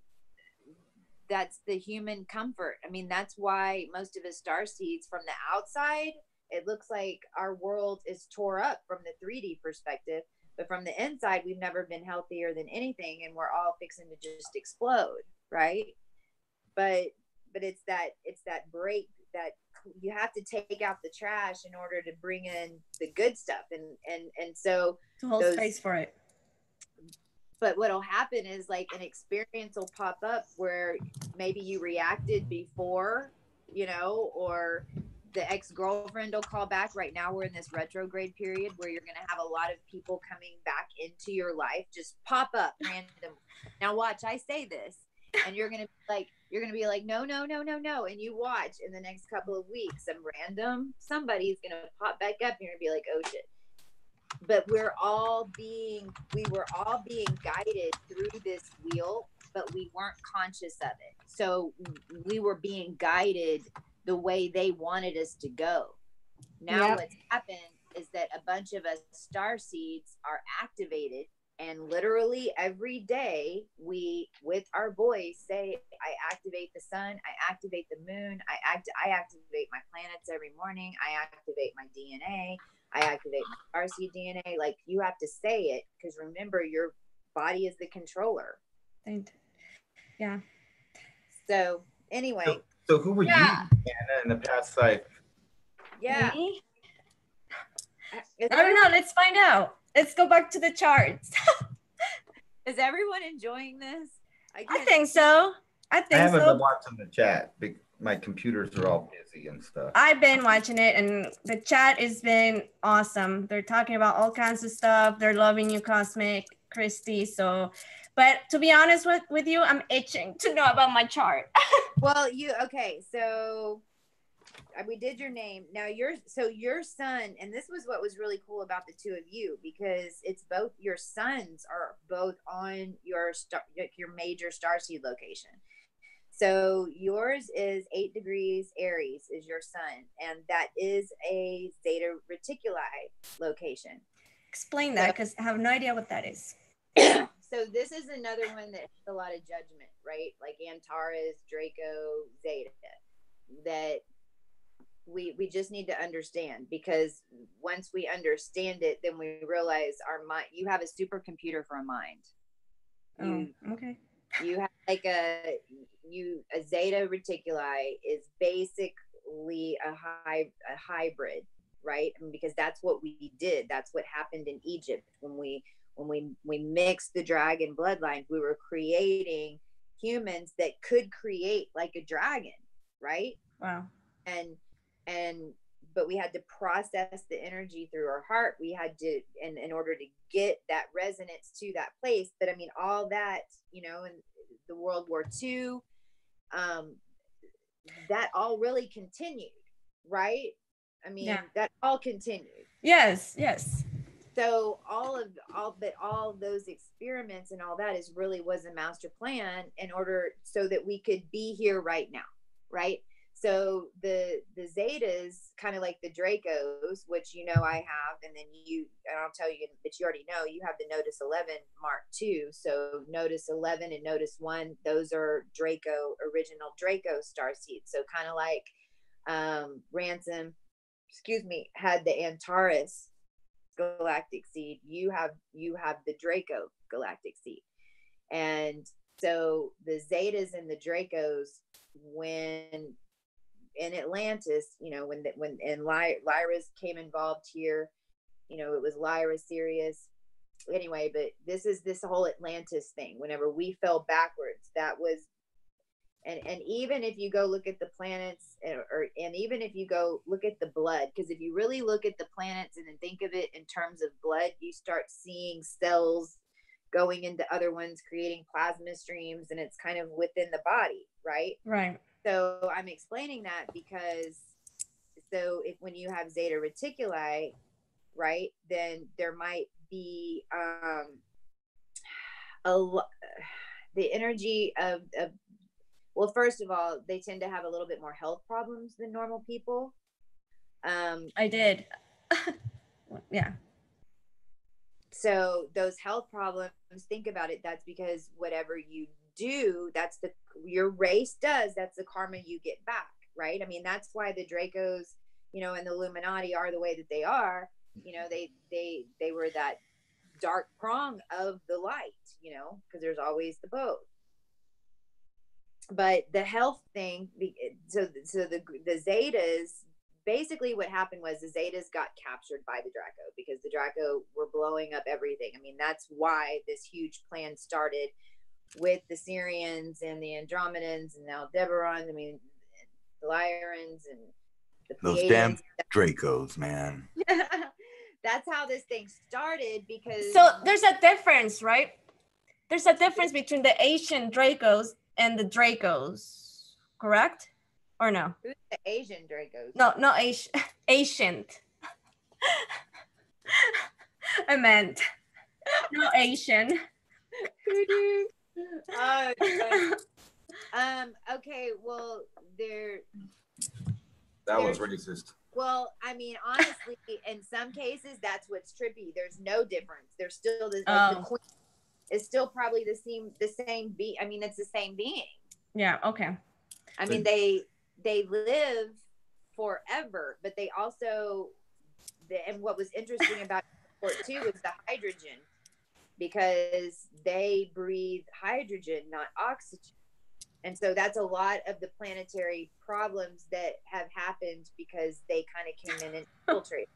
that's the human comfort. I mean, that's why most of us starseeds, from the outside, it looks like our world is tore up from the 3D perspective, but from the inside, we've never been healthier than anything, and we're all fixing to just explode, right? But it's that break, that you have to take out the trash in order to bring in the good stuff, and so to hold space for it. But what'll happen is like an experience will pop up where maybe you reacted before, you know, or the ex-girlfriend will call back. Right now we're in this retrograde period where you're going to have a lot of people coming back into your life, just pop up random. Now watch, I say this, and you're going to be like, no. And you watch in the next couple of weeks, somebody's going to pop back up, and you're going to be like, oh shit. But we were all being guided through this wheel, but we weren't conscious of it. So we were being guided the way they wanted us to go. Now what's happened is that a bunch of us starseeds are activated, and literally every day we, with our voice, say, I activate the sun, I activate the moon, I activate my planets every morning, I activate my DNA, I activate my RC DNA. Like, you have to say it, because remember, your body is the controller. Yeah. So anyway. So who were you, Anna, in the past life? Yeah. I don't know. Let's find out. Let's go back to the charts. Is everyone enjoying this? I think so. I haven't been watching the chat. My computers are all busy and stuff. I've been watching it, and the chat has been awesome. They're talking about all kinds of stuff. They're loving you, Cosmic, Christi. So, but to be honest with you, I'm itching to know about my chart. Well, okay. So we did your name. Now your son, and this was what was really cool about the two of you, because it's both your sons are both on your major starseed location. So yours is 8 degrees Aries is your sun, and that is a Zeta Reticuli location. Explain that, because I have no idea what that is. So this is another one that has a lot of judgment, right? Like Antares, Draco, Zeta, that we just need to understand, because once we understand it, then we realize our mind, you have a supercomputer for a mind. Okay. You have like a Zeta Reticuli is basically a hybrid, right? I mean, because that's what we did. That's what happened in Egypt when we mixed the dragon bloodlines. We were creating humans that could create like a dragon, right? Wow. But we had to process the energy through our heart. We had to, in order to get that resonance to that place. But I mean, all that, you know, in the World War II, that all really continued, right? I mean, that all continued. Yes. So all those experiments and all that was a master plan in order so that we could be here right now, right? So the Zetas kind of like the Dracos, which I have, and then I'll tell you, but you already know you have the Notice 11 Mark II. So Notice 11 and Notice 1, those are original Draco star seeds. So kind of like Ransom, had the Antares galactic seed. You have the Draco galactic seed, and so the Zetas and the Dracos, when in Atlantis, when Lyra's came involved here, it was Lyra, Sirius, anyway. But this is this whole Atlantis thing. Whenever we fell backwards, that was, and even if you go look at the planets, and even if you go look at the blood, because if you really look at the planets and then think of it in terms of blood, you start seeing cells going into other ones, creating plasma streams, and it's kind of within the body, right? Right. So I'm explaining that because, when you have Zeta Reticuli, right, then there might be the energy of well, first of all, they tend to have a little bit more health problems than normal people. I did. Yeah. So those health problems, think about it, that's because whatever you do, your race does, that's the karma you get back, right? I mean, that's why the Dracos, and the Illuminati are the way that they are. They were that dark prong of the light, because there's always the both. But the health thing, so the Zetas, basically what happened was the Zetas got captured by the Draco, because the Draco were blowing up everything. I mean, that's why this huge plan started with the Syrians and the Andromedans and the Aldebarans. I mean, the Lyrans and the those damn Dracos, man. That's how this thing started, because... So there's a difference, right? There's a difference between the Asian Dracos and the Dracos, correct? Or no? Who's the Asian Dracos? No, not ancient. I meant not Asian. Okay, well, that was racist. Well, I mean, honestly, in some cases, that's what's trippy. There's no difference. There's still the queen is still probably the same being. I mean, it's the same being. Yeah. Okay. I mean, they live forever, but they also, and what was interesting about it too was the hydrogen, because they breathe hydrogen, not oxygen. And so that's a lot of the planetary problems that have happened, because they kind of came in and infiltrated.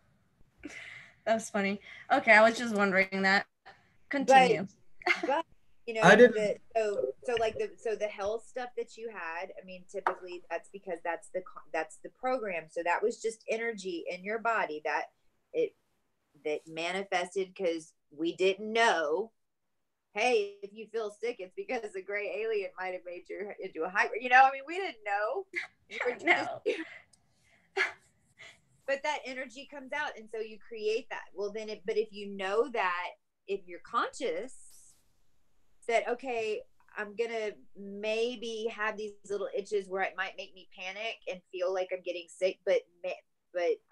That's funny. Okay, I was just wondering that. Continue. But I didn't. The health stuff that you had, I mean, typically that's because that's the program. So that was just energy in your body that manifested, because we didn't know. Hey, if you feel sick, it's because a gray alien might have made you into a hybrid. I mean, we didn't know. No. But that energy comes out, and so you create that. Well, then, but if you know that, if you're conscious that, okay, I'm gonna maybe have these little itches where it might make me panic and feel like I'm getting sick, but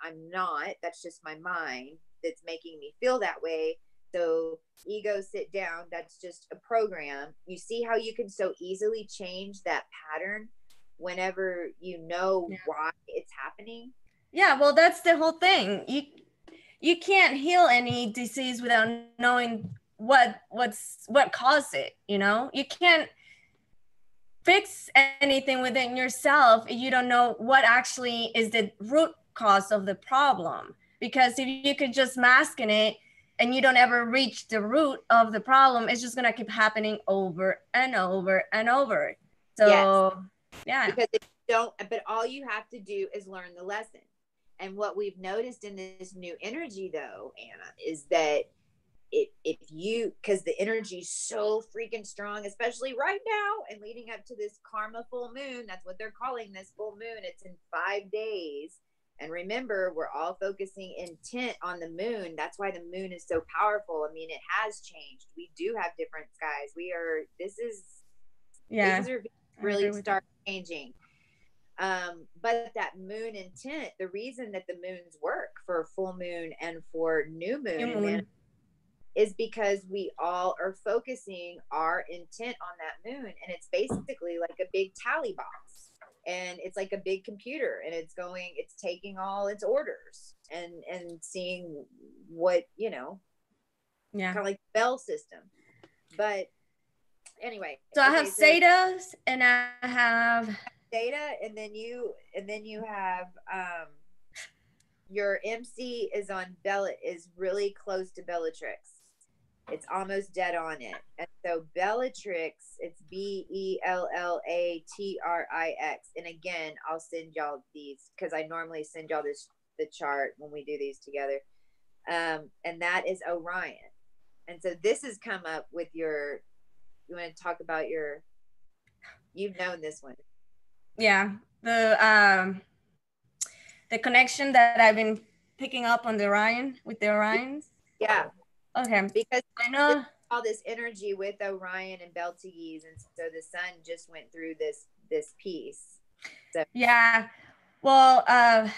I'm not. That's just my mind that's making me feel that way. So ego, sit down. That's just a program. You see how you can so easily change that pattern whenever you know why it's happening? Yeah, well, that's the whole thing. You can't heal any disease without knowing what caused it. You can't fix anything within yourself if you don't know what actually is the root cause of the problem. Because if you could just mask it and you don't ever reach the root of the problem, it's just gonna keep happening over and over and over. So yeah. Because if you don't, but all you have to do is learn the lesson. And what we've noticed in this new energy, though, Anna, is that because the energy is so freaking strong, especially right now and leading up to this karma full moon, that's what they're calling this full moon. It's in 5 days. And remember, we're all focusing intent on the moon. That's why the moon is so powerful. I mean, it has changed. We do have different skies. Things are really start changing. But that moon intent, the reason that the moons work for full moon and for new moon is because we all are focusing our intent on that moon, and it's basically like a big tally box, and it's like a big computer, and it's taking all its orders and seeing what, kind of like the bell system. But anyway, so I have Zetas, and I have Theta, and then you have your MC is really close to Bellatrix. It's almost dead on it. And so Bellatrix, it's Bellatrix. And again, I'll send y'all these because I normally send y'all the chart when we do these together. And that is Orion. And so this has come up with you want to talk about you've known this one. Yeah. The connection that I've been picking up on the Orions. Yeah. Okay. Because I know all this energy with Orion and Betelgeuse, and so the sun just went through this piece. So yeah. Well, I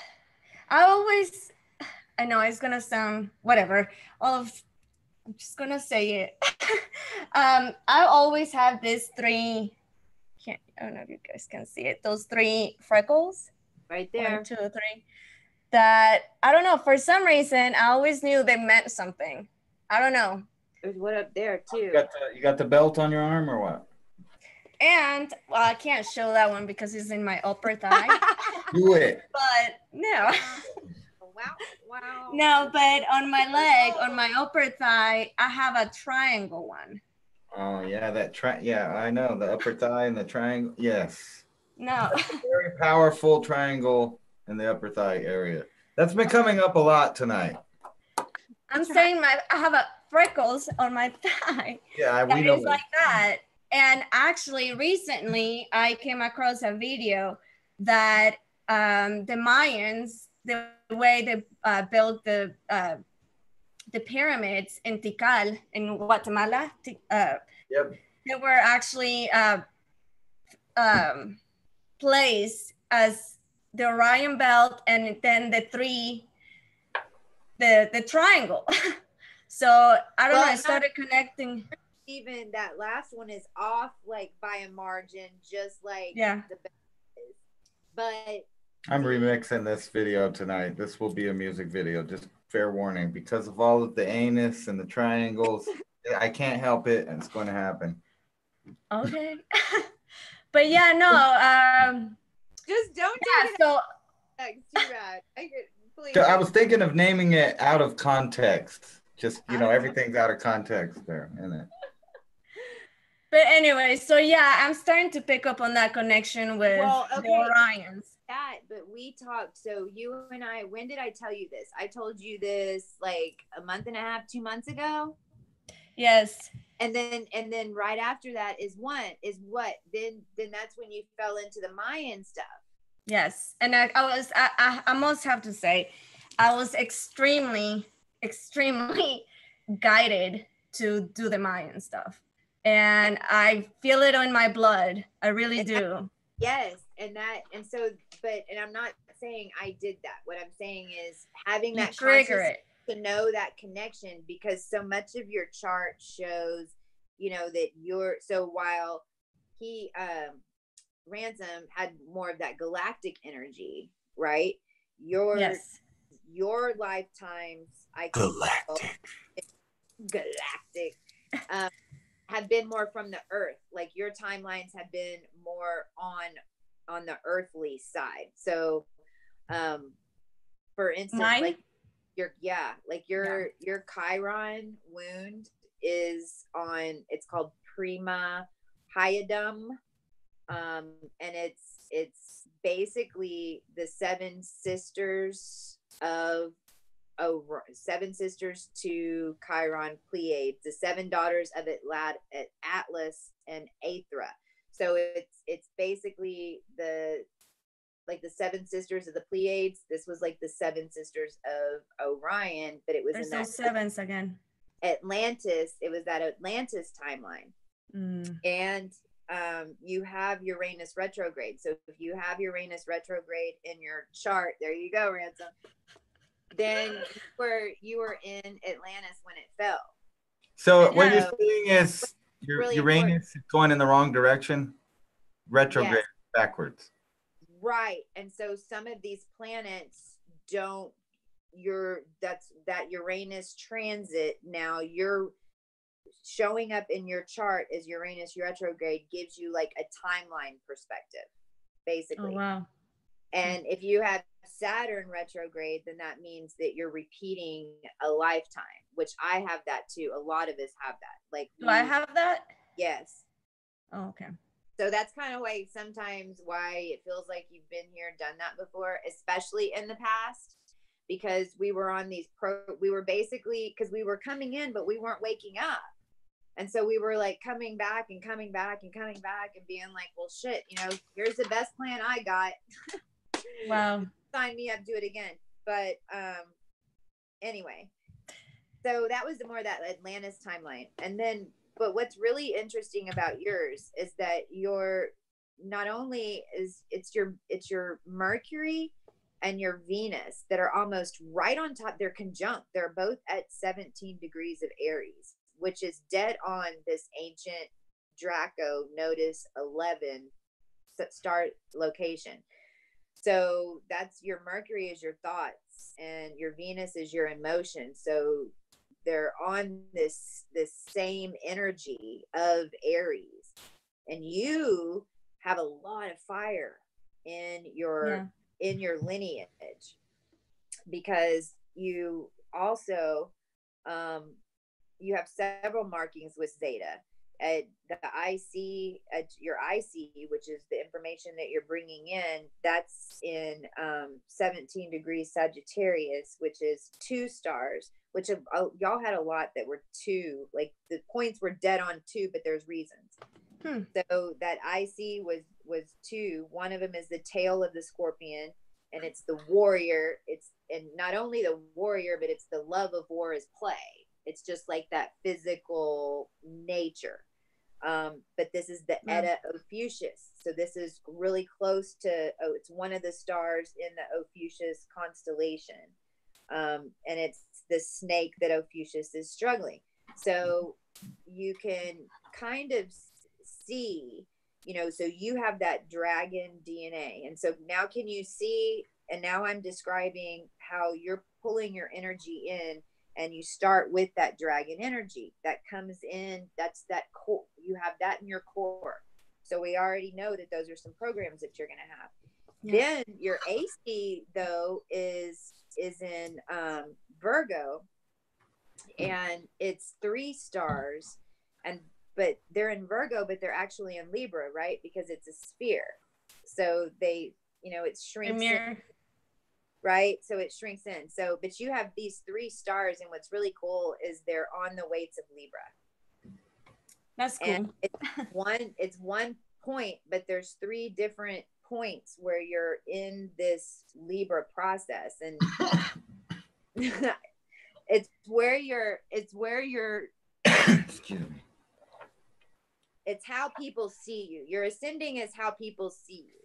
know it's gonna sound whatever. I'm just gonna say it. I always have these three. I don't know if you guys can see it. Those three freckles. Right there. 1, 2, 3. That I don't know. For some reason, I always knew they meant something. I don't know. There's one up there too. You got the belt on your arm or what? And well, I can't show that one because it's in my upper thigh. Do it. But no. Wow. No, but on my leg, on my upper thigh, I have a triangle one. Oh yeah, yeah, I know the upper thigh and the triangle. Yes. No. Very powerful triangle in the upper thigh area. That's been coming up a lot tonight. I'm saying I have a freckles on my thigh. Yeah, we know. It's like that. And actually, recently, I came across a video that the Mayans, the way they built the pyramids in Tikal in Guatemala, Yep. they were actually placed as the Orion belt, and then the triangle. So I don't know, I started connecting. Even that last one is off like by a margin, just like the belt is. But I'm remixing this video tonight. This will be a music video, just fair warning, because of all of the anus and the triangles. I can't help it, and it's going to happen. Okay. But yeah, no. Just don't do it. So that's too bad. Please. I was thinking of naming it out of context. Just, everything's out of context there, isn't it? But anyway, so yeah, I'm starting to pick up on that connection with the Orions. But we talked, so you and I, when did I tell you this? I told you this like a month and a half, 2 months ago. Yes. And then right after that is what? Then that's when you fell into the Mayan stuff. Yes. And I must have to say, I was extremely guided to do the Mayan stuff. And I feel it in my blood. I really do. Yes. And I'm not saying I did that. What I'm saying is having that trigger it to know that connection, because so much of your chart shows, that while he, Ransom had more of that galactic energy, right? Your lifetimes, galactic, have been more from the earth. Like your timelines have been more on the earthly side. So, for instance, mine? your Chiron wound is it's called Prima Hyadum. And it's basically the seven sisters to Chiron Pleiades, the 7 daughters of Atlas and Aethra. So it's basically the 7 sisters of the Pleiades. This was like the 7 sisters of Orion, but it was There's in that sevens again. Atlantis. It was that Atlantis timeline. And you have Uranus retrograde. So if you have Uranus retrograde in your chart, there you go, Ransom. Then you were in Atlantis when it fell. So what you're saying is really Uranus is going in the wrong direction, retrograde, yes. backwards. Right. And so some of these planets don't, that Uranus transit, now you're showing up in your chart as Uranus retrograde gives you like a timeline perspective, basically. Oh, wow. And if you have Saturn retrograde, then that means that you're repeating a lifetime, which I have that too. A lot of us have that. Like, do I have that? Yes. Oh, okay. So that's kind of like sometimes why it feels like you've been here, done that before, especially in the past, because we were on these we were basically, because we were coming in, but we weren't waking up. And so we were like coming back and coming back and coming back and being like, well, shit, you know, here's the best plan I got. Wow. Sign me up, do it again. But anyway, so that was more that Atlantis timeline. And then, but what's really interesting about yours is that your, not only is it's your Mercury and your Venus that are almost right on top. They're conjunct. They're both at 17 degrees of Aries, which is dead on this ancient Draco Notice 11 star location. So that's your Mercury is your thoughts and your Venus is your emotion. So they're on this same energy of Aries, and you have a lot of fire in your lineage, because you also you have several markings with Zeta. At the IC, at your IC, which is the information that you're bringing in, that's in 17 degrees Sagittarius, which is 2 stars, which y'all had a lot that were 2, like the points were dead on 2, but there's reasons. So that IC was 2. One of them is the tail of the scorpion, and it's the warrior. And not only the warrior, but it's the love of war is play. It's just like that physical nature. But this is the Eta Ophiuchus. So this is really close to, it's one of the stars in the Ophiuchus constellation. And it's the snake that Ophiuchus is struggling. So you can kind of see, you know, so you have that dragon DNA. And so now can you see, and now I'm describing how you're pulling your energy in. And you start with that dragon energy that comes in. That's that core. You have that in your core. So we already know that those are some programs that you're going to have. Yeah. Then your AC though is in Virgo, and it's 3 stars, but they're in Virgo, but they're actually in Libra, right? Because it's a sphere. So they, you know, it shrinks in. Right? So it shrinks in. So, but you have these 3 stars, and what's really cool is they're on the weights of Libra. That's cool. And it's one point, but there's 3 different points where you're in this Libra process. And it's where you're excuse me. It's how people see you. Your ascending is how people see you.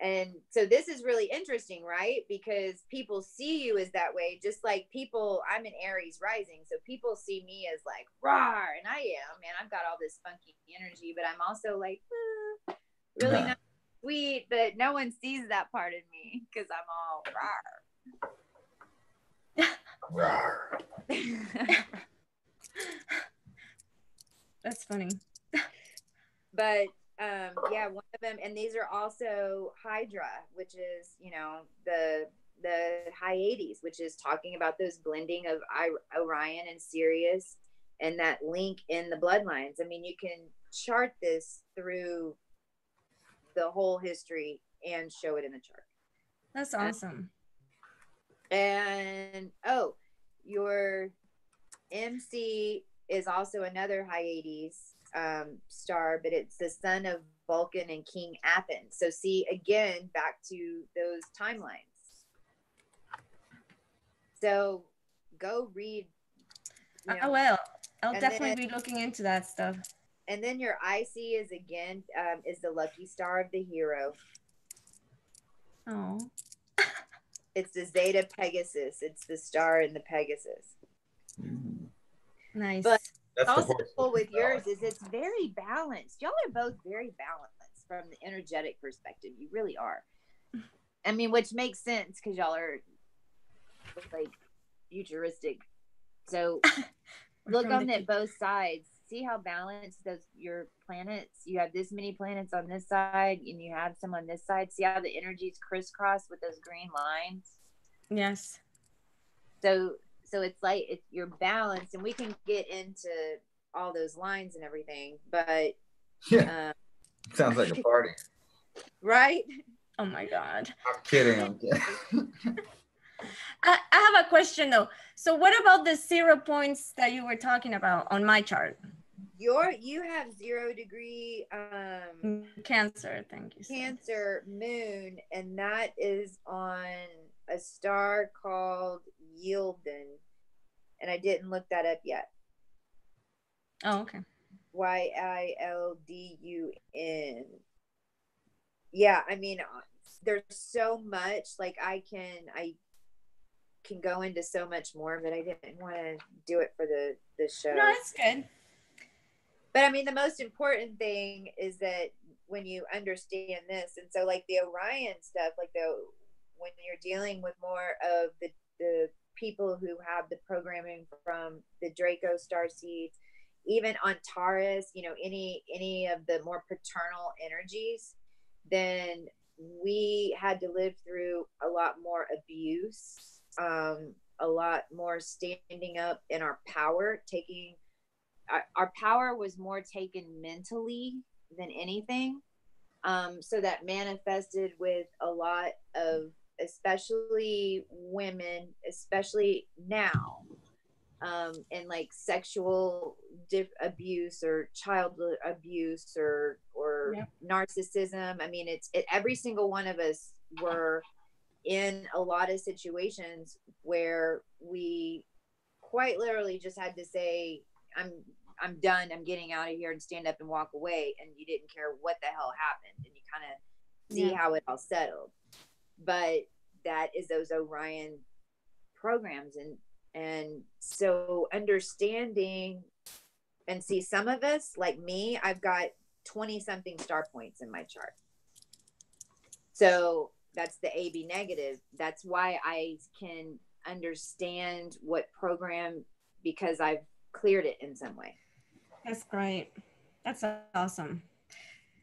And so this is really interesting, right? Because people see you as that way, just like people, I'm an Aries rising. So people see me as like, rawr, and I am, man, I've got all this funky energy, but I'm also like, really not sweet, but no one sees that part of me because I'm all rawr. Rawr. That's funny. But yeah, one of them, and these are also Hydra, which is, you know, the Hyades, which is talking about those blending of Orion and Sirius and that link in the bloodlines. I mean, you can chart this through the whole history and show it in the chart. That's awesome. And your MC is also another Hyades star, but it's the son of Vulcan and King Athens. So see, again, back to those timelines. So go read. I will. I'll definitely be looking into that stuff. And then your IC is again, is the lucky star of the hero. Oh. It's the Zeta Pegasus. It's the star in the Pegasus. Nice. But That's the also horse. cool with yours is it's very balanced. Y'all are both very balanced from the energetic perspective. You really are. I mean, which makes sense because y'all are like futuristic. So look on it both sides. See how balanced your planets. You have this many planets on this side, and you have some on this side. See how the energies crisscross with those green lines. Yes. So it's like you're balanced, and we can get into all those lines and everything. But yeah, sounds like a party, right? Oh my God. I'm kidding. I have a question though. So what about the 0 points that you were talking about on my chart? You have 0 degree Cancer, thank you. Cancer moon, and that is on a star called Yilden, and I didn't look that up yet. Oh, okay. Yildun. Yeah, I mean, there's so much. Like I can go into so much more, but I didn't want to do it for the show. No, it's good. But I mean, the most important thing is that when you understand this, and so like the Orion stuff, like when you're dealing with more of the people who have the programming from the Draco star seeds, even on Taurus, you know, any of the more paternal energies, then we had to live through a lot more abuse, a lot more standing up in our power, taking our power was more taken mentally than anything. So that manifested with a lot of, especially women, especially now, and like sexual abuse or child abuse or yep. Narcissism. I mean, every single one of us were in a lot of situations where we quite literally just had to say, I'm done. I'm getting out of here, and stand up and walk away. And you didn't care what the hell happened, and you kind of see how it all settled. But that is those Orion programs, and so understanding, and see, some of us, like me, I've got 20 something star points in my chart. So that's the AB negative. That's why I can understand what program, because I've cleared it in some way. That's great. That's awesome.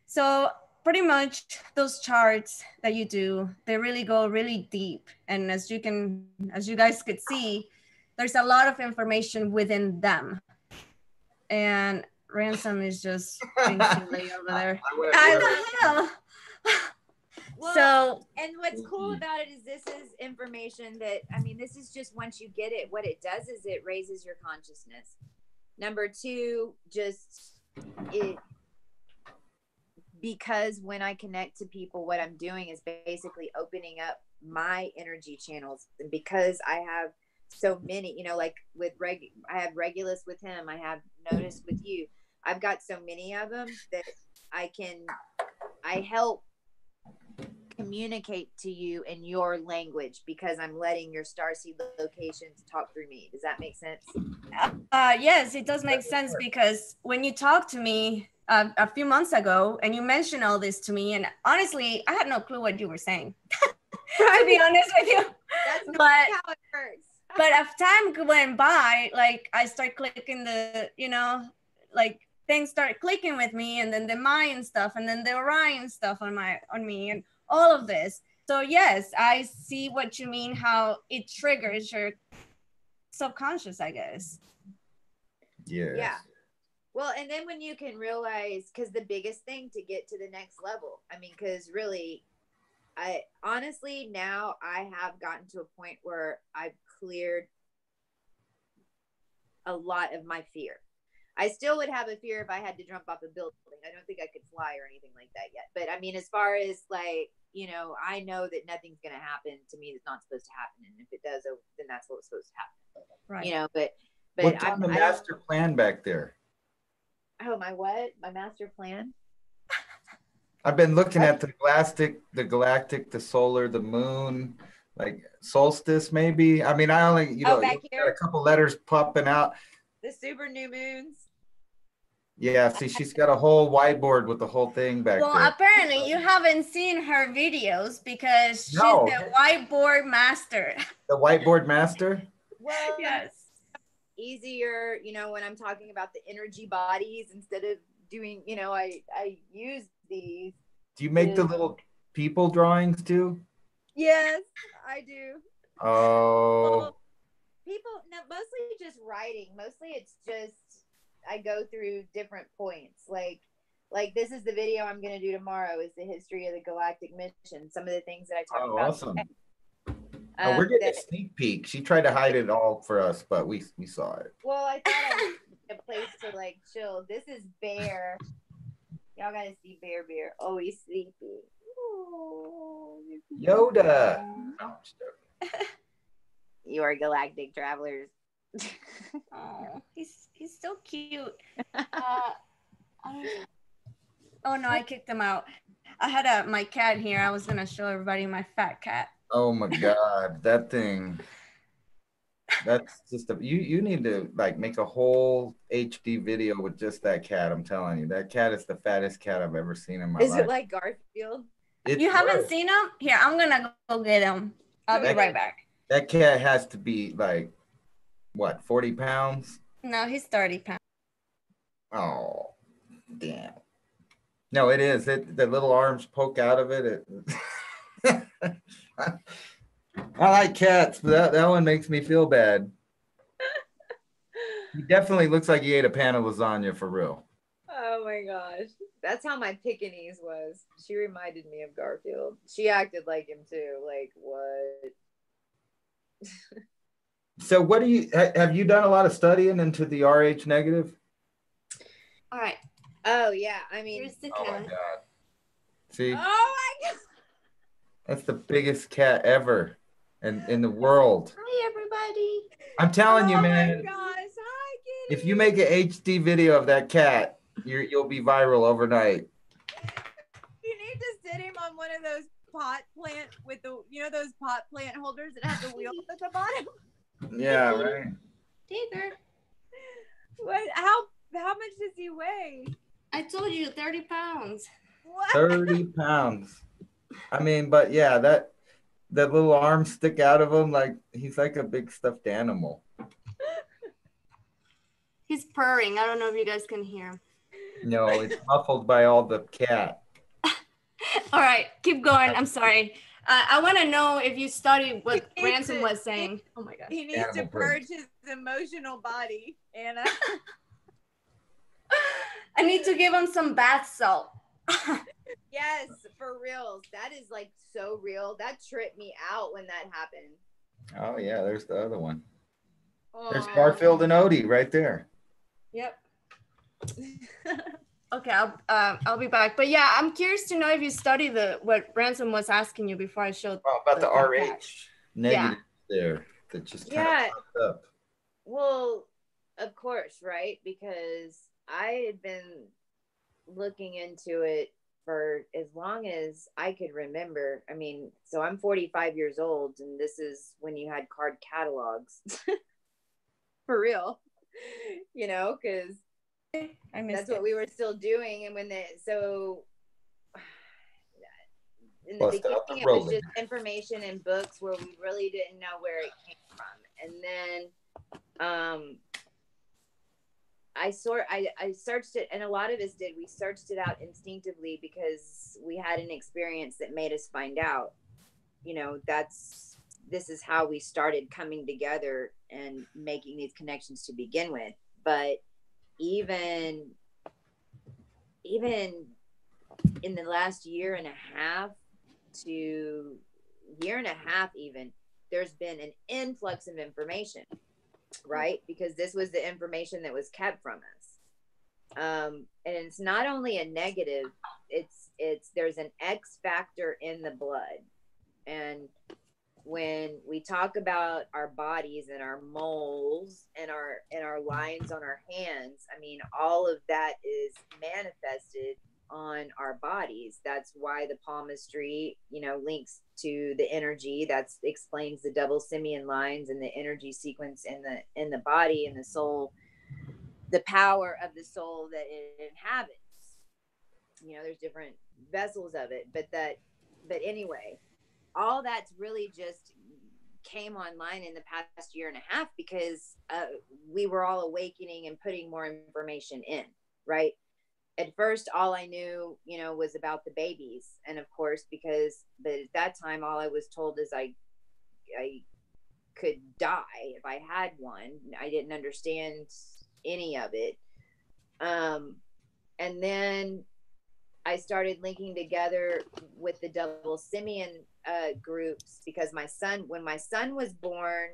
So pretty much those charts that you do, they really go really deep. And as you guys could see, there's a lot of information within them. And Ransom is just being silly over there. I know. Well, so, and what's cool about it is this is information that, I mean, this is just, once you get it, what it does is it raises your consciousness. Number two, just it, because when I connect to people, what I'm doing is basically opening up my energy channels. And because I have so many, you know, like with I have Regulus with him, I have Notice with you. I've got so many of them that I help communicate to you in your language, because I'm letting your starseed locations talk through me. Does that make sense? Yes, it does make sense, because when you talked to me a few months ago and you mentioned all this to me, and honestly, I had no clue what you were saying, to be honest with you. That's not how it works. But as time went by, like I start clicking like things start clicking with me, and then the Mayan stuff, and then the Orion stuff on me, and all of this. So yes, I see what you mean, how it triggers your subconscious, I guess. Yes. Yeah. Well, and then when you can realize, because the biggest thing to get to the next level, I mean, because really, I honestly, now I have gotten to a point where I've cleared a lot of my fear. I still would have a fear if I had to jump off a building. I don't think I could fly or anything like that yet. But I mean, as far as like, you know, I know that nothing's going to happen to me that's not supposed to happen. And if it does, then that's what's supposed to happen. Right. You know, but what's on the master plan back there? Oh, my what? My master plan? I've been looking at the solar, the moon, like solstice, maybe. I mean, I only, Oh, back you got here? a couple letters popping out. The super new moons. Yeah, see, she's got a whole whiteboard with the whole thing back Well, there. apparently you haven't seen her videos because she's No. the whiteboard master. The whiteboard master? Well, Yes. easier, when I'm talking about the energy bodies instead of doing, I use these. Do you make the little people drawings too? Yes, I do. Oh. Well, people, no, mostly just writing. Mostly it's just I go through different points. Like this is the video I'm going to do tomorrow is the history of the galactic mission. Some of the things that I talk about. Awesome. We're getting a sneak peek. She tried to hide it all for us, but we saw it. Well, I thought I was a place to like chill. This is Bear. Y'all got to see Bear. Oh, he's sleepy. Oh, Yoda. Oh, you are galactic travelers. Oh, he's so cute. I don't know. Oh no, I kicked him out. I had my cat here. I was gonna show everybody my fat cat. Oh my God, that thing. That's just you need to like make a whole HD video with just that cat. I'm telling you, that cat is the fattest cat I've ever seen in my life. Is it like Garfield? You haven't seen him? Here, I'm gonna go get him. I'll be right back. That cat has to be like, what, 40 pounds? No, he's 30 pounds. Oh, damn. No, it is. The little arms poke out of it. I like cats, but that one makes me feel bad. He definitely looks like he ate a pan of lasagna for real. Oh my gosh. That's how my Pekingese was. She reminded me of Garfield. She acted like him too. Like, what? So what have you done a lot of studying into the RH negative? All right. Oh yeah. I mean, here's the Oh my cat. God. See? Oh my God. That's the biggest cat ever in the world. Hi, everybody. I'm telling you, man. Oh my gosh. Hi, kitty. If you make an HD video of that cat, you'll be viral overnight. You need to sit him on one of those pot plant with the, those pot plant holders that have the wheels at the bottom. Yeah, right. Tigger. What? How much does he weigh? I told you 30 pounds. What? 30 pounds. I mean, but yeah, that little arms stick out of him like he's like a big stuffed animal. He's purring. I don't know if you guys can hear him. No, it's muffled by all the cat. All right, keep going. I'm sorry. I want to know if you studied what Ransom was saying. Oh my gosh. He needs to purge his emotional body, Anna. I need to give him some bath salt. Yes, for real. That is like so real. That tripped me out when that happened. Oh yeah, there's the other one. There's Aw. Garfield and Odie right there. Yep. Okay, I'll be back. But yeah, I'm curious to know if you studied what Ransom was asking you before I showed. Oh, about the cat. RH negative there that just kind of popped up. Well, of course, right? Because I had been looking into it for as long as I could remember. I mean, so I'm 45 years old, and this is when you had card catalogs. For real. Because that's what we were still doing. And so in the beginning, it was just information in books where we really didn't know where it came from. And then I searched it, and a lot of us did. We searched it out instinctively because we had an experience that made us find out, this is how we started coming together and making these connections to begin with. But even in the last year and a half even, there's been an influx of information, right? Because this was the information that was kept from us. And it's not only a negative, there's an X factor in the blood. And when we talk about our bodies and our moles and our lines on our hands, I mean, all of that is manifested on our bodies. That's why the palmistry, you know, links to the energy. That explains the double simian lines and the energy sequence in the body and the soul, the power of the soul that it inhabits. You know, there's different vessels of it, but anyway, all that's really just came online in the past year and a half because we were all awakening and putting more information in, right? At first, all I knew, you know, was about the babies. And of course, but at that time, all I was told is I could die if I had one. I didn't understand any of it. And then I started linking together with the double simian groups because when my son was born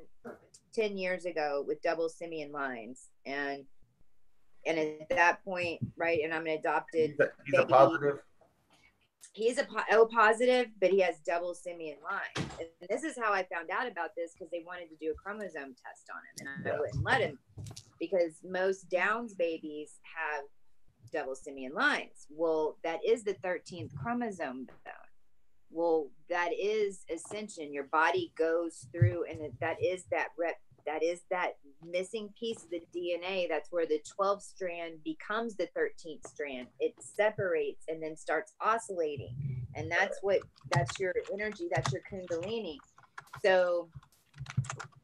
10 years ago with double simian lines, and at that point, right, and I'm an adopted he's a positive. He's a O positive, but he has double simian lines. And this is how I found out about this, because they wanted to do a chromosome test on him, and I wouldn't let him, because most Downs babies have double simian lines. Well, that is the 13th chromosome though. Well, that is ascension. Your body goes through, and that is that missing piece of the DNA. That's where the 12th strand becomes the 13th strand. It separates and then starts oscillating, and that's your energy, that's your kundalini. So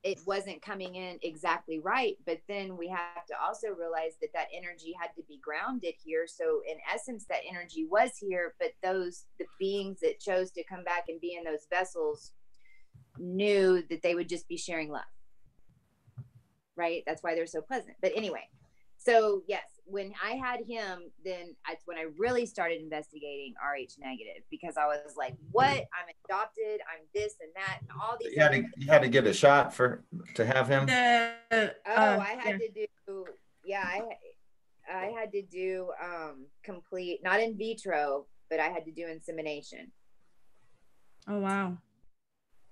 it wasn't coming in exactly right, but then we have to also realize that energy had to be grounded here. So in essence, that energy was here, but the beings that chose to come back and be in those vessels knew that they would just be sharing love, right? That's why they're so pleasant. But anyway, so yes, when I had him, then that's when I really started investigating RH negative, because I was like, what? I'm adopted, I'm this and that, and all these. You had to get a shot to have him? I had to do complete, not in vitro, but I had to do insemination. Oh, wow.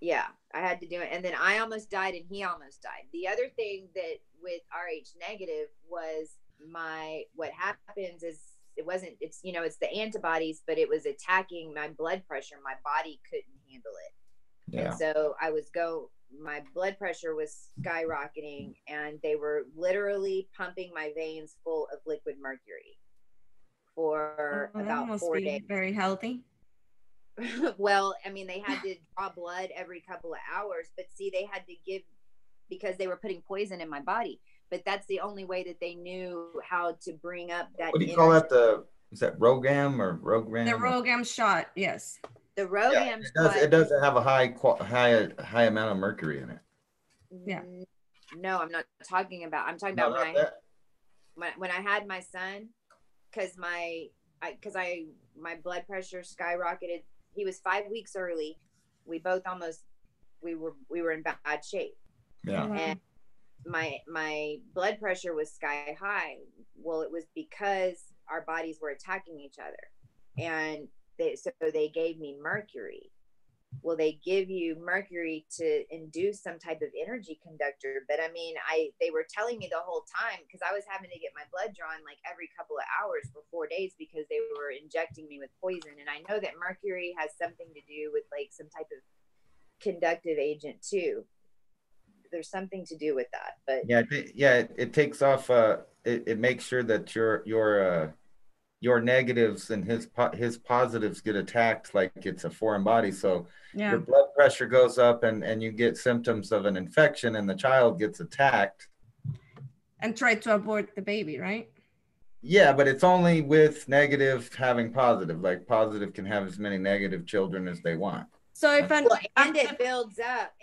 Yeah, I had to do it. And then I almost died and he almost died. The other thing that with RH negative was what happens is it's the antibodies, but it was attacking my blood pressure. My body couldn't handle it. Yeah. And so my blood pressure was skyrocketing, and they were literally pumping my veins full of liquid mercury for about 4 days. Very healthy. Well, I mean, they had to draw blood every couple of hours, but see, they had to give, because they were putting poison in my body. But that's the only way that they knew how to bring up that. What do you call that? Is that Rogam or Rogram? The Rogam shot, yes. The Rogam shot. It doesn't have a high amount of mercury in it. Yeah. No, I'm not talking about. I'm talking about when I had my son, because my blood pressure skyrocketed. He was 5 weeks early. We both we were in bad shape. Yeah. And my blood pressure was sky high. Well, it was because our bodies were attacking each other, and they gave me mercury. Well, they give you mercury to induce some type of energy conductor, but I mean, they were telling me the whole time, because I was having to get my blood drawn like every couple of hours for 4 days, because they were injecting me with poison. And I know that mercury has something to do with like some type of conductive agent too. There's something to do with that, but it takes off. It makes sure that your negatives and his positives get attacked like it's a foreign body. So your blood pressure goes up, and you get symptoms of an infection, and the child gets attacked. And try to abort the baby, right? Yeah, but it's only with negative having positive. Like positive can have as many negative children as they want. So it builds up,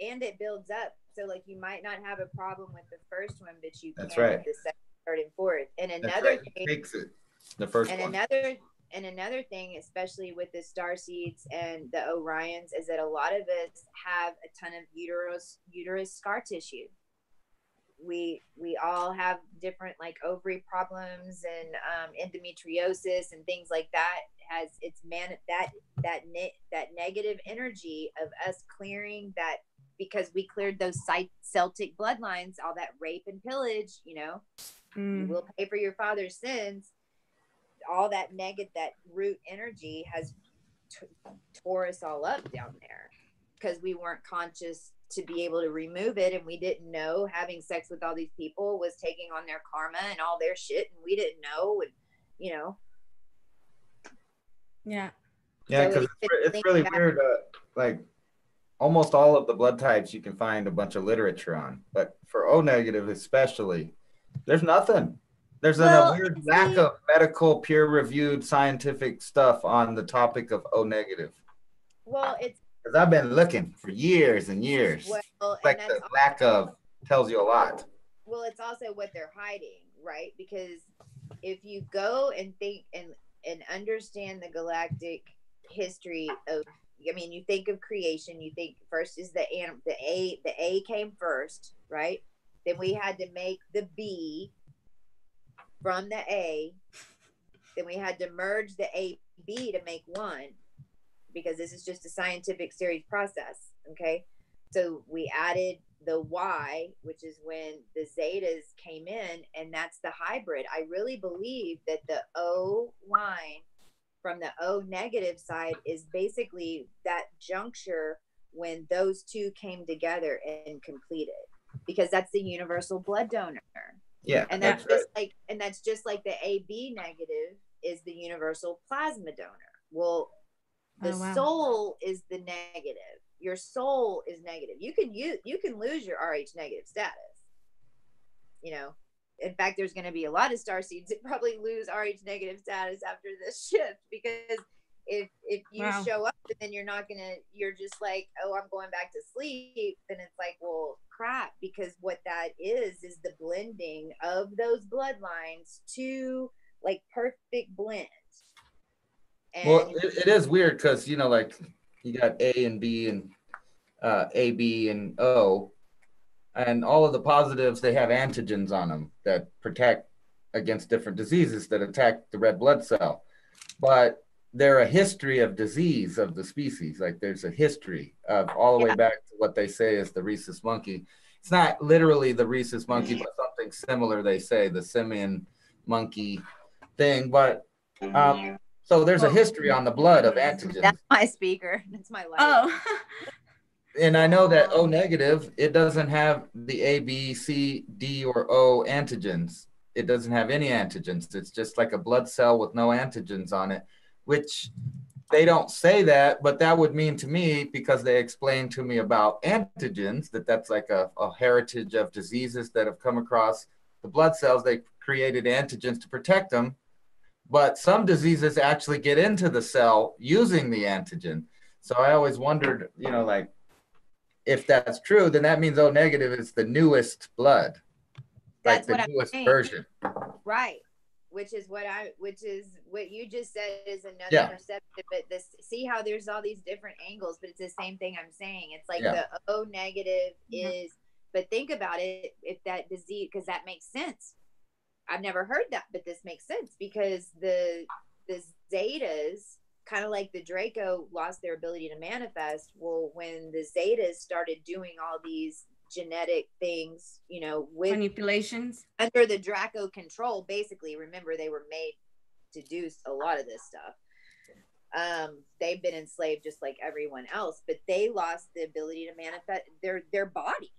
So like you might not have a problem with the first one, but you can with the second, third, and fourth. And another thing makes it the first one. Another thing, especially with the star seeds and the Orions, is that a lot of us have a ton of uterus scar tissue. We all have different like ovary problems and endometriosis and things like that. Has its that negative energy of us clearing that because we cleared those Celtic bloodlines, all that rape and pillage, you know, you will pay for your father's sins. All that negative, that root energy has tore us all up down there because we weren't conscious to be able to remove it. And we didn't know having sex with all these people was taking on their karma and all their shit. And we didn't know. And, you know. Yeah. Yeah, So because it's really weird. Like almost all of the blood types you can find a bunch of literature on, but for O negative especially, there's nothing. There's a weird lack of medical, peer-reviewed scientific stuff on the topic of O negative. Well, it's because I've been looking for years and years. Well, like the lack of tells you a lot. Well, it's also what they're hiding, right? Because if you go and think and understand the galactic history of, I mean, you think of creation, you think first is the A came first, right? Then we had to make the B from the A. Then we had to merge the AB to make one, because this is just a scientific series process. Okay. So we added the Y, which is when the Zetas came in, and that's the hybrid. I really believe that the O line from the O negative side is basically that juncture when those two came together and completed, because that's the universal blood donor. Yeah. And that's just like, and that's just like the AB negative is the universal plasma donor. Well, the soul is the negative. Your soul is negative. You can lose your RH negative status. You know, in fact, there's going to be a lot of starseeds that probably lose RH negative status after this shift, because if you show up and then you're just like, oh, I'm going back to sleep, then it's like, well, crap, because what that is the blending of those bloodlines to like perfect blend. And well, it is weird because, you know, like you got A and B and A, B, and O, and all of the positives, they have antigens on them that protect against different diseases that attack the red blood cell. But they're a history of disease of the species. Like there's a history of all the way back to what they say is the rhesus monkey. It's not literally the rhesus monkey, but something similar. They say the simian monkey thing, but so there's a history on the blood of antigens. That's my speaker. That's my light. Oh. And I know that O negative, it doesn't have the A, B, C, D, or O antigens. It doesn't have any antigens. It's just like a blood cell with no antigens on it, which they don't say that, but that would mean to me, because they explained to me about antigens, that's like a heritage of diseases that have come across the blood cells. They created antigens to protect them. But some diseases actually get into the cell using the antigen. So I always wondered, you know, like if that's true, then that means O negative is the newest blood. That's like the newest version. Right. Which is what you just said is another perception. But see how there's all these different angles, but it's the same thing I'm saying. It's like the O negative is, but think about it, if that disease, because that makes sense. I've never heard that, but this makes sense, because the Zetas, kind of like the Draco lost their ability to manifest. Well, when the Zetas started doing all these genetic things, you know, with manipulations under the Draco control, basically, remember they were made to do a lot of this stuff. They've been enslaved just like everyone else, but they lost the ability to manifest their bodies.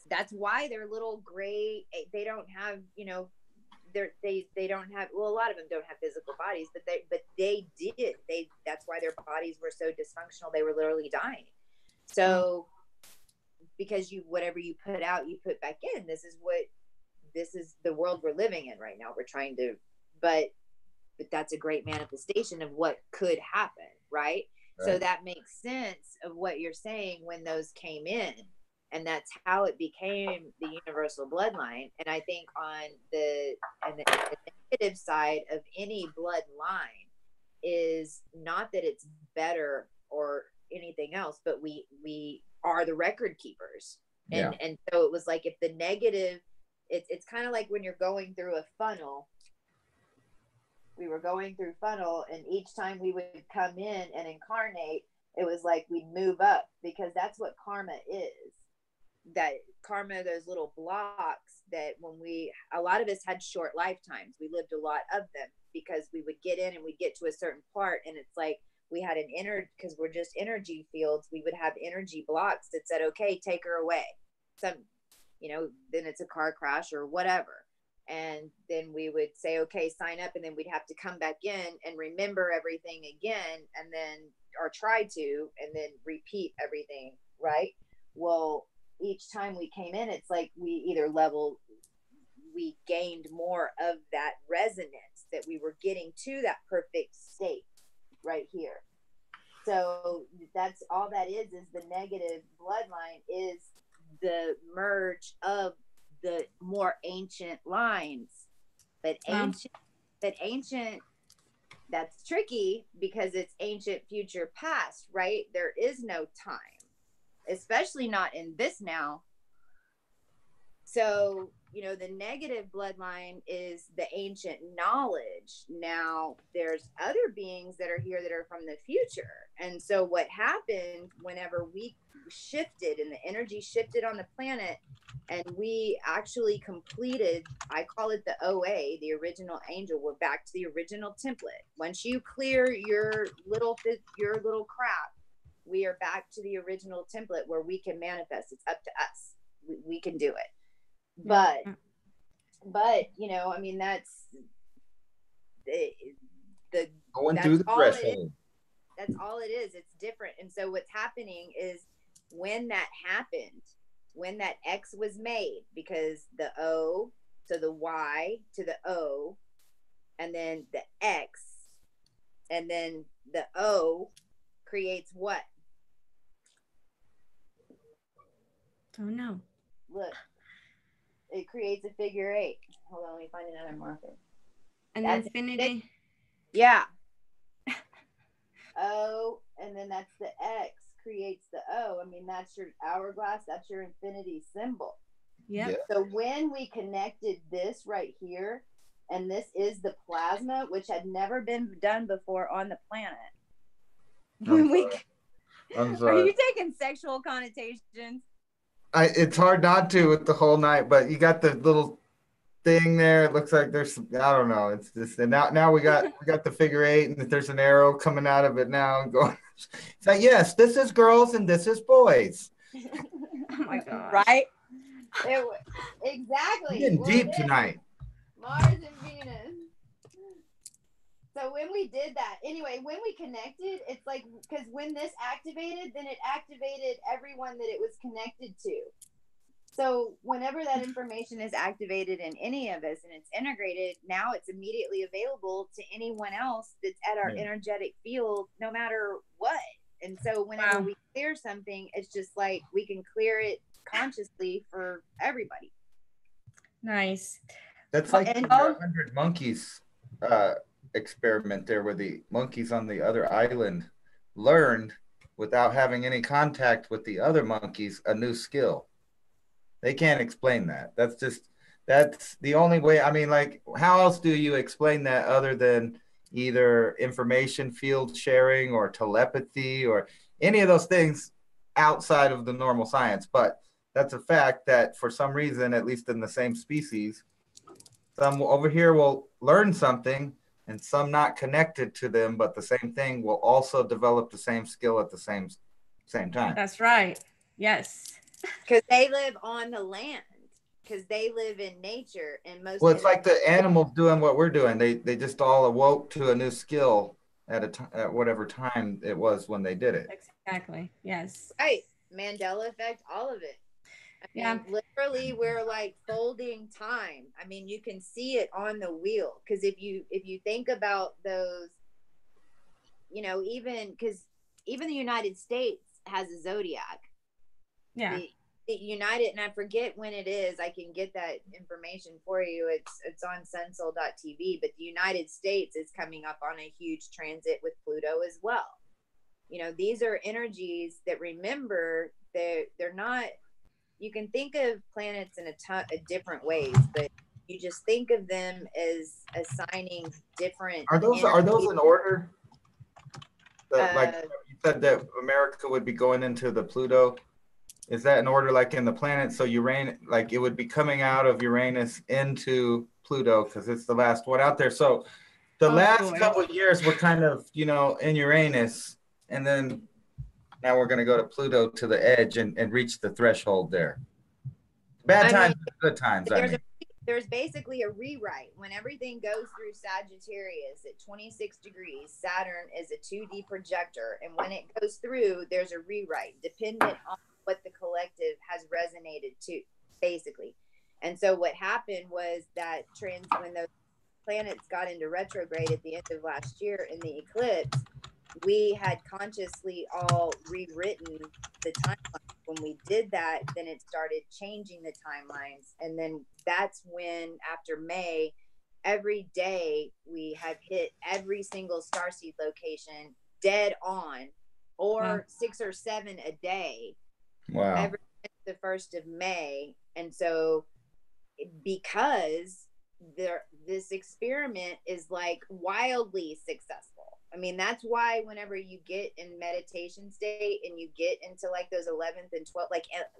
That's why they're little gray. They don't have, you know, they don't have, well, a lot of them don't have physical bodies, but they did. That's why their bodies were so dysfunctional. They were literally dying. So because whatever you put out, you put back in. This is the world we're living in right now. We're trying to, but that's a great manifestation of what could happen, right? So that makes sense of what you're saying when those came in. And that's how it became the universal bloodline. And I think on the negative side of any bloodline is not that it's better or anything else, but we are the record keepers. And so it was like, if the negative, it's kind of like when you're going through a funnel. We were going through funnel, and each time we would come in and incarnate, It was like we'd move up, because that's what karma is. That karma, those little blocks that a lot of us had short lifetimes. We lived a lot of them because we would get in and we'd get to a certain part, and it's like we had because we're just energy fields, we would have energy blocks that said, okay, take her away. Then it's a car crash or whatever. And then we would say, okay, sign up. And then we'd have to come back in and remember everything again, and then, or try to, and then repeat everything. Right. Well, each time we came in, it's like we gained more of that resonance, that we were getting to that perfect state right here. So that's all that is the negative bloodline, is the merge of the more ancient lines. But ancient, that's tricky, because it's ancient, future, past, right? There is no time, especially not in this now. So, the negative bloodline is the ancient knowledge. Now there's other beings that are here that are from the future. And so what happened whenever we shifted and the energy shifted on the planet, and we actually completed, I call it the OA, the original angel. We're back to the original template. Once you clear your little crap, we are back to the original template where we can manifest. It's up to us. We can do it. But that's going through the threshold. That's all it is. It's different. And so what's happening is, when that happened, when that X was made, because the O, so the Y to the O, and then the X, and then the O creates what? Don't know. Look, it creates a figure 8. Hold on, let me find another marker. And that's infinity. Yeah. O, and then that's the X creates the O. That's your hourglass. That's your infinity symbol. Yep. So when we connected this right here, and this is the plasma, which had never been done before on the planet. I'm sorry. Are you taking sexual connotations? It's hard not to with the whole night, but you got the little thing there. It looks like there's some, I don't know. It's just, and now we got the figure 8, and there's an arrow coming out of it now and going. It's like, yes, this is girls and this is boys. Oh my God. Right? Exactly. We're getting deep tonight. Mars and Venus. So when we did that, anyway, when we connected, it's like, because when this activated, then it activated everyone that it was connected to. So whenever that information is activated in any of us and it's integrated, now it's immediately available to anyone else that's at our energetic field, no matter what. And so whenever we clear something, it's just like we can clear it consciously for everybody. Nice. That's like the 100 monkeys experiment there, where the monkeys on the other island learned, without having any contact with the other monkeys, a new skill. They can't explain that. That's the only way. Like, how else do you explain that other than either information field sharing or telepathy or any of those things outside of the normal science? But that's a fact that for some reason, at least in the same species, some over here will learn something and some not connected to them, but the same thing will also develop the same skill at the same time. That's right. Yes. Because they live on the land, because they live in nature, and Well, it's like the animals doing what we're doing. They just all awoke to a new skill at whatever time it was when they did it. Exactly. Yes. Right. Mandela effect, all of it. Literally, we're like folding time. You can see it on the wheel, because if you think about those, even the United States has a zodiac. Yeah. The United, and I forget when it is. I can get that information for you. It's on Sensul.tv, but the United States is coming up on a huge transit with Pluto as well. These are energies that, remember, they're not. You can think of planets in a different ways, but you just think of them as assigning different. Are those in order? Like said that America would be going into the Pluto. Is that in order, like in the planet? So Uranus, like it would be coming out of Uranus into Pluto because it's the last one out there. So the last couple of years we're kind of, you know, in Uranus, and then now we're going to go to Pluto to the edge and reach the threshold there. Bad times, good times. There's basically a rewrite when everything goes through Sagittarius at 26 degrees. Saturn is a 2D projector, and when it goes through, there's a rewrite dependent on what the collective has resonated to, basically. And so what happened was that when those planets got into retrograde at the end of last year in the eclipse, we had consciously all rewritten the timeline. When we did that, then it started changing the timelines. And then that's when, after May, every day we have hit every single starseed location dead on, or 6 or 7 a day. Wow. Every the 1st of May. And so because this experiment is like wildly successful. I mean, that's why whenever you get in meditation state and you get into like those 11th and 12th,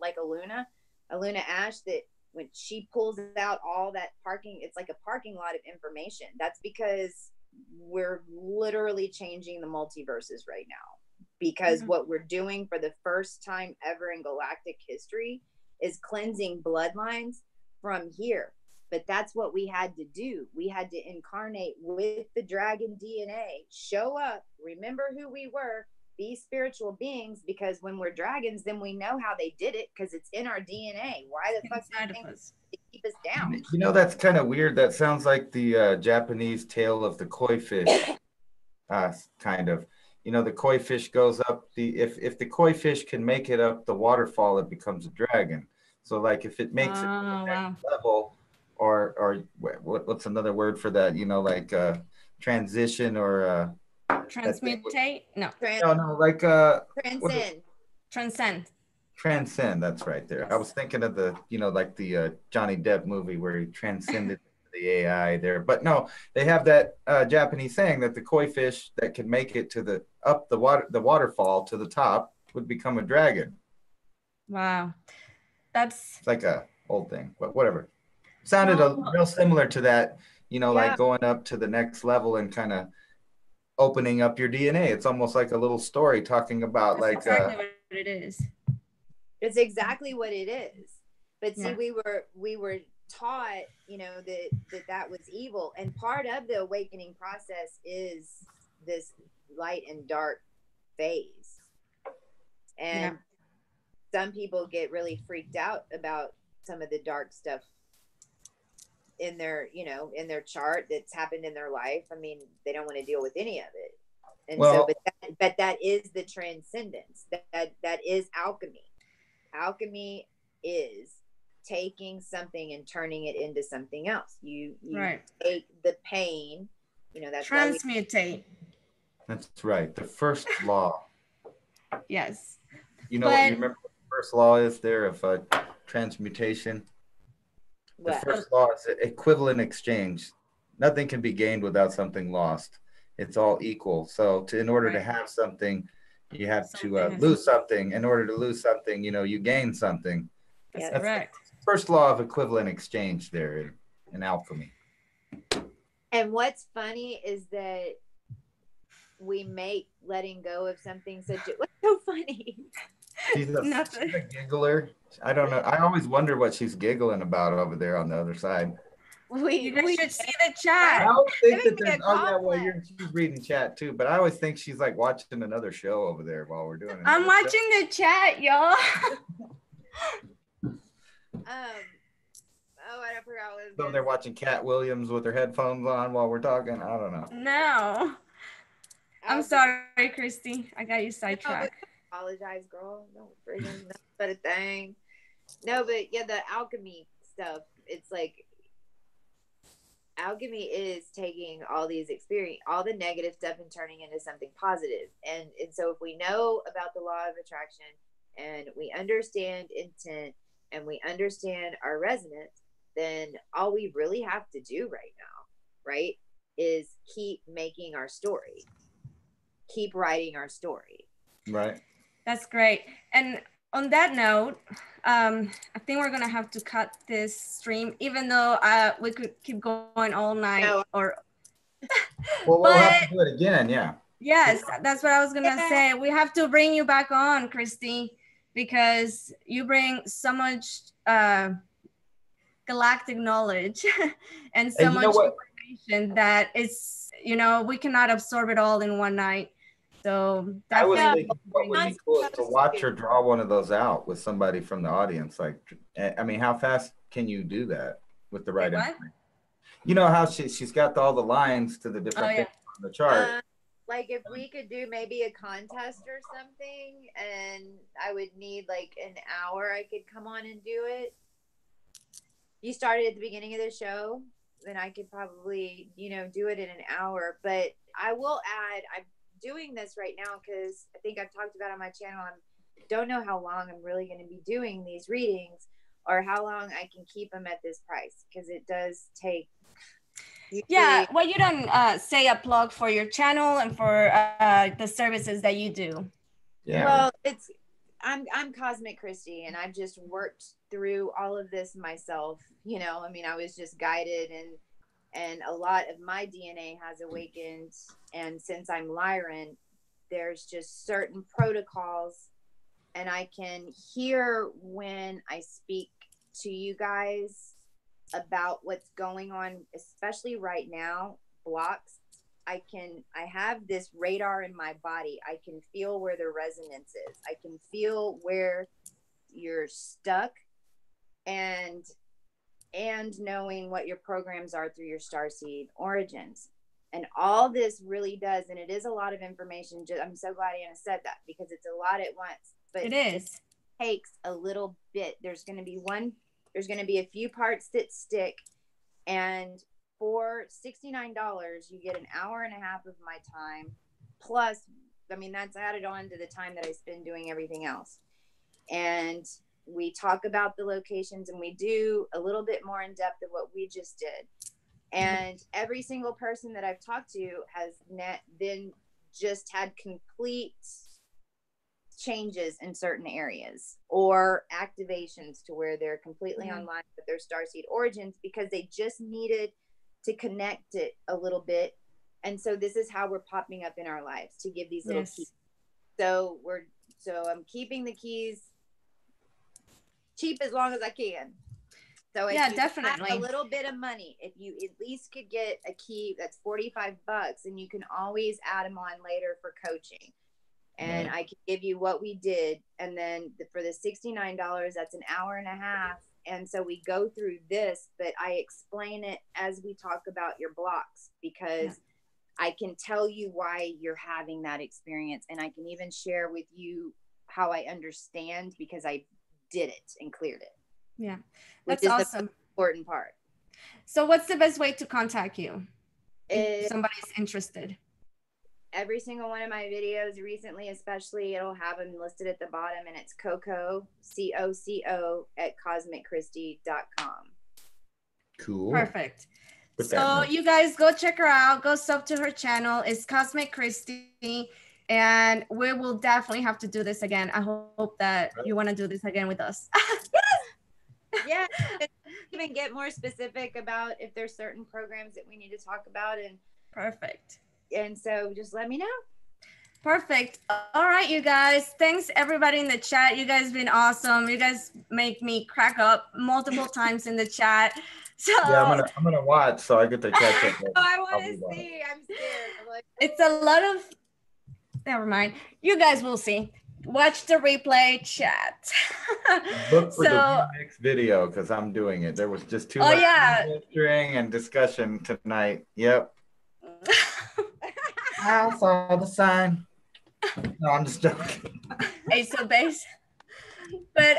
like Aluna Ash, that when she pulls out all that parking, it's like a parking lot of information. That's because we're literally changing the multiverses right now. Because what we're doing for the first time ever in galactic history is cleansing bloodlines from here. But that's what we had to do. We had to incarnate with the dragon DNA, show up, remember who we were, be spiritual beings, because when we're dragons, then we know how they did it because it's in our DNA. Why the fuck do you think they keep us down? You know, that's kind of weird. That sounds like the Japanese tale of the koi fish, kind of. You know, the koi fish goes up if the koi fish can make it up the waterfall, it becomes a dragon. So like if it makes it to the next level, or what's another word for that? You know, like transition or transmutate? No, like transcend. That's right there. Yes. I was thinking of the, you know, like the Johnny Depp movie where he transcended the AI there, but no, they have that Japanese saying that the koi fish that can make it to the waterfall to the top would become a dragon. Wow, it's like a old thing, but whatever. Sounded real similar to that, you know, like going up to the next level and kind of opening up your DNA. It's almost like a little story talking about That's exactly what it is. It's exactly what it is. But see, we were taught, you know, that was evil, and part of the awakening process is this light and dark phase. And some people get really freaked out about some of the dark stuff in their, you know, in their chart that's happened in their life. I mean, they don't want to deal with any of it. And but that is the transcendence. That is alchemy. Alchemy is taking something and turning it into something else. You take the pain, you know, that's transmutate. That's right. The first law. Yes. You know, you remember what the first law is there of transmutation? The first law is equivalent exchange. Nothing can be gained without something lost. It's all equal. So in order to have something, you have to lose something. In order to lose something, you know, you gain something. That's correct. First law of equivalent exchange there in alchemy. And what's funny is that we make letting go of something what's so funny? She's a giggler. I don't know. I always wonder what she's giggling about over there on the other side. You guys should see the chat. I always think that she's reading chat too, but I always think she's like watching another show over there while we're doing it. I'm watching the chat, y'all. I forgot what it was. So they're watching Cat Williams with her headphones on while we're talking. I don't know. No. I'm sorry, Christy. I got you sidetracked. Apologize, girl. Don't freaking know but a thing. No, but yeah, the alchemy stuff. It's like alchemy is taking all these all the negative stuff and turning into something positive. And so if we know about the law of attraction and we understand intent and we understand our resonance, then all we really have to do right now, right, is keep making our story, keep writing our story. Right. That's great. And on that note, I think we're gonna have to cut this stream, even though we could keep going all night. No. Or Well, we'll have to do it again. Yeah. yes, that's what I was gonna say. We have to bring you back on, Christi, because you bring so much galactic knowledge and so much information that it's, you know, we cannot absorb it all in one night. So I was definitely thinking what would be cool is to watch her draw one of those out with somebody from the audience. Like, I mean, how fast can you do that with the right information? You know how she's got all the lines to the different things on the chart. Like if we could do maybe a contest or something, and I would need like an hour, I could come on and do it. You started at the beginning of the show, then I could probably, you know, do it in an hour. But I will add, I'm doing this right now because I think I've talked about on my channel. I don't know how long I'm really going to be doing these readings or how long I can keep them at this price, because it does take. Yeah, well, you don't say a plug for your channel and for the services that you do. Yeah. Well, I'm Cosmic Christi, and I've just worked through all of this myself. You know, I mean, I was just guided, and a lot of my DNA has awakened. And since I'm Lyran, there's just certain protocols, and I can hear when I speak to you guys about what's going on, especially right now, blocks. I have this radar in my body. I can feel where the resonance is. I can feel where you're stuck, and knowing what your programs are through your starseed origins. And all this really does, and it is a lot of information. I'm so glad Anna said that, because it's a lot at once. But it takes a little bit. There's going to be a few parts that stick, and for $69, you get an hour and a half of my time. Plus, I mean, that's added on to the time that I spend doing everything else. And we talk about the locations, and we do a little bit more in depth of what we just did. And every single person that I've talked to has then just had complete changes in certain areas or activations to where they're completely online with their starseed origins, because they just needed to connect it a little bit. And so this is how we're popping up in our lives, to give these little keys. So I'm keeping the keys cheap as long as I can. So if you definitely have a little bit of money, if you at least could get a key that's $45, and you can always add them on later for coaching. And I can give you what we did. And then for the $69, that's an hour and a half. And so we go through this, but I explain it as we talk about your blocks, because I can tell you why you're having that experience. And I can even share with you how I understand, because I did it and cleared it. Yeah, that's awesome. The important part. So what's the best way to contact you if somebody's interested? Every single one of my videos recently, especially, it'll have them listed at the bottom, and it's Coco, COCO at cosmicchristi.com. Cool. Perfect. So you guys go check her out. Go sub to her channel. It's Cosmic Christi. And we will definitely have to do this again. I hope that you want to do this again with us. Yeah. Even get more specific about if there's certain programs that we need to talk about. And perfect. And so just let me know. Perfect. All right, you guys. Thanks everybody in the chat. You guys been awesome. You guys make me crack up multiple times in the chat. So yeah, I'm gonna watch so I get to catch up. I want to see. I'm scared. I'm like, it's a lot of. Never mind. You guys will see. Watch the replay, chat. Look for the next video, because I'm doing it. There was just too much answering and discussion tonight. Yep. I saw the sign. No, I'm just joking. Ace of base. But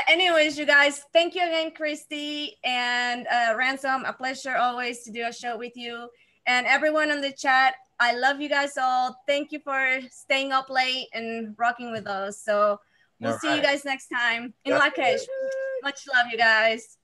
anyways, you guys, thank you again, Christi and Ransom. A pleasure always to do a show with you. And everyone on the chat, I love you guys all. Thank you for staying up late and rocking with us. So we'll see you guys next time in Lakesh. Much love, you guys.